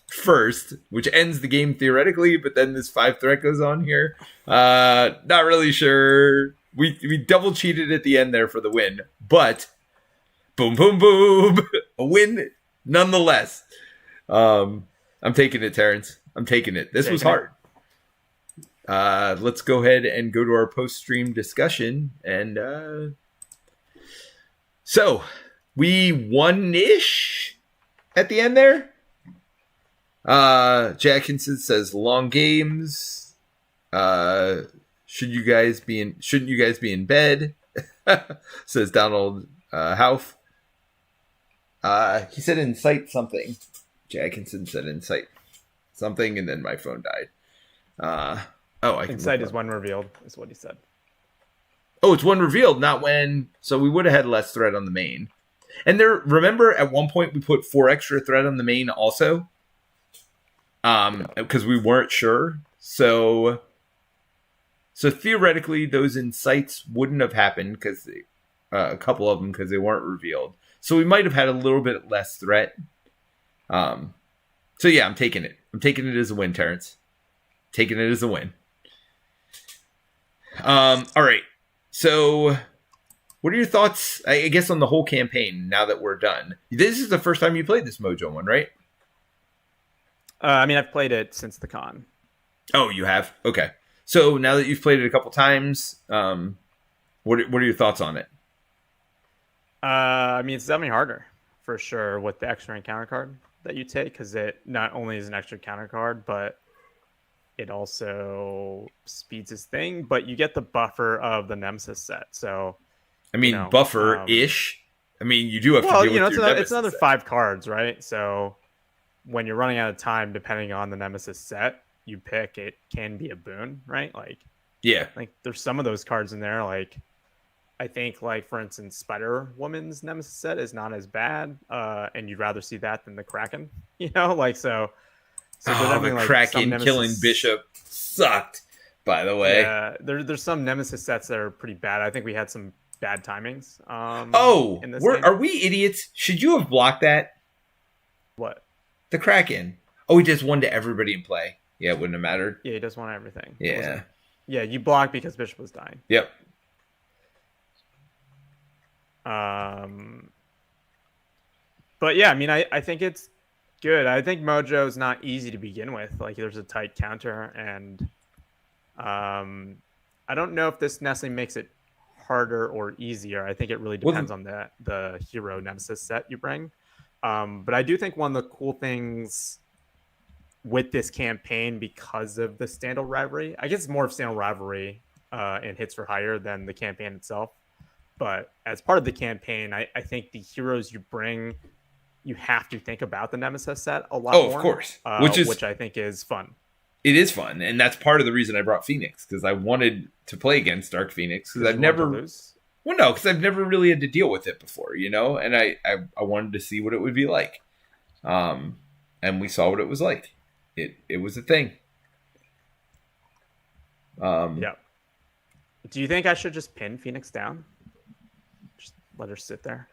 first, which ends the game theoretically. But then this 5 threat goes on here. Not really sure. We double cheated at the end there for the win, but boom, boom, boom, a win nonetheless. I'm taking it, Terence. I'm taking it. This was hard. Let's go ahead and go to our post-stream discussion. And so we won-ish at the end there. Jackinson says long games. Shouldn't you guys be in bed? Says Donald Houff. He said incite something. Jackinson said insight something, and then my phone died. I can Insight is when revealed, is what he said. Oh, it's when revealed, not when. So we would have had less thread on the main. And remember, at one point we put 4 extra thread on the main also, because we weren't sure. So theoretically, those insights wouldn't have happened because a couple of them because they weren't revealed. So we might have had a little bit less threat. So yeah, I'm taking it. I'm taking it as a win, Terence. Taking it as a win. All right. So, what are your thoughts, I guess, on the whole campaign now that we're done? This is the first time you played this Mojo one, right? I mean, I've played it since the con. Oh, you have? Okay. So, now that you've played it a couple times, what are your thoughts on it? I mean, it's definitely harder, for sure, with the extra encounter card that you take, because it not only is an extra counter card, but it also speeds his thing, but you get the buffer of the Nemesis set. So, I mean, buffer-ish. I mean, you do have to deal with your Nemesis it's another set. 5 cards, right? So, when you're running out of time, depending on the Nemesis set you pick, it can be a boon, right? Like, yeah, like there's some of those cards in there. Like, I think, like for instance, Spider Woman's Nemesis set is not as bad, and you'd rather see that than the Kraken. Like so. So the Kraken killing Bishop sucked, by the way. Yeah, there's some Nemesis sets that are pretty bad. I think we had some bad timings. In this game. Are we idiots? Should you have blocked that? What? The Kraken. Oh, he just won to everybody in play. Yeah, it wouldn't have mattered. Yeah, he just won everything. Yeah. Yeah, you blocked because Bishop was dying. Yep. But yeah, I mean, I think it's good. I think Mojo's not easy to begin with. Like, there's a tight counter, and I don't know if this necessarily makes it harder or easier. I think it really depends on the hero Nemesis set you bring. But I do think one of the cool things with this campaign, because of the standard rivalry, I guess it's more of standard rivalry and hits for hire than the campaign itself. But as part of the campaign, I think the heroes you bring, you have to think about the Nemesis set a lot more. Oh, of course. Which I think is fun. It is fun, and that's part of the reason I brought Phoenix, because I wanted to play against Dark Phoenix, because I've never... Well, no, because I've never really had to deal with it before, and I wanted to see what it would be like. And we saw what it was like. It was a thing. Yeah. Do you think I should just pin Phoenix down? Just let her sit there?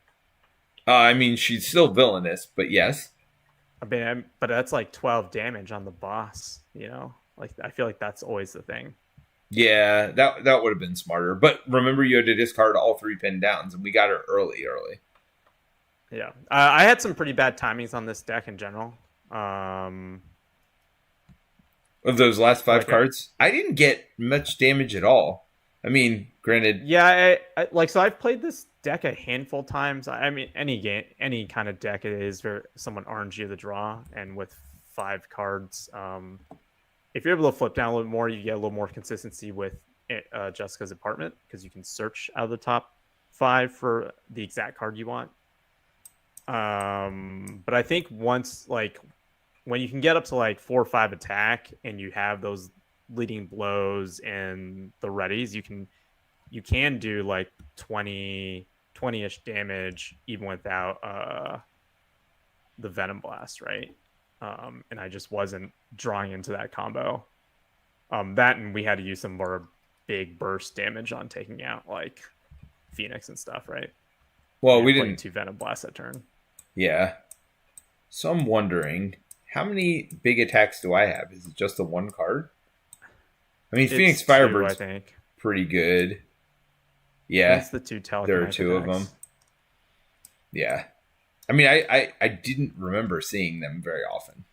I mean, she's still villainous, but yes. I mean, but that's like 12 damage on the boss, Like, I feel like that's always the thing. Yeah, that would have been smarter. But remember, you had to discard all 3 pin downs, and we got her early. Yeah. I had some pretty bad timings on this deck in general. Of those last 5 cards, I didn't get much damage at all. I mean, granted... Yeah, so I've played this deck a handful of times. I mean, any kind of deck, it is very somewhat RNG of the draw, and with 5 cards, if you're able to flip down a little more, you get a little more consistency with Jessica's apartment, because you can search out of the top 5 for the exact card you want. But I think once, like, when you can get up to like 4 or 5 attack, and you have those leading blows and the readies, you can do like 20-ish damage even without the Venom Blast, right? And I just wasn't drawing into that combo. That, and we had to use some more big burst damage on taking out like Phoenix and stuff, right? Well, we didn't 2 Venom Blasts that turn. Yeah. So I'm wondering, how many big attacks do I have? Is it just the 1 card? I mean, Phoenix Firebird's pretty good. Yeah, it's the 2 telekinetic there are 2 attacks. of them. Yeah. I mean, I didn't remember seeing them very often.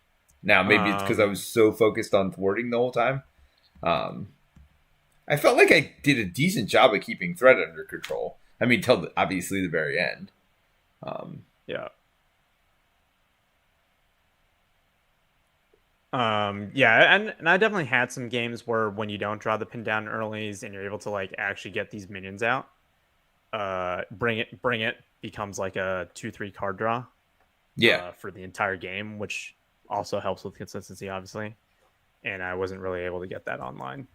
Now, maybe it's because I was so focused on thwarting the whole time. I felt like I did a decent job of keeping threat under control. I mean, till obviously the very end. Yeah. Yeah, and I definitely had some games where when you don't draw the pin down earlys and you're able to like actually get these minions out, bring it becomes like a 2-3 card draw. Yeah. for the entire game, which also helps with consistency, obviously. And I wasn't really able to get that online.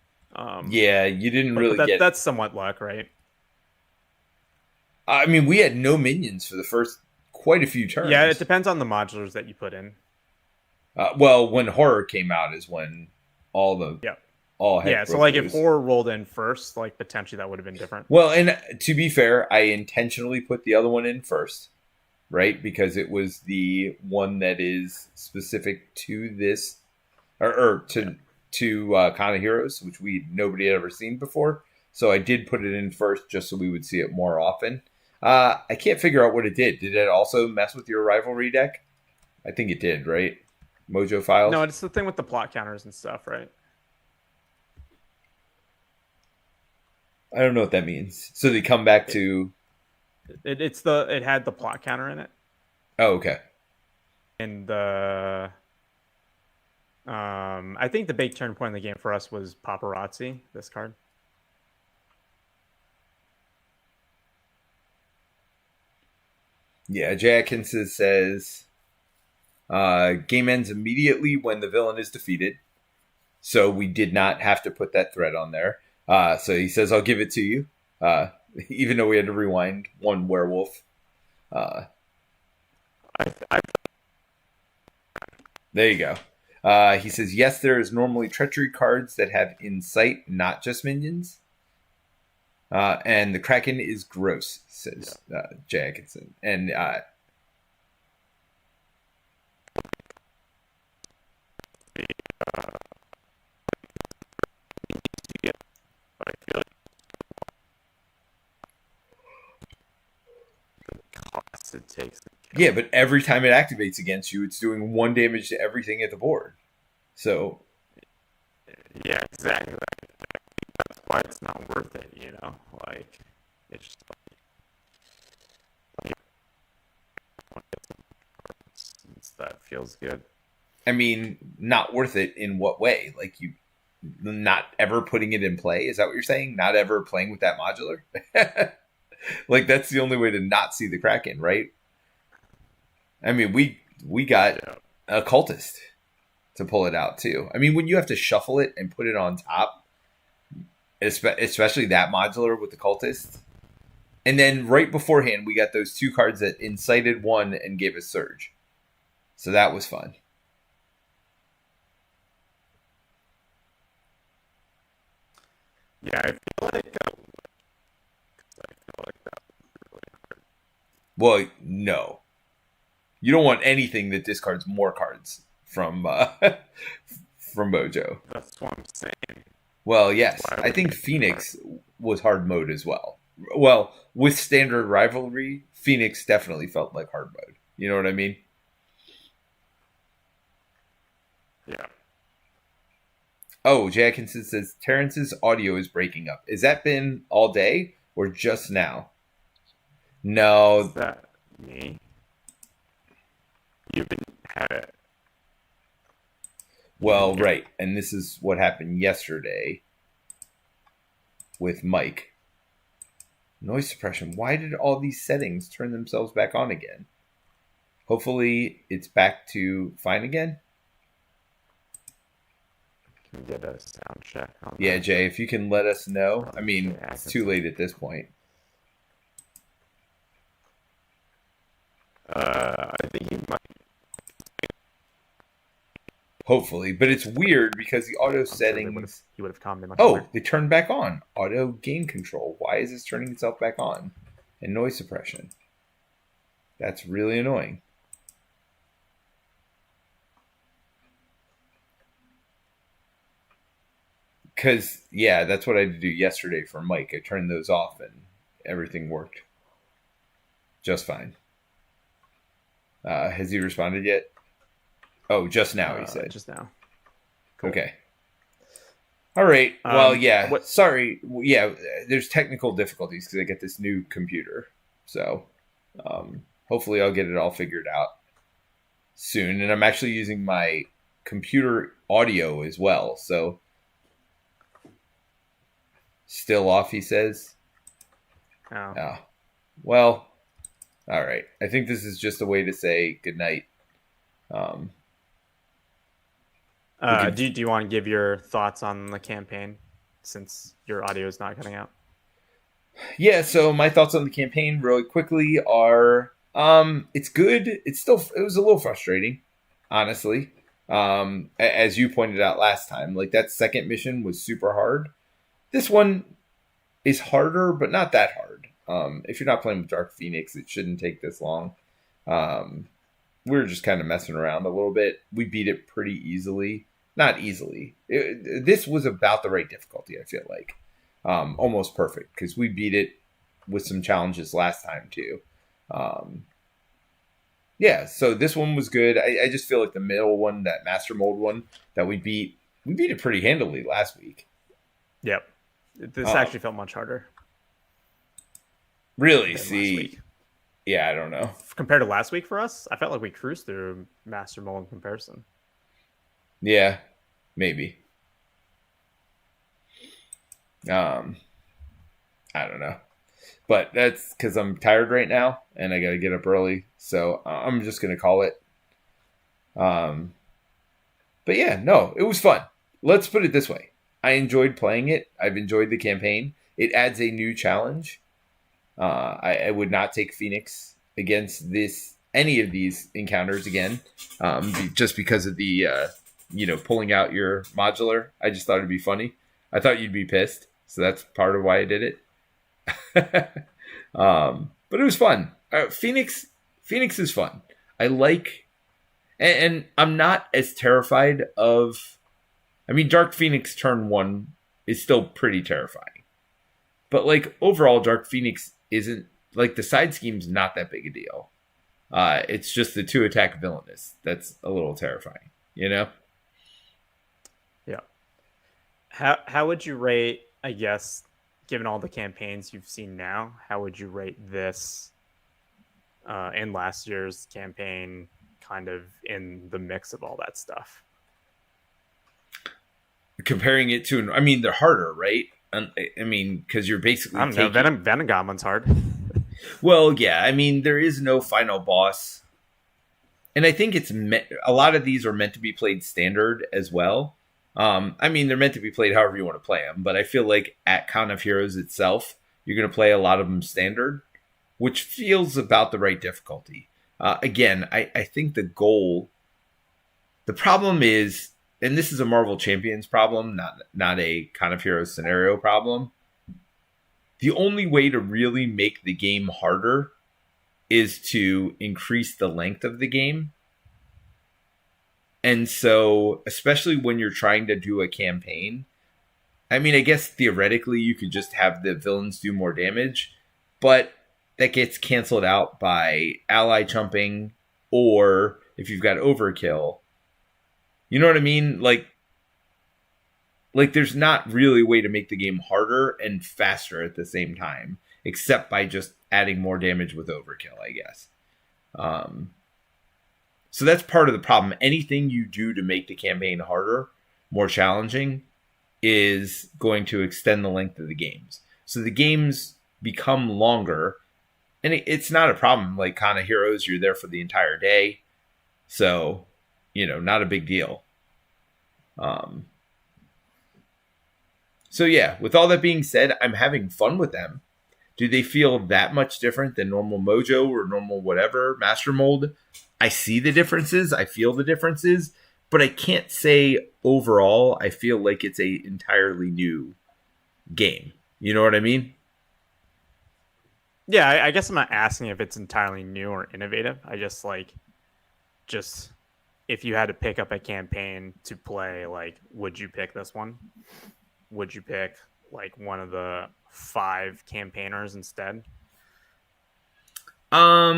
Yeah, you didn't But really get. that's somewhat luck, right? I mean, we had no minions for the first quite a few Yeah, it turns. depends on the modulars that you put in. Well, when horror came out is when all the Yeah. all Yeah, heck so broke like if loose. horror rolled in first, like potentially that would have been different. Well, and to be fair, I intentionally put the other one in first, right? Because it was the one that is specific to this, or Yeah. to Con of Heroes, which nobody had ever seen before. So I did put it in first, just so we would see it more often. I can't figure out what it did. Did it also mess with your rivalry deck? I think it did, right? Mojo No, files. it's the thing with the plot counters and stuff, right? I don't know what that means. So they come back It, to. it had the plot counter in it, Oh, okay. and the I think the big turn point in the game for us was Paparazzi. This card. Yeah, Jay Atkinson says game ends immediately when the villain is defeated. So we did not have to put that thread on there. So he says, I'll give it to you. Even though we had to rewind one werewolf. There you go. He says, yes, there is normally treachery cards that have insight, not just minions. And the Kraken is gross, says Jay Atkinson. And Cost it takes. yeah, but every time it activates against you, it's doing 1 damage to everything at the board. So Yeah, exactly. That's why it's not worth it. You know, like it's just that feels good. I mean, not worth it in what way? Like you not ever putting it in play? Is that what you're saying? Not ever playing with that modular? Like that's the only way to not see the Kraken, right? I mean, we got a cultist to pull it out too. I mean, when you have to shuffle it and put it on top, especially that modular with the cultist, and then right beforehand we got those 2 cards that incited one and gave us surge, so that was fun. Yeah, I feel like that was really hard. Well, no, you don't want anything that discards more cards from from Mojo. That's what I'm saying. Well, yes, Why I would think it be Phoenix was hard mode as well. Well, with standard rivalry, Phoenix definitely felt like hard mode. You know what I mean? Yeah. Oh, Jackinson says Terrence's audio is breaking up. Has that been all day or just now? No. Is that me? You've been had it. Well, right. And this is what happened yesterday with Mike. Noise suppression. Why did all these settings turn themselves back on again? Hopefully it's back to fine again. Can we get a sound check on Yeah, that? Jay, if you can let us know. I mean, it's too late at this point. I think you might. Hopefully, but it's weird because the auto settings. He would have calmed me much Oh, better. they turned back on. Auto gain control. Why is this turning itself back on? And noise suppression. That's really annoying. Because, yeah, that's what I had to do yesterday for Mike. I turned those off and everything worked just fine. Has he responded yet? Oh, just now, he said. Just now. Cool. Okay. All right. Well, yeah. What? Sorry. Yeah, there's technical difficulties because I get this new computer. So hopefully I'll get it all figured out soon. And I'm actually using my computer audio as well. So still off, he says. Oh. Oh. Well, All right. I think this is just a way to say goodnight. Um, we can. Do you want to give your thoughts on the campaign since your audio is not cutting out? Yeah. So my thoughts on the campaign, really quickly, are it's good. It was a little frustrating, honestly. As you pointed out last time, like that second mission was super hard. This one is harder, but not that hard. If you're not playing with Dark Phoenix, it shouldn't take this long. We were just kind of messing around a little bit. We beat it pretty easily. Not easily. This was about the right difficulty, I feel like. Almost perfect, because we beat it with some challenges last time, too. Yeah, so this one was good. I just feel like the middle one, that Master Mold one that we beat it pretty handily last week. Yep. This actually felt much harder. Really? See, yeah, I don't know. Compared to last week for us, I felt like we cruised through Master Mold in comparison. Yeah, maybe. I don't know. But that's because I'm tired right now and I got to get up early. So I'm just going to call it. But yeah, no, it was fun. Let's put it this way. I enjoyed playing it. I've enjoyed the campaign. It adds a new challenge. I would not take Phoenix against any of these encounters again, just because of the pulling out your modular. I just thought it'd be funny. I thought you'd be pissed, so that's part of why I did it. But it was fun. Phoenix is fun. I like, and I'm not as terrified of. I mean, Dark Phoenix turn 1 is still pretty terrifying, but like overall, Dark Phoenix isn't, like, the side scheme's not that big a deal. It's just the 2-attack villainous that's a little terrifying, Yeah. How would you rate, I guess, given all the campaigns you've seen now, how would you rate this and last year's campaign kind of in the mix of all that stuff? Comparing it to, I mean, they're harder, right? I mean, because you're basically I don't know. Venom Goblin's hard. Well, yeah. I mean, there is no final boss, and I think a lot of these are meant to be played standard as well. I mean, they're meant to be played however you want to play them, but I feel like at Con of Heroes itself, you're going to play a lot of them standard, which feels about the right difficulty. Again, I think the problem is, and this is a Marvel Champions problem, not a Con of Heroes scenario problem. The only way to really make the game harder is to increase the length of the game. And so, especially when you're trying to do a campaign, I mean, I guess theoretically you could just have the villains do more damage, but that gets canceled out by ally chumping, or if you've got overkill. You know what I mean? Like there's not really a way to make the game harder and faster at the same time, except by just adding more damage with overkill, I guess. So that's part of the problem. Anything you do to make the campaign harder, more challenging, is going to extend the length of the games. So the games become longer, and it's not a problem. Like Con of Heroes, you're there for the entire day. So, not a big deal. So yeah, with all that being said, I'm having fun with them. Do they feel that much different than normal Mojo or normal whatever, Master Mold? I see the differences. I feel the differences. But I can't say overall I feel like it's a entirely new game. You know what I mean? Yeah, I guess I'm not asking if it's entirely new or innovative. I just if you had to pick up a campaign to play, like, would you pick this one? Would you pick like one of the 5 campaigners instead? I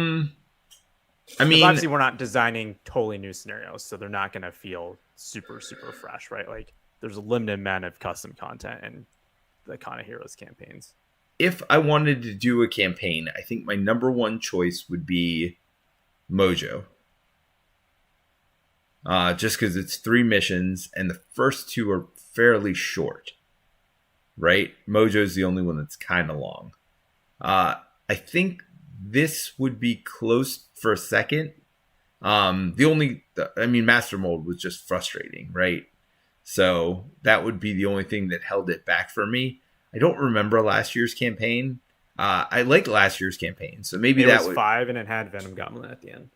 mean, obviously we're not designing totally new scenarios, so they're not going to feel super, super fresh, right? Like, there's a limited amount of custom content in the Con of Heroes campaigns. If I wanted to do a campaign, I think my number one choice would be Mojo. Just because it's 3 missions, and the first 2 are fairly short. Right? Mojo's the only one that's kind of long. I think this would be close for a second. Master Mold was just frustrating, right? So that would be the only thing that held it back for me. I don't remember last year's campaign. I like last year's campaign, so maybe it that was would 5 and it had Venom Goblin at the end.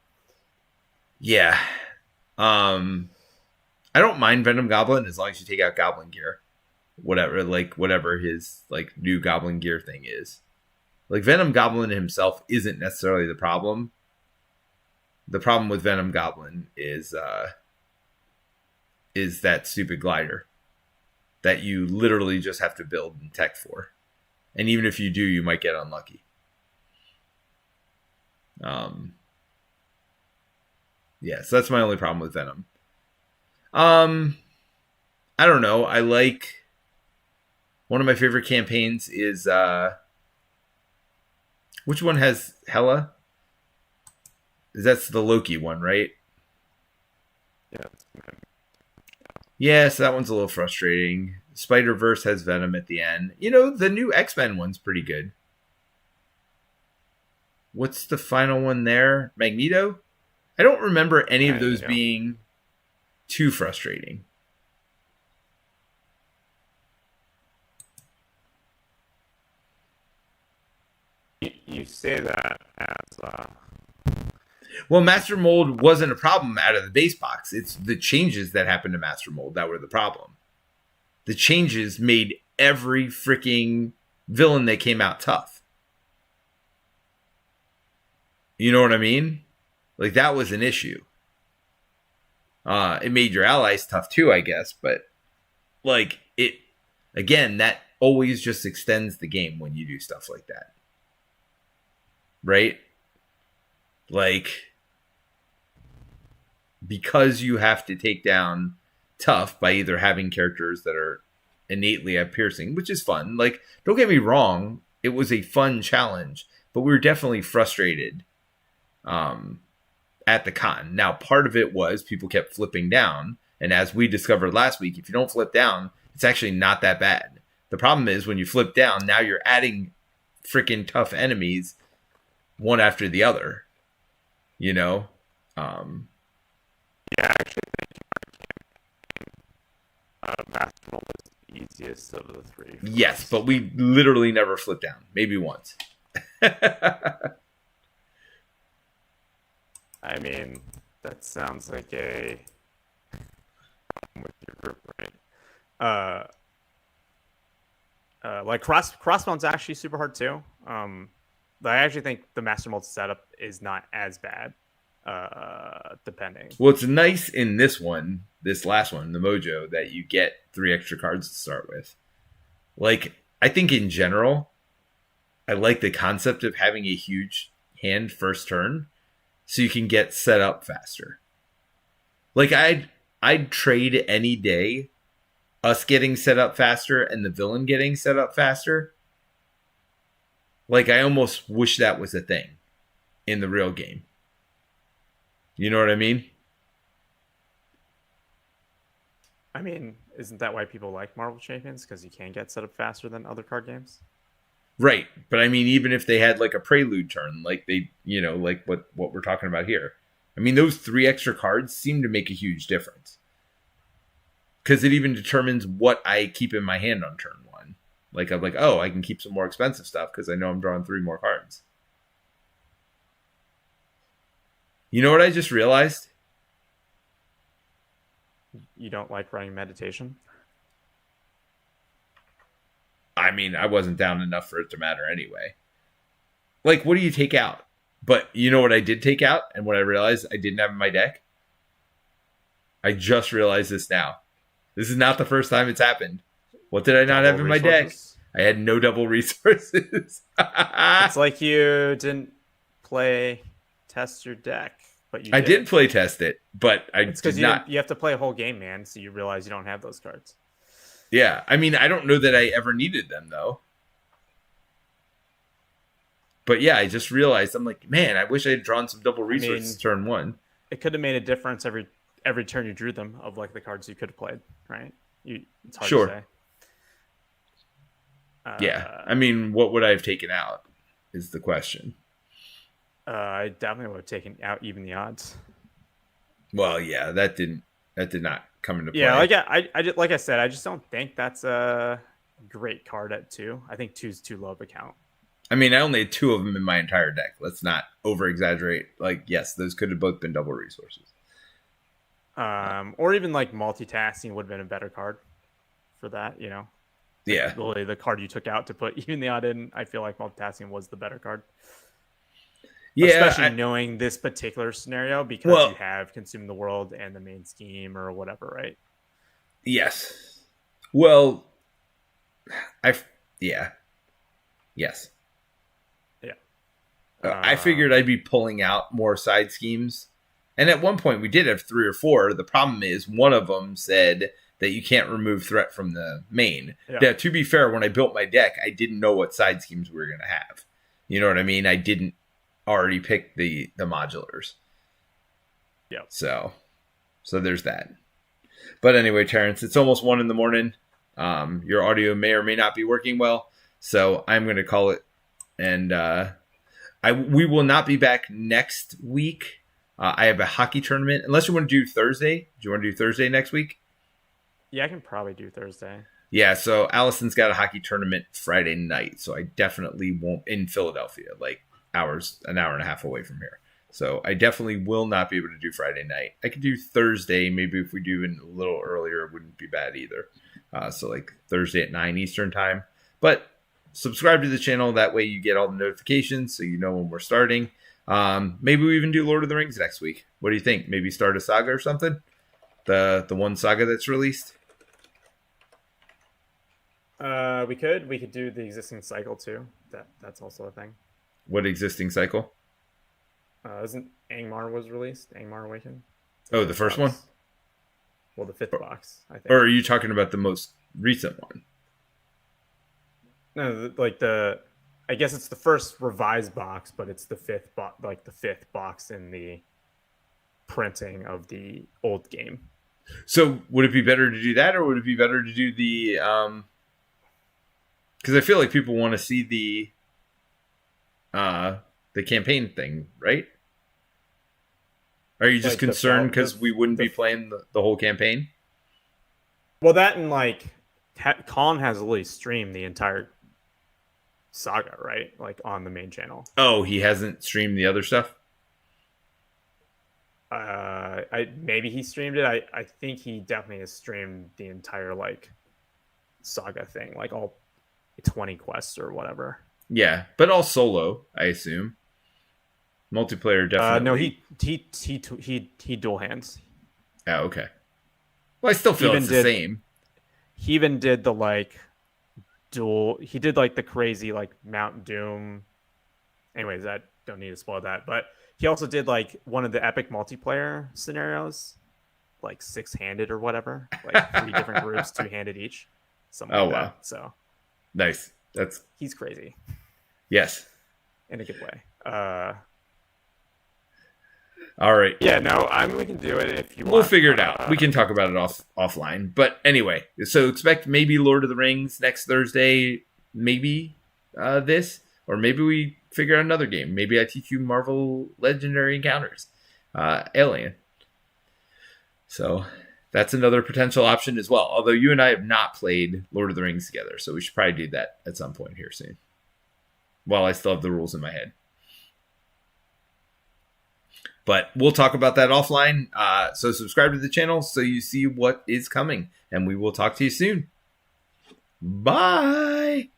Yeah. I don't mind Venom Goblin as long as you take out Goblin Gear. Whatever his like new Goblin Gear thing is. Like Venom Goblin himself isn't necessarily the problem. The problem with Venom Goblin is that stupid glider that you literally just have to build and tech for. And even if you do, you might get unlucky. Yeah, so that's my only problem with Venom. I don't know. I like one of my favorite campaigns is which one has Hela? That's the Loki one, right? Yeah. Yes, that one's a little frustrating. Spider-Verse has Venom at the end. You know, the new X-Men one's pretty good. What's the final one there? Magneto? I don't remember any of those being too frustrating. You say that as... Well, Master Mold wasn't a problem out of the base box. It's the changes that happened to Master Mold that were the problem. The changes made every freaking villain that came out tough. You know what I mean? Like, that was an issue. It made your allies tough too, I guess. But, like, again, that always just extends the game when you do stuff like that. Right? Like, because you have to take down tough by either having characters that are innately piercing, which is fun. Like, don't get me wrong, it was a fun challenge, but we were definitely frustrated at the con. Now, part of it was people kept flipping down, and as we discovered last week, if you don't flip down, it's actually not that bad. The problem is when you flip down, now you're adding freaking tough enemies one after the other. You know? Yeah, I actually think Master Mold is the easiest of the three. Yes, but we literally never flip down. Maybe once. I mean, that sounds like a with your group, right? Like crossbound's actually super hard too. I actually think the Master Mold setup is not as bad, depending. Well, it's nice in this last one, the Mojo, that you get 3 extra cards to start with. Like, I think in general, I like the concept of having a huge hand first turn, so you can get set up faster. Like, I'd trade any day us getting set up faster and the villain getting set up faster. Like, I almost wish that was a thing in the real game. You know what I mean? I mean, isn't that why people like Marvel Champions? Because you can get set up faster than other card games? Right. But I mean, even if they had like a prelude turn, like they, you know, like what we're talking about here. I mean, those 3 extra cards seem to make a huge difference. Because it even determines what I keep in my hand on turn 1. Like, I'm like, oh, I can keep some more expensive stuff because I know I'm drawing 3 more cards. You know what I just realized? You don't like running meditation? I mean, I wasn't down enough for it to matter anyway. Like, what do you take out? But you know what I did take out and what I realized I didn't have in my deck? I just realized this now. This is not the first time it's happened. What did I not have in my deck? I had no double resources. It's like you didn't test your deck, but you I did play test it, but it's because you have to play a whole game, man, so you realize you don't have those cards. Yeah, I mean, I don't know that I ever needed them, though. But yeah, I just realized, I'm like, man, I wish I had drawn some double resources turn 1. It could have made a difference every turn you drew them of like the cards you could have played, right? It's hard to say. Yeah, I mean, what would I have taken out is the question. I definitely would have taken out even the odds. Well, yeah, that did not come into Yeah, play. like I said, I just don't think that's a great card at 2. I think 2 is too low of a count. I mean, I only had 2 of them in my entire deck. Let's not over exaggerate. Like, yes, those could have both been double resources. Or even like multitasking would have been a better card for that. Yeah. Really, the card you took out to put even the odd in, I feel like multitasking was the better card. Yeah. Especially knowing this particular scenario because you have Consume the World and the main scheme or whatever, right? Yes. Well, yeah. Yes. Yeah. I figured I'd be pulling out more side schemes. And at one point we did have 3 or 4. The problem is one of them said that you can't remove threat from the main. Yeah. Now, to be fair, when I built my deck, I didn't know what side schemes we were going to have. You know what I mean? I didn't already pick the modulars. Yeah. So there's that. But anyway, Terence, it's almost 1 a.m. Your audio may or may not be working well. So I'm going to call it. And we will not be back next week. I have a hockey tournament. Unless you want to do Thursday. Do you want to do Thursday next week? Yeah, I can probably do Thursday. Yeah, so Allison's got a hockey tournament Friday night. So I definitely won't, in Philadelphia, like an hour and a half away from here. So I definitely will not be able to do Friday night. I could do Thursday. Maybe if we do it a little earlier, it wouldn't be bad either. So like Thursday at 9 Eastern time. But subscribe to the channel. That way you get all the notifications so you know when we're starting. Maybe we even do Lord of the Rings next week. What do you think? Maybe start a saga or something? The one saga that's released? We could do the existing cycle too. That's also a thing. What existing cycle? Isn't Angmar was released? Angmar Awakened? Oh, the first one? Well, the 5th box, I think. Or are you talking about the most recent one? No, I guess it's the first revised box, but it's the 5th the 5th box in the printing of the old game. So would it be better to do that, or would it be better to do the because I feel like people want to see the campaign thing, right? Are you just concerned because we wouldn't be playing the whole campaign? Well, that and Colin has literally streamed the entire saga, right? Like on the main channel. Oh, he hasn't streamed the other stuff? Maybe he streamed it. I think he definitely has streamed the entire saga thing, like all 20 quests or whatever. Yeah, but all solo, I assume. Multiplayer definitely. No, he dual hands. Oh, okay. Well, I still feel it's the same. He even did the dual. He did the crazy Mount Doom. Anyways, I don't need to spoil that, but he also did one of the epic multiplayer scenarios, 6-handed or whatever, 3 different groups, 2-handed each. Something like that. So nice. He's crazy. Yes. In a good way. All right. Yeah, no, we can do it if you want. We'll figure it out. We can talk about it offline. But anyway, so expect maybe Lord of the Rings next Thursday, maybe this, or maybe we figure out another game. Maybe I teach you Marvel Legendary Encounters, Alien. So that's another potential option as well. Although you and I have not played Lord of the Rings together, so we should probably do that at some point here soon. While I still have the rules in my head. But we'll talk about that offline. So subscribe to the channel so you see what is coming. And we will talk to you soon. Bye.